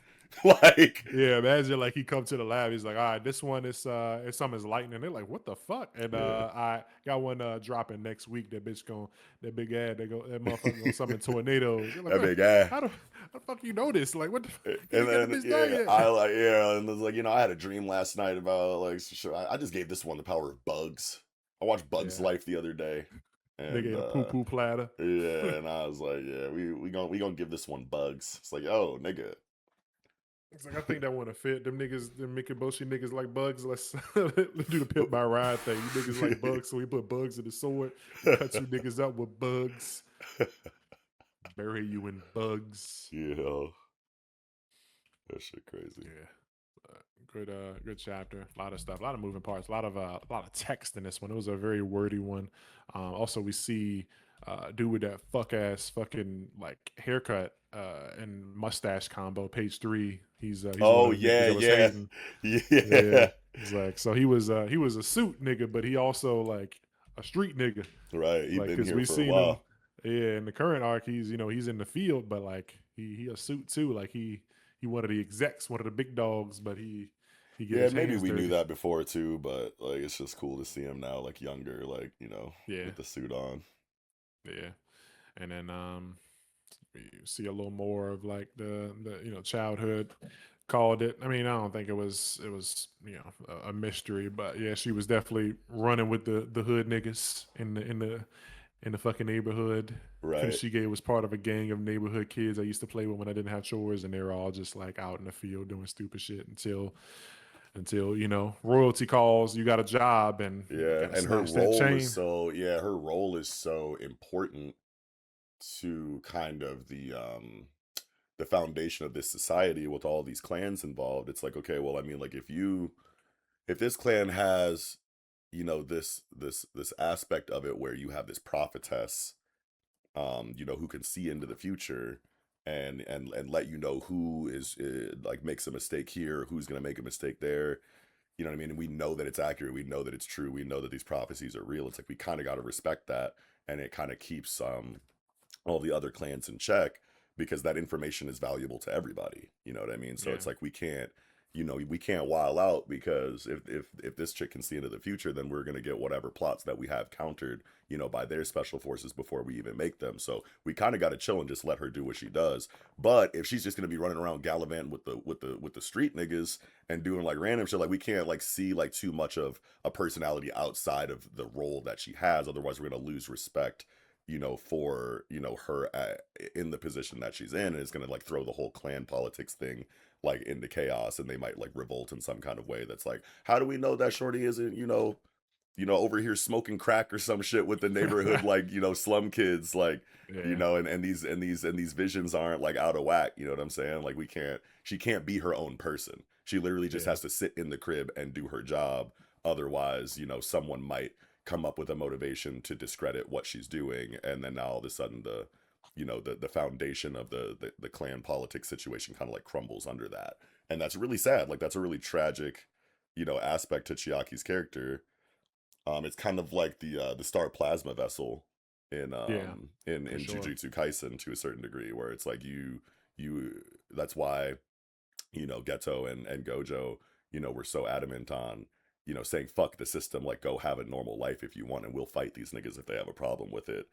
[SPEAKER 2] Like,
[SPEAKER 1] Yeah, imagine like he come to the lab. He's like, "All right, this one is it's something is lightning." They're like, "What the fuck?" And
[SPEAKER 2] yeah.
[SPEAKER 1] I got one dropping next week. That bitch going that big ad. That motherfucker gonna summon tornadoes. They're like,
[SPEAKER 2] That
[SPEAKER 1] "What?
[SPEAKER 2] big ass.
[SPEAKER 1] How the fuck you know this? Like, what? You
[SPEAKER 2] And
[SPEAKER 1] ain't got the
[SPEAKER 2] then
[SPEAKER 1] bitch done
[SPEAKER 2] yeah,
[SPEAKER 1] yet."
[SPEAKER 2] I like yeah, and it's like, I had a dream last night about like I just gave this one the power of bugs. I watched Bugs
[SPEAKER 1] Yeah,
[SPEAKER 2] Life the other day,
[SPEAKER 1] nigga
[SPEAKER 2] and
[SPEAKER 1] ate a poo poo platter.
[SPEAKER 2] yeah, and I was like, yeah, we gonna give this one bugs. It's like, oh nigga.
[SPEAKER 1] It's like I think that wouldn't fit. Them niggas, them Mickey Boshi niggas like bugs. Let's do the pit by ride thing. You niggas like bugs, so we put bugs in the sword. We cut you niggas up with bugs. Bury you in bugs.
[SPEAKER 2] Yeah, that shit crazy.
[SPEAKER 1] Yeah. Good chapter. A lot of stuff, a lot of moving parts, a lot of text in this one. It was a very wordy one. Also, we see dude with that fucking like haircut and mustache combo. Page 3. He's one
[SPEAKER 2] Oh
[SPEAKER 1] of the niggas
[SPEAKER 2] yeah,
[SPEAKER 1] that was
[SPEAKER 2] yeah,
[SPEAKER 1] hating. Yeah,
[SPEAKER 2] yeah.
[SPEAKER 1] he's like so he was a suit nigga, but he also like a street nigga.
[SPEAKER 2] Right, he
[SPEAKER 1] Like
[SPEAKER 2] been
[SPEAKER 1] because
[SPEAKER 2] here
[SPEAKER 1] we
[SPEAKER 2] for a
[SPEAKER 1] seen him,
[SPEAKER 2] while.
[SPEAKER 1] yeah, in the current arc, he's he's in the field, but like he a suit too. Like he one of the execs, one of the big dogs, but he get
[SPEAKER 2] Yeah,
[SPEAKER 1] his
[SPEAKER 2] maybe
[SPEAKER 1] hands
[SPEAKER 2] we knew
[SPEAKER 1] dirty.
[SPEAKER 2] that before too, but like it's just cool to see him now, like younger, like
[SPEAKER 1] Yeah,
[SPEAKER 2] with the suit on.
[SPEAKER 1] yeah. And then we see a little more of like the childhood called it. I mean, I don't think it was a mystery, but yeah, she was definitely running with the hood niggas in the fucking neighborhood.
[SPEAKER 2] Right.
[SPEAKER 1] Kunishige was part of a gang of neighborhood kids I used to play with when I didn't have chores, and they were all just like out in the field doing stupid shit until royalty calls. You got a job, and you
[SPEAKER 2] Yeah,
[SPEAKER 1] got to
[SPEAKER 2] and her
[SPEAKER 1] snatch that
[SPEAKER 2] role is
[SPEAKER 1] chain.
[SPEAKER 2] so yeah, her role is so important to kind of the foundation of this society with all these clans involved. It's like, okay, well, I mean, like if this clan has, this aspect of it where you have this prophetess, who can see into the future and let you know who is like makes a mistake here, who's gonna make a mistake there. You know what I mean? And we know that it's accurate. We know that it's true. We know that these prophecies are real. It's like we kind of got to respect that, and it kind of keeps all the other clans in check because that information is valuable to everybody. You know what I mean? So
[SPEAKER 1] Yeah,
[SPEAKER 2] it's like we can't wild out because if this chick can see into the future, then we're gonna get whatever plots that we have countered, by their special forces before we even make them. So we kind of got to chill and just let her do what she does. But if she's just gonna be running around gallivanting with the street niggas and doing like random shit, like we can't like see like too much of a personality outside of the role that she has. Otherwise, we're gonna lose respect for her in the position that she's in, and it's gonna like throw the whole clan politics thing like into chaos, and they might like revolt in some kind of way that's like, how do we know that shorty isn't over here smoking crack or some shit with the neighborhood like slum kids, like
[SPEAKER 1] yeah,
[SPEAKER 2] and these visions aren't like out of whack. You know what I'm saying? Like she can't be her own person. She literally just
[SPEAKER 1] yeah,
[SPEAKER 2] has to sit in the crib and do her job. Otherwise, someone might come up with a motivation to discredit what she's doing, and then now all of a sudden the foundation of the clan politics situation kind of like crumbles under that. And that's really sad. Like that's a really tragic aspect to Chiaki's character. It's kind of like the star plasma vessel in
[SPEAKER 1] yeah,
[SPEAKER 2] um in
[SPEAKER 1] for
[SPEAKER 2] in
[SPEAKER 1] sure.
[SPEAKER 2] Jujutsu Kaisen to a certain degree, where it's like you that's why Geto and Gojo, were so adamant on, saying fuck the system, like go have a normal life if you want, and we'll fight these niggas if they have a problem with it,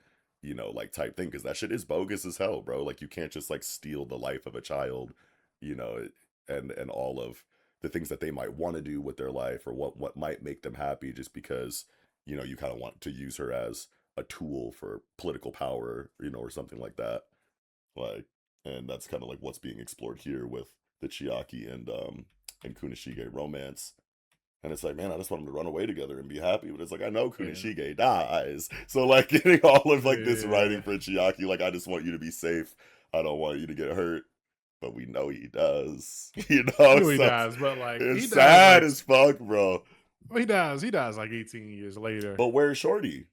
[SPEAKER 2] like type thing, because that shit is bogus as hell, bro. Like you can't just like steal the life of a child, you know, and all of the things that they might want to do with their life or what might make them happy just because, you kind of want to use her as a tool for political power, or something like that. Like, and that's kind of like what's being explored here with the Chiaki and Kunishige romance. And it's like, man, I just want them to run away together and be happy. But it's like, I know
[SPEAKER 1] Yeah,
[SPEAKER 2] Kunishige dies. So like getting all of like this
[SPEAKER 1] yeah,
[SPEAKER 2] writing for Chiaki, like I just want you to be safe. I don't want you to get hurt, but we know he does. You know,
[SPEAKER 1] No, he
[SPEAKER 2] so
[SPEAKER 1] dies, but like he
[SPEAKER 2] it's
[SPEAKER 1] dies
[SPEAKER 2] sad
[SPEAKER 1] like
[SPEAKER 2] as fuck, bro.
[SPEAKER 1] he dies like 18 years later.
[SPEAKER 2] But where's Shorty?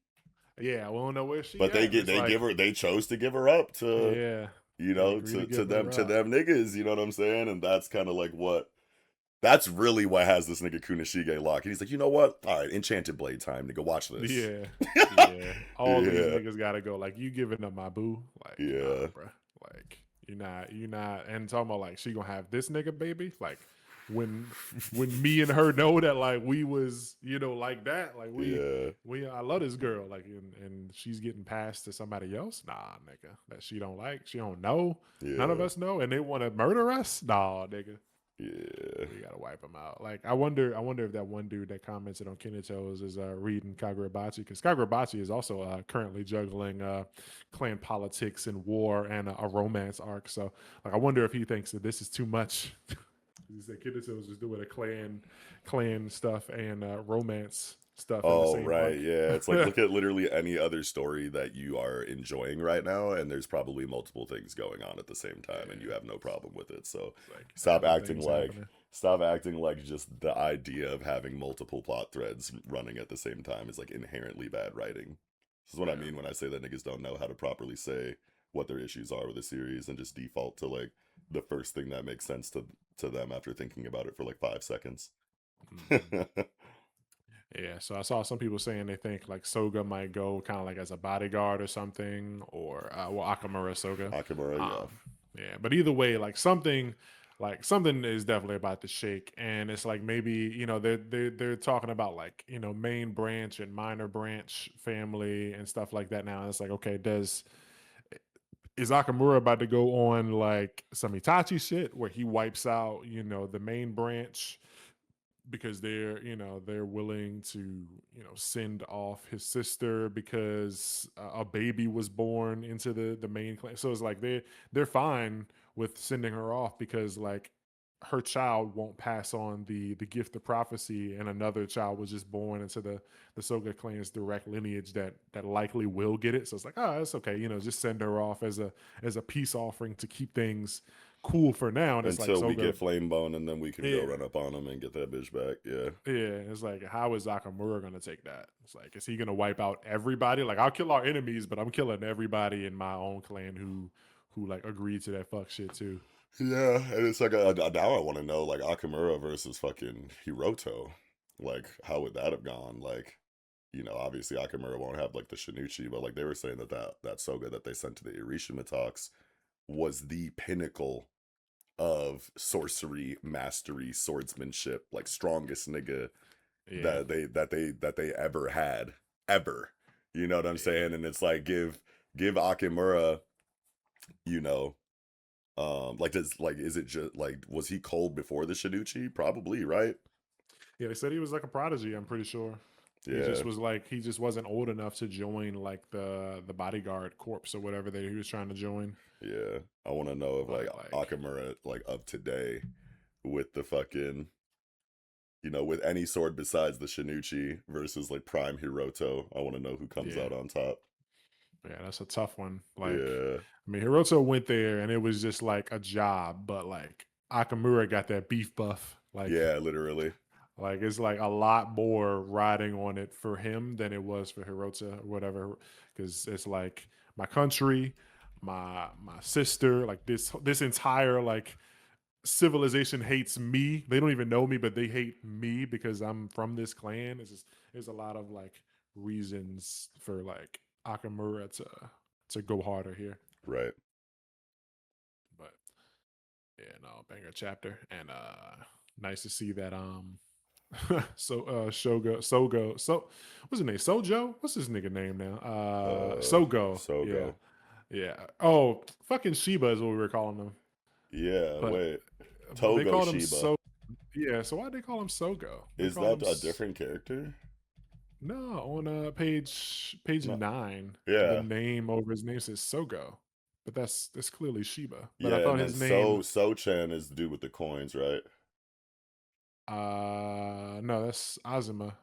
[SPEAKER 1] Yeah, we don't know where she
[SPEAKER 2] But
[SPEAKER 1] at. And it's
[SPEAKER 2] they give
[SPEAKER 1] like,
[SPEAKER 2] her they chose to give her up to,
[SPEAKER 1] yeah,
[SPEAKER 2] you
[SPEAKER 1] they
[SPEAKER 2] know,
[SPEAKER 1] agree to
[SPEAKER 2] to
[SPEAKER 1] give her up.
[SPEAKER 2] them niggas, you know what I'm saying? And that's kind of like what that's really what has this nigga Kunishige locked. And he's like, you know what? All right, Enchanted Blade time, nigga. Watch this.
[SPEAKER 1] Yeah, yeah. All these
[SPEAKER 2] Yeah,
[SPEAKER 1] niggas gotta go. Like, you giving up my boo? Like, nah,
[SPEAKER 2] yeah,
[SPEAKER 1] bro. Like, you're not. And talking about like she gonna have this nigga baby. Like, when me and her know that like we was like that. Like
[SPEAKER 2] yeah,
[SPEAKER 1] I love this girl. Like, and she's getting passed to somebody else. Nah, nigga. That she don't like. She don't know. None of
[SPEAKER 2] yeah,
[SPEAKER 1] us know. And they want to murder us. Nah, nigga.
[SPEAKER 2] yeah.
[SPEAKER 1] We gotta wipe them out. Like I wonder if that one dude that commented on Kinato's is reading Kagurabachi, because Kagurabachi is also currently juggling clan politics and war and a romance arc. So like I wonder if he thinks that this is too much. He said Kinato is just doing a clan stuff and romance stuff in the
[SPEAKER 2] Oh,
[SPEAKER 1] same
[SPEAKER 2] right.
[SPEAKER 1] arc.
[SPEAKER 2] Yeah. It's like look at literally any other story that you are enjoying right now, and there's probably multiple things going on at the same time, and you
[SPEAKER 1] Yeah,
[SPEAKER 2] have no problem with it. So
[SPEAKER 1] it's like
[SPEAKER 2] stop acting
[SPEAKER 1] everything's
[SPEAKER 2] like
[SPEAKER 1] happening.
[SPEAKER 2] just the idea of having multiple plot threads running at the same time is like inherently bad writing. This is what I
[SPEAKER 1] Yeah,
[SPEAKER 2] mean when I say that niggas don't know how to properly say what their issues are with a series and just default to like the first thing that makes sense to them after thinking about it for like 5 seconds.
[SPEAKER 1] hmm yeah. So I saw some people saying they think like Soga might go kind of like as a bodyguard or something, or well, Akamura Soga.
[SPEAKER 2] Akamura, yeah.
[SPEAKER 1] Um, yeah, but either way, like something is definitely about to shake, and it's like maybe they're talking about like main branch and minor branch family and stuff like that now. And it's like, okay, does is Akamura about to go on like some Itachi shit where he wipes out the main branch because they're willing to send off his sister because a baby was born into the main clan. So it's like they're fine with sending her off because like her child won't pass on the gift of prophecy, and another child was just born into the Soga clan's direct lineage that likely will get it. So it's like, oh, that's okay, just send her off as a peace offering to keep things cool for now. And it's like
[SPEAKER 2] Until we
[SPEAKER 1] Soga.
[SPEAKER 2] get flame bone, and then we can go
[SPEAKER 1] Yeah,
[SPEAKER 2] run up on him and get that bitch back. Yeah,
[SPEAKER 1] yeah, it's like, how is Nakamura gonna take that? It's like, is he gonna wipe out everybody? Like, I'll kill our enemies, but I'm killing everybody in my own clan who like agreed to that fuck shit too.
[SPEAKER 2] yeah. And it's like now I want to know like Akamura versus fucking Hiroto. Like, how would that have gone? Like, obviously Akamura won't have like the Shinichi, but like they were saying that Soga that they sent to the Irishima talks was the pinnacle of sorcery, mastery, swordsmanship, like strongest nigga
[SPEAKER 1] Yeah,
[SPEAKER 2] that they ever had, ever. You know what I'm
[SPEAKER 1] yeah,
[SPEAKER 2] saying? And it's like give Akimura, you know, like does like is it just like was he cold before the Shinuchi? Probably, right?
[SPEAKER 1] yeah. They said he was like a prodigy. I'm pretty sure he just
[SPEAKER 2] Yeah,
[SPEAKER 1] was like he just wasn't old enough to join like the bodyguard corps or whatever that he was trying to join.
[SPEAKER 2] yeah. I want to know if like
[SPEAKER 1] But like,
[SPEAKER 2] Akamura like of today with the fucking with any sword besides the Shinuchi versus like Prime Hiroto. I want to know who comes
[SPEAKER 1] yeah,
[SPEAKER 2] out on top.
[SPEAKER 1] yeah, that's a tough one. Like,
[SPEAKER 2] Yeah,
[SPEAKER 1] I mean, Hiroto went there and it was just like a job, but like Akamura got that beef buff.
[SPEAKER 2] yeah, literally.
[SPEAKER 1] Like it's like a lot more riding on it for him than it was for Hirota or whatever. Because it's like my country, my sister, like this entire like civilization hates me. They don't even know me, but they hate me because I'm from this clan. It's just there's a lot of like reasons for like Akamura to go harder here.
[SPEAKER 2] Right.
[SPEAKER 1] But yeah, no, banger chapter. And nice to see that so what's his name? Sojo? What's his nigga name now? Sogo. Yeah.
[SPEAKER 2] Sogo.
[SPEAKER 1] Yeah. Oh, fucking Shiba is what we were calling him.
[SPEAKER 2] Yeah,
[SPEAKER 1] But
[SPEAKER 2] wait.
[SPEAKER 1] they
[SPEAKER 2] Togo
[SPEAKER 1] called him
[SPEAKER 2] Shiba.
[SPEAKER 1] So yeah, so why'd they call him Sogo? They
[SPEAKER 2] Is
[SPEAKER 1] call him
[SPEAKER 2] that a different character?
[SPEAKER 1] no, on page
[SPEAKER 2] No.
[SPEAKER 1] 9, the
[SPEAKER 2] Yeah.
[SPEAKER 1] name over his name says Sogo. But that's clearly Shiba. But I
[SPEAKER 2] Yeah,
[SPEAKER 1] thought
[SPEAKER 2] and then
[SPEAKER 1] his name
[SPEAKER 2] So-chan is the dude with the coins, right?
[SPEAKER 1] no, that's Azuma.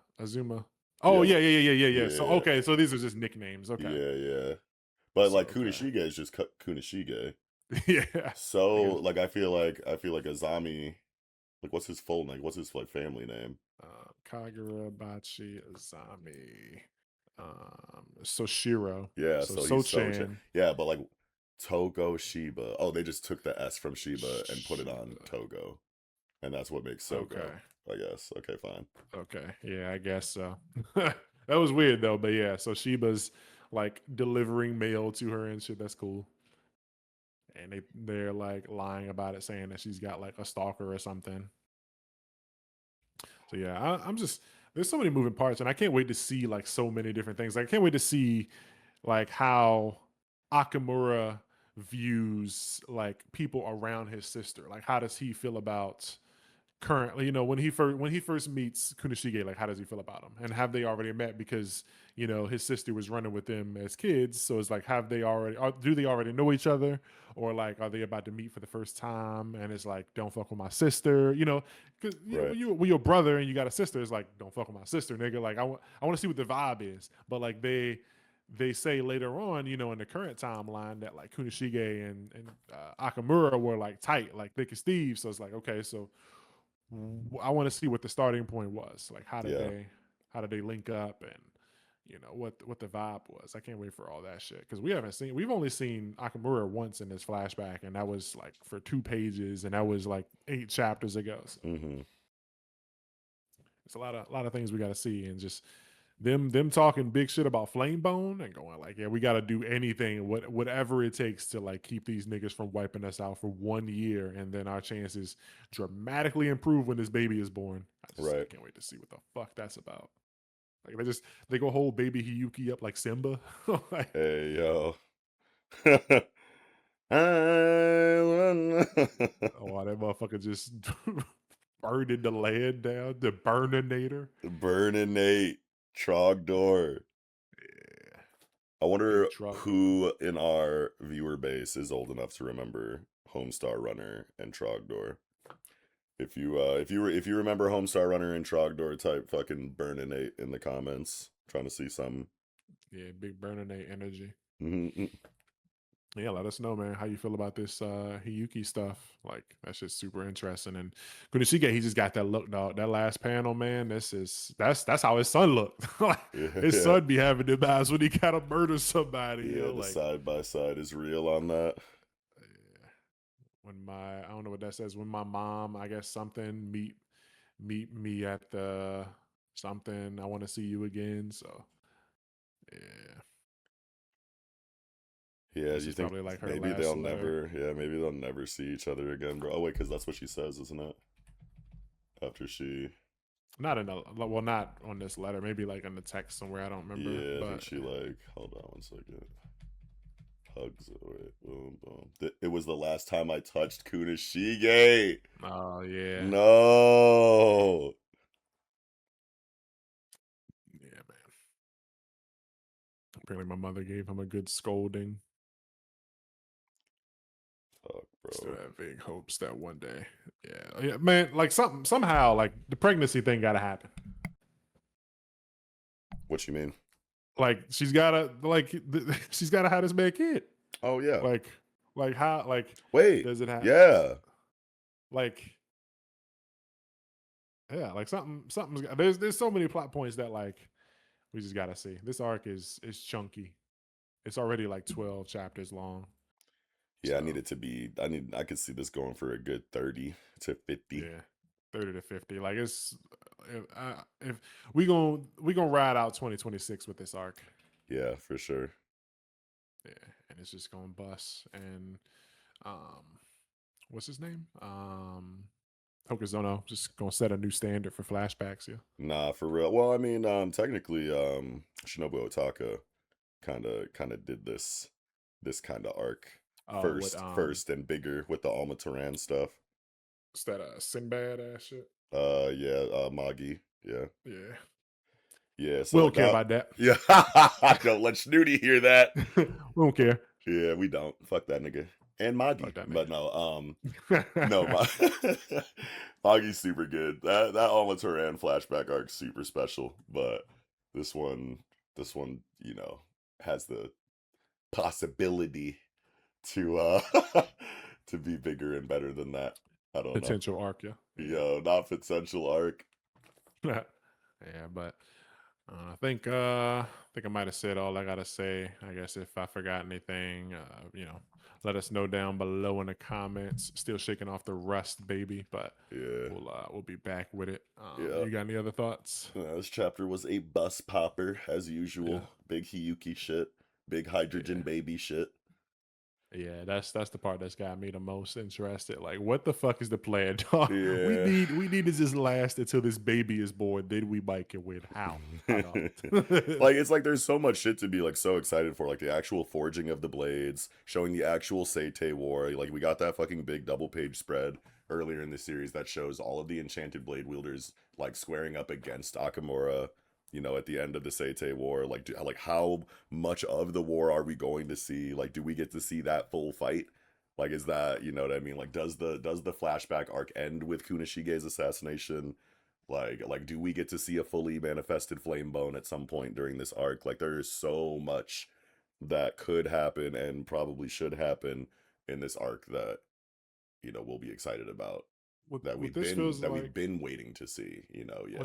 [SPEAKER 1] Oh
[SPEAKER 2] Yeah.
[SPEAKER 1] yeah, yeah, yeah, yeah, yeah, yeah. So
[SPEAKER 2] Yeah.
[SPEAKER 1] okay, so these are just nicknames. Okay.
[SPEAKER 2] Yeah, yeah. But
[SPEAKER 1] So
[SPEAKER 2] like
[SPEAKER 1] okay.
[SPEAKER 2] Kunishige is just Kunishige.
[SPEAKER 1] Yeah, I
[SPEAKER 2] So
[SPEAKER 1] guess
[SPEAKER 2] like I feel like Azami, like what's his full name? What's his like family name?
[SPEAKER 1] Kagurabachi Azami, Soshiro,
[SPEAKER 2] Yeah,
[SPEAKER 1] so
[SPEAKER 2] so he's Soja.
[SPEAKER 1] Sochan,
[SPEAKER 2] Yeah, but like Togo Shiba. Oh, they just took the S from Shiba and put it on
[SPEAKER 1] Shiba.
[SPEAKER 2] Togo. And that's what makes Sogo,
[SPEAKER 1] Okay,
[SPEAKER 2] I guess. Okay, fine.
[SPEAKER 1] okay, yeah, I guess so. That was weird though, but yeah, so Shiba's like delivering mail to her and shit. That's cool. And they're like lying about it, saying that she's got like a stalker or something. So yeah, I'm just there's so many moving parts, and I can't wait to see like so many different things. Like, I can't wait to see like how Akamura views like people around his sister. Like, how does he feel about currently, when he first meets Kunishige, like how does he feel about him, and have they already met? Because his sister was running with them as kids, so it's like, have they already, do they already know each other, or like are they about to meet for the first time? And it's like, don't fuck with my sister, because
[SPEAKER 2] Right.
[SPEAKER 1] when you're a brother and you got a sister, it's like, don't fuck with my sister, nigga. Like, I want to see what the vibe is, but like they say later on, in the current timeline, that like Kunishige and Akamura were like tight, like Nick and Steve. So it's like, okay, so I want to see what the starting point was. Like,
[SPEAKER 2] Yeah.
[SPEAKER 1] how did they link up, and what the vibe was. I can't wait for all that shit, because we've only seen Akamura once in this flashback, and that was like for 2 pages, and that was like 8 chapters ago. So
[SPEAKER 2] Mm-hmm.
[SPEAKER 1] it's a lot of things we got to see, and just them talking big shit about Flamebone and going like, yeah, we got to do anything, whatever it takes to like keep these niggas from wiping us out for 1 year, and then our chances dramatically improve when this baby is born. I
[SPEAKER 2] Right.
[SPEAKER 1] can't wait to see what the fuck that's about. Like, they go hold baby Hiyuki up like Simba. Like,
[SPEAKER 2] Hey yo. I wanna-
[SPEAKER 1] oh, that motherfucker just burning the land down, the Burninator.
[SPEAKER 2] Burning Nate. Trogdor.
[SPEAKER 1] Yeah,
[SPEAKER 2] I wonder
[SPEAKER 1] big truck door.
[SPEAKER 2] who in our viewer base is old enough to remember Homestar Runner and Trogdor. If you remember Homestar Runner and Trogdor, type fucking burninate in the comments. Trying to see some.
[SPEAKER 1] Yeah, big Burninator energy.
[SPEAKER 2] Mhm.
[SPEAKER 1] Yeah, let us know, man, how you feel about this Hiyuki stuff. Like, that's just super interesting. And Kunishige, he just got that look, dog. That last panel, man. That's how his son looked. Like,
[SPEAKER 2] Yeah,
[SPEAKER 1] his
[SPEAKER 2] yeah,
[SPEAKER 1] son be having them eyes when he gotta murder somebody,
[SPEAKER 2] yeah. The
[SPEAKER 1] Like,
[SPEAKER 2] side by side is real on that.
[SPEAKER 1] yeah. I don't know what that says. When my mom, I guess something, meet me at the something. I want to see you again. So yeah,
[SPEAKER 2] Yeah, do
[SPEAKER 1] this
[SPEAKER 2] you
[SPEAKER 1] is
[SPEAKER 2] think
[SPEAKER 1] probably like her
[SPEAKER 2] maybe
[SPEAKER 1] last
[SPEAKER 2] they'll
[SPEAKER 1] letter.
[SPEAKER 2] never? Yeah, maybe they'll never see each other again, bro. Oh wait, because that's what she says, isn't it? After she,
[SPEAKER 1] Not in a well, not on this letter. Maybe like in the text somewhere. I don't remember.
[SPEAKER 2] yeah, I think
[SPEAKER 1] But
[SPEAKER 2] she like. Hold on one second. Hugs. Wait, boom, boom. It was the last time I touched Kunishige.
[SPEAKER 1] oh yeah,
[SPEAKER 2] No.
[SPEAKER 1] yeah, man. Apparently, my mother gave him a good scolding.
[SPEAKER 2] Fuck,
[SPEAKER 1] Still
[SPEAKER 2] bro.
[SPEAKER 1] have big hopes that one day, yeah, man. Like, somehow, like, the pregnancy thing got to happen.
[SPEAKER 2] What you mean?
[SPEAKER 1] Like, she's gotta have this man kid.
[SPEAKER 2] Oh yeah.
[SPEAKER 1] Like, how, like,
[SPEAKER 2] Wait.
[SPEAKER 1] does it have,
[SPEAKER 2] Yeah.
[SPEAKER 1] like, yeah, like, there's so many plot points that, like, we just gotta see. This arc is chunky. It's already like 12 chapters long.
[SPEAKER 2] Yeah, I
[SPEAKER 1] So
[SPEAKER 2] need it to be. I could see this going for a good 30 to 50.
[SPEAKER 1] yeah, 30 to 50. Like, if we gonna ride out 2026 with this arc.
[SPEAKER 2] Yeah, for sure.
[SPEAKER 1] Yeah, and it's just gonna bust. And um what's his name? Hokuzono just gonna set a new standard for flashbacks. Yeah.
[SPEAKER 2] Nah, for real. Well, I mean, technically, Shinobu Otaka kind of did this kind of arc
[SPEAKER 1] Oh,
[SPEAKER 2] first and bigger with the Alma Turan stuff.
[SPEAKER 1] what's that Sinbad ass shit?
[SPEAKER 2] Yeah, Magi. Yeah.
[SPEAKER 1] Yeah.
[SPEAKER 2] Yeah, so
[SPEAKER 1] We don't
[SPEAKER 2] like
[SPEAKER 1] care
[SPEAKER 2] that.
[SPEAKER 1] about that.
[SPEAKER 2] Yeah, don't let Snooty hear that.
[SPEAKER 1] We don't care.
[SPEAKER 2] Yeah, we don't. Fuck that nigga. And Magi.
[SPEAKER 1] Fuck that
[SPEAKER 2] But
[SPEAKER 1] nigga.
[SPEAKER 2] no, no, Magi's super good. That Alma Turan flashback arc's super special, but this one, has the possibility to to be bigger and better than that. I don't know.
[SPEAKER 1] Potential arc, yeah.
[SPEAKER 2] Yo, not potential arc.
[SPEAKER 1] Yeah. Yeah, but I think I might have said all I gotta say. I guess if I forgot anything, let us know down below in the comments. Still shaking off the rust, baby, but
[SPEAKER 2] Yeah,
[SPEAKER 1] we'll be back with it.
[SPEAKER 2] yeah.
[SPEAKER 1] You got any other thoughts?
[SPEAKER 2] This chapter was a bus popper as
[SPEAKER 1] Yeah,
[SPEAKER 2] usual. Big Hiyuki shit, big hydrogen
[SPEAKER 1] yeah,
[SPEAKER 2] baby shit.
[SPEAKER 1] yeah. That's the part that's got me the most interested. Like, what the fuck is the plan, dog? We
[SPEAKER 2] Yeah.
[SPEAKER 1] need we need to just last until this baby is born. Then we might can win. How, dog?
[SPEAKER 2] Like it's like there's so much shit to be like so excited for, like the actual forging of the blades, showing the actual Seitei War. Like we got that fucking big double page spread earlier in the series that shows all of the enchanted blade wielders like squaring up against Akamura. At the end of the Seitei War, like how much of the war are we going to see? Like, do we get to see that full fight? Like, is that what I mean? Like, does the flashback arc end with Kunishige's assassination? Like do we get to see a fully manifested flame bone at some point during this arc? Like there is so much that could happen and probably should happen in this arc that we'll be excited about, that
[SPEAKER 1] What
[SPEAKER 2] we've
[SPEAKER 1] this
[SPEAKER 2] been
[SPEAKER 1] feels
[SPEAKER 2] that we've
[SPEAKER 1] like
[SPEAKER 2] been waiting to see.
[SPEAKER 1] what
[SPEAKER 2] Yeah.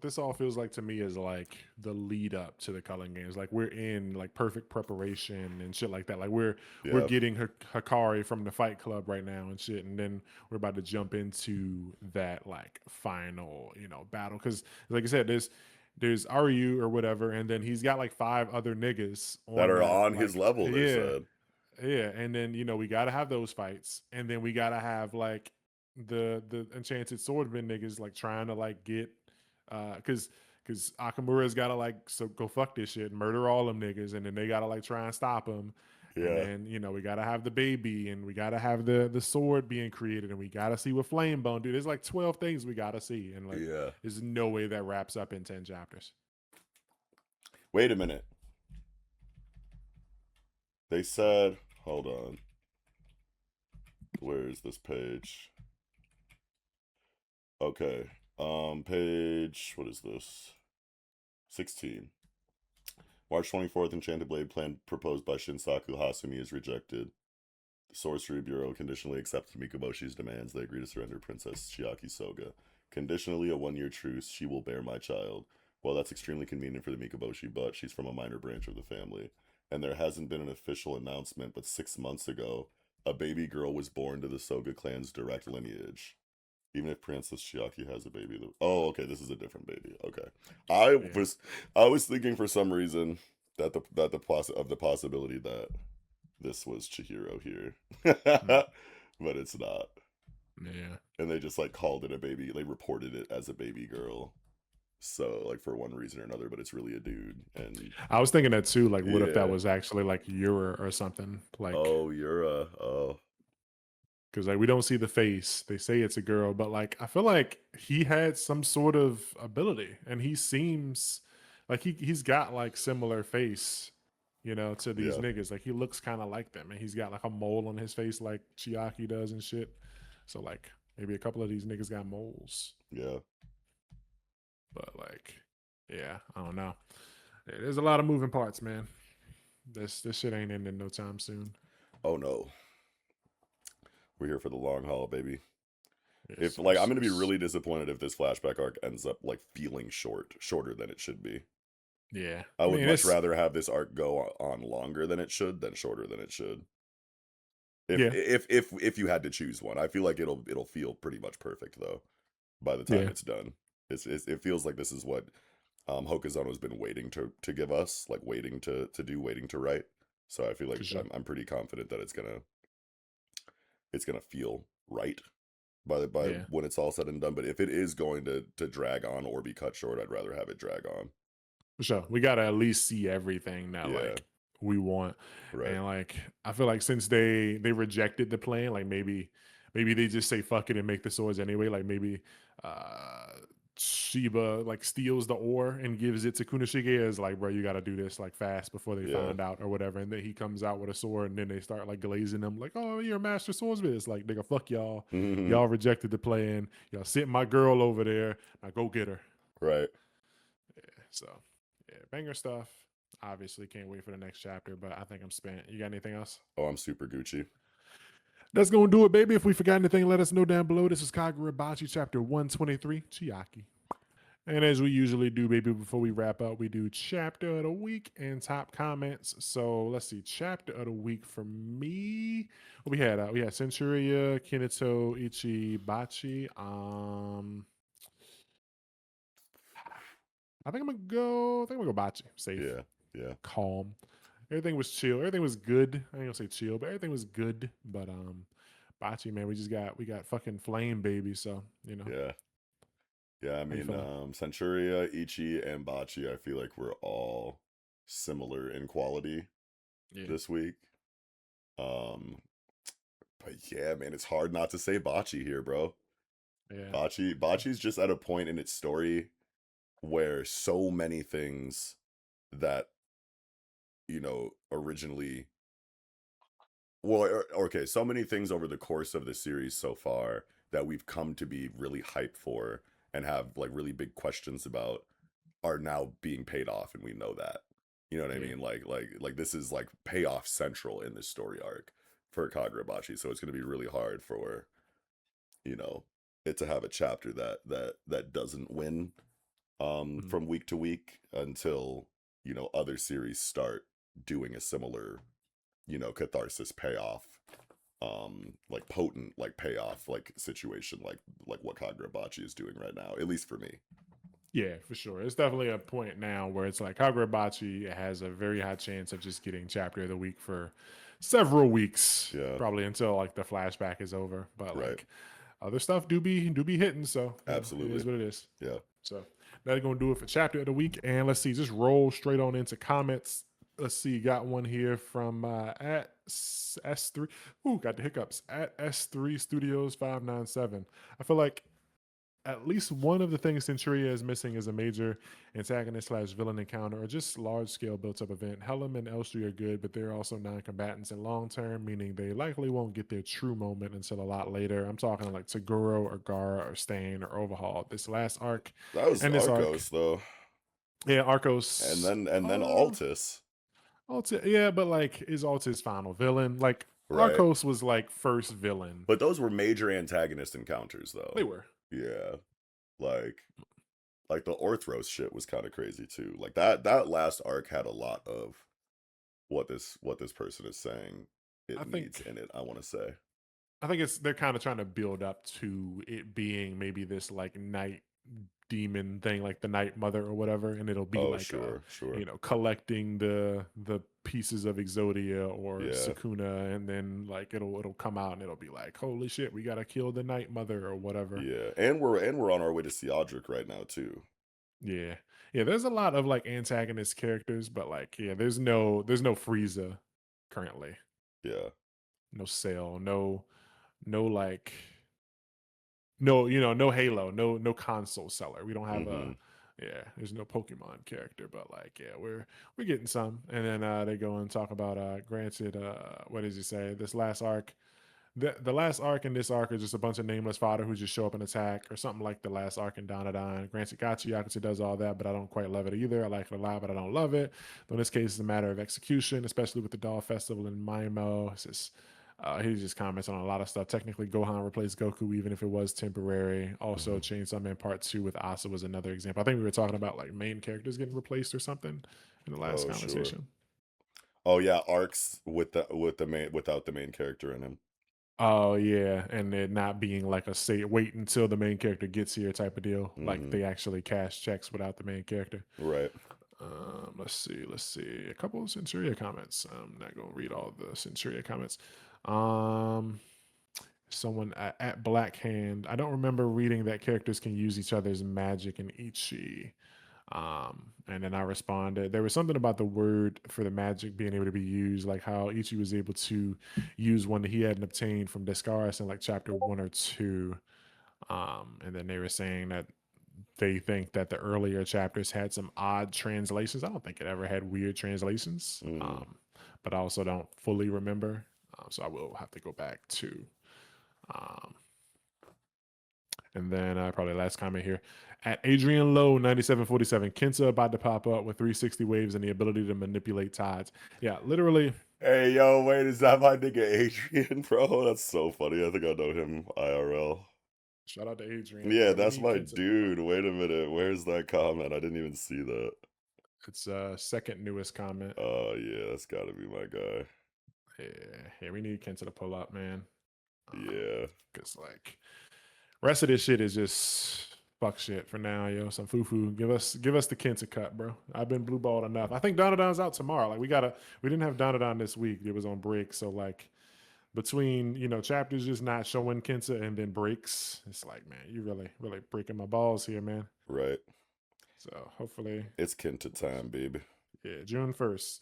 [SPEAKER 1] this all feels like to me is like the lead up to the Culling games. Like we're in like perfect preparation and shit like that. Like we're
[SPEAKER 2] Yeah.
[SPEAKER 1] getting Hikari from the Fight Club right now and shit, and then we're about to jump into that like final battle because like I said, there's Ryu or whatever, and then he's got like five other niggas
[SPEAKER 2] That
[SPEAKER 1] on
[SPEAKER 2] are
[SPEAKER 1] that
[SPEAKER 2] on his
[SPEAKER 1] like
[SPEAKER 2] level, they
[SPEAKER 1] yeah.
[SPEAKER 2] said.
[SPEAKER 1] Yeah, and then we gotta have those fights, and then we gotta have like the enchanted swordman niggas like trying to like get because Akamura's gotta like go fuck this shit and murder all them niggas, and then they gotta like try and stop him, and
[SPEAKER 2] Yeah.
[SPEAKER 1] then we gotta have the baby, and we gotta have the sword being created, and we gotta see what flame bone do. There's like 12 things we gotta see, and like
[SPEAKER 2] Yeah.
[SPEAKER 1] there's no way that wraps up in 10 chapters.
[SPEAKER 2] Wait a minute. They said, hold on. Where is this page? Okay. Page, what is this? 16. March 24th, Enchanted Blade plan proposed by Shinsaku Hasumi is rejected. The Sorcery Bureau conditionally accepts Mikaboshi's demands. They agree to surrender Princess Chiaki Soga. Conditionally, a 1-year truce. She will bear my child. Well, that's extremely convenient for the Mikaboshi, but she's from a minor branch of the family. And there hasn't been an official announcement, but 6 months ago, a baby girl was born to the Soga clan's direct lineage. Even if Princess Chiaki has a baby. Oh, okay, this is a different baby. Okay. I
[SPEAKER 1] Yeah.
[SPEAKER 2] was I was thinking for some reason that the possibility that this was Chihiro here.
[SPEAKER 1] Mm.
[SPEAKER 2] But it's not.
[SPEAKER 1] Yeah.
[SPEAKER 2] And they just like called it a baby. They reported it as a baby girl. So like for one reason or another, but it's really a dude. And
[SPEAKER 1] I was thinking that too. Like, what if that
[SPEAKER 2] yeah.
[SPEAKER 1] was actually like Yura or something? Like,
[SPEAKER 2] Oh, you're a oh
[SPEAKER 1] because like we don't see the face. They say it's a girl, but like I feel like he had some sort of ability, and he seems like he's got like similar face, to these
[SPEAKER 2] yeah,
[SPEAKER 1] niggas. Like he looks kind of like them, and he's got like a mole on his face like Chiaki does and shit. So like maybe a couple of these niggas got moles,
[SPEAKER 2] yeah.
[SPEAKER 1] but like, yeah, I don't know. There's a lot of moving parts, man. This shit ain't ending no time soon.
[SPEAKER 2] Oh no. We're here for the long haul, baby. If
[SPEAKER 1] Yes,
[SPEAKER 2] like I'm
[SPEAKER 1] yes,
[SPEAKER 2] gonna be
[SPEAKER 1] yes.
[SPEAKER 2] really disappointed if this flashback arc ends up like feeling shorter than it should be.
[SPEAKER 1] Yeah,
[SPEAKER 2] I
[SPEAKER 1] I
[SPEAKER 2] would
[SPEAKER 1] mean
[SPEAKER 2] much
[SPEAKER 1] it's
[SPEAKER 2] rather have this arc go on longer than it should than shorter than it should. If
[SPEAKER 1] yeah,
[SPEAKER 2] if if if you had to choose one, I feel like it'll feel pretty much perfect though by the time
[SPEAKER 1] yeah,
[SPEAKER 2] it's done. It feels like this is what Hokuzono's been waiting to give us, like waiting to do, waiting to write. So I feel like
[SPEAKER 1] for sure.
[SPEAKER 2] I'm pretty confident that it's gonna feel right by
[SPEAKER 1] Yeah,
[SPEAKER 2] when it's all said and done. But if it is going to drag on or be cut short, I'd rather have it drag on.
[SPEAKER 1] for sure. We gotta at least see everything that
[SPEAKER 2] Yeah,
[SPEAKER 1] like we want,
[SPEAKER 2] right.
[SPEAKER 1] and like I feel like since they rejected the plan, like maybe they just say fuck it and make the swords anyway. Like maybe uh Shiba like steals the ore and gives it to Kunishige as like, bro, you got to do this like fast before they
[SPEAKER 2] Yeah.
[SPEAKER 1] find out or whatever. And then he comes out with a sword, and then they start like glazing him, like, oh, you're a master swordsman. It's like, nigga, fuck y'all. Y'all rejected the plan. Y'all sent my girl over there. Now go get her.
[SPEAKER 2] Right.
[SPEAKER 1] So, yeah, banger stuff. Obviously, can't wait for the next chapter, but I think I'm spent. You got anything else?
[SPEAKER 2] Oh, I'm super Gucci.
[SPEAKER 1] That's gonna do it, baby. If we forgot anything, let us know down below. This is Kagurabachi, chapter 123, Chiaki. And as we usually do, baby, before we wrap up, we do chapter of the week and top comments. So let's see, chapter of the week for me. We had Centuria, Kinato, Ichi, Bachi. I think I'm gonna go Bachi. Safe,
[SPEAKER 2] Yeah, yeah,
[SPEAKER 1] calm. Everything was chill. Everything was good. I ain't gonna say chill, but everything was good. But Bachi, man, we got fucking flame, baby. So
[SPEAKER 2] yeah, yeah. I
[SPEAKER 1] how you
[SPEAKER 2] mean,
[SPEAKER 1] feeling?
[SPEAKER 2] Centuria, Ichi, and Bachi. I feel like we're all similar in quality
[SPEAKER 1] Yeah,
[SPEAKER 2] this week. Um, but yeah, man, it's hard not to say Bachi here, bro.
[SPEAKER 1] yeah,
[SPEAKER 2] Bachi's just at a point in its story where so many things that originally, well, okay, so many things over the course of the series so far that we've come to be really hyped for and have like really big questions about are now being paid off, and we know that. You know what I
[SPEAKER 1] yeah.
[SPEAKER 2] mean? Like this is like payoff central in this story arc for Kagurabachi, so it's going to be really hard for you know it to have a chapter that doesn't win
[SPEAKER 1] Mhm.
[SPEAKER 2] from week to week until other series start doing a similar catharsis payoff, like potent like payoff like situation like what Kagurabachi is doing right now, at least for me.
[SPEAKER 1] Yeah, for sure. It's definitely a point now where it's like Kagurabachi has a very high chance of just getting chapter of the week for several weeks,
[SPEAKER 2] Yeah,
[SPEAKER 1] probably until like the flashback is over. But
[SPEAKER 2] right.
[SPEAKER 1] like other stuff do be hitting, so it is
[SPEAKER 2] Absolutely.
[SPEAKER 1] what it is.
[SPEAKER 2] Yeah.
[SPEAKER 1] So that's gonna do it for chapter of the week. And let's see, just roll straight on into comments. Let's see, got one here from at S3. Ooh, got the hiccups at S3 Studios 597. I feel like at least one of the things Centuria is missing is a major antagonist slash villain encounter or just large scale built up event. Helm and Elstree are good, but they're also non combatants in long term, meaning they likely won't get their true moment until a lot later. I'm talking like Taguro or Gara or Stain or Overhaul. This last arc
[SPEAKER 2] That was
[SPEAKER 1] and this arc.
[SPEAKER 2] Arcos though.
[SPEAKER 1] Yeah,
[SPEAKER 2] And
[SPEAKER 1] Arcos.
[SPEAKER 2] then Altus.
[SPEAKER 1] Yeah, but like is Altis final villain? Like
[SPEAKER 2] Right.
[SPEAKER 1] Arcos was like first villain.
[SPEAKER 2] But those were major antagonist encounters
[SPEAKER 1] They
[SPEAKER 2] though.
[SPEAKER 1] were.
[SPEAKER 2] Yeah. Like like the Orthros shit was kind of crazy too. Like that last arc had a lot of what this person is saying
[SPEAKER 1] I
[SPEAKER 2] it needs
[SPEAKER 1] think
[SPEAKER 2] in it, I want to say.
[SPEAKER 1] I think it's they're kind of trying to build up to it being maybe this like night demon thing, like the night mother or whatever, and it'll be
[SPEAKER 2] Oh,
[SPEAKER 1] like
[SPEAKER 2] sure, sure.
[SPEAKER 1] collecting the pieces of Exodia or
[SPEAKER 2] Yeah.
[SPEAKER 1] Sukuna, and then like it'll come out and it'll be like, holy shit, we gotta kill the night mother or whatever.
[SPEAKER 2] Yeah. And we're on our way to Theodric right now too.
[SPEAKER 1] Yeah, yeah. There's a lot of like antagonist characters, but like yeah, there's no Frieza currently,
[SPEAKER 2] Yeah.
[SPEAKER 1] no Cell, no like no Halo, no console seller. We don't have a
[SPEAKER 2] Mhm.
[SPEAKER 1] yeah, there's no Pokemon character, but like yeah, we're getting some. And then they go and talk about granted what does he say? This last arc. The last arc and this arc are just a bunch of nameless fodder who just show up and attack or something like the last arc in Donadon. Granted, Yakuza does all that, but I don't quite love it either. I like it a lot, but I don't love it. Though in this case, it's a matter of execution, especially with the Doll Festival in Maimo. It's just he just comments on a lot of stuff. Technically, Gohan replaced Goku, even if it was temporary. Also,
[SPEAKER 2] Mhm.
[SPEAKER 1] Chainsaw Man Part 2 with Asa was another example. I think we were talking about like main characters getting replaced or something in the last
[SPEAKER 2] Oh, sure.
[SPEAKER 1] conversation.
[SPEAKER 2] Oh yeah, arcs with the main without the main character in him.
[SPEAKER 1] Oh yeah, and it not being like a say wait until the main character gets here type of deal. Like
[SPEAKER 2] Mhm.
[SPEAKER 1] they actually cash checks without the main character.
[SPEAKER 2] Right.
[SPEAKER 1] Let's see. A couple of Centuria comments. I'm not gonna read all the Centuria comments. Um, someone at Black Hand. I don't remember reading that characters can use each other's magic in Ichi. And then I responded, there was something about the word for the magic being able to be used, like how Ichi was able to use one that he hadn't obtained from Descaris in like chapter 1 or 2. And then they were saying that they think that the earlier chapters had some odd translations. I don't think it ever had weird translations.
[SPEAKER 2] Mm.
[SPEAKER 1] But I also don't fully remember. So I will have to go back to um, and then probably last comment here At Adrian Lowe 9747, Kenta about to pop up with 360 waves and the ability to manipulate tides. Yeah, literally.
[SPEAKER 2] Hey, yo, wait, is that my nigga Adrian, bro? That's so funny. I think I know him IRL.
[SPEAKER 1] Shout out to Adrian.
[SPEAKER 2] Yeah,
[SPEAKER 1] Yeah, we
[SPEAKER 2] that's
[SPEAKER 1] need
[SPEAKER 2] my
[SPEAKER 1] Kenta to pull up.
[SPEAKER 2] dude. Wait a minute. Where's that comment? I didn't even see that.
[SPEAKER 1] It's second newest comment.
[SPEAKER 2] Oh, yeah, that's gotta be my guy.
[SPEAKER 1] Yeah, we need Kenta to pull up, man.
[SPEAKER 2] Yeah.
[SPEAKER 1] Because like rest of this shit is just fuck shit for now, yo. Some foo foo. Give us the Kenta cut, bro. I've been blue balled enough. I think Donadon's out tomorrow. Like we didn't have Donadon this week. It was on break. So like between, chapters just not showing Kenta and then breaks, it's like, man, you really, really breaking my balls here, man.
[SPEAKER 2] Right.
[SPEAKER 1] So hopefully
[SPEAKER 2] It's Kenta time, baby.
[SPEAKER 1] yeah, June 1st.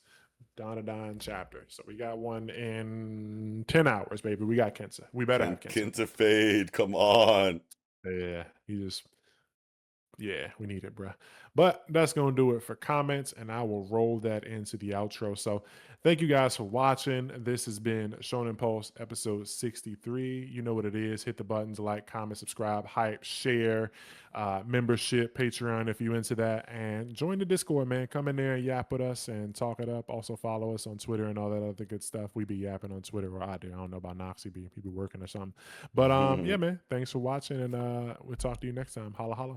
[SPEAKER 1] Donadon chapter. So we got one in 10 hours, baby. We got Kenta. We better have Kenta.
[SPEAKER 2] Kenta fade. Come on.
[SPEAKER 1] Yeah, yeah, we need it, bruh. But that's going to do it for comments, and I will roll that into the outro. So thank you guys for watching. This has been Shonen Pulse episode 63. You know what it is. Hit the buttons, like, comment, subscribe, hype, share, membership, Patreon if you into that, and join the Discord, man. Come in there and yap with us and talk it up. Also follow us on Twitter and all that other good stuff. We be yapping on Twitter, or I do. I don't know about Knox. He be working or something. But yeah, man, thanks for watching, and we'll talk to you next time. Holla, holla.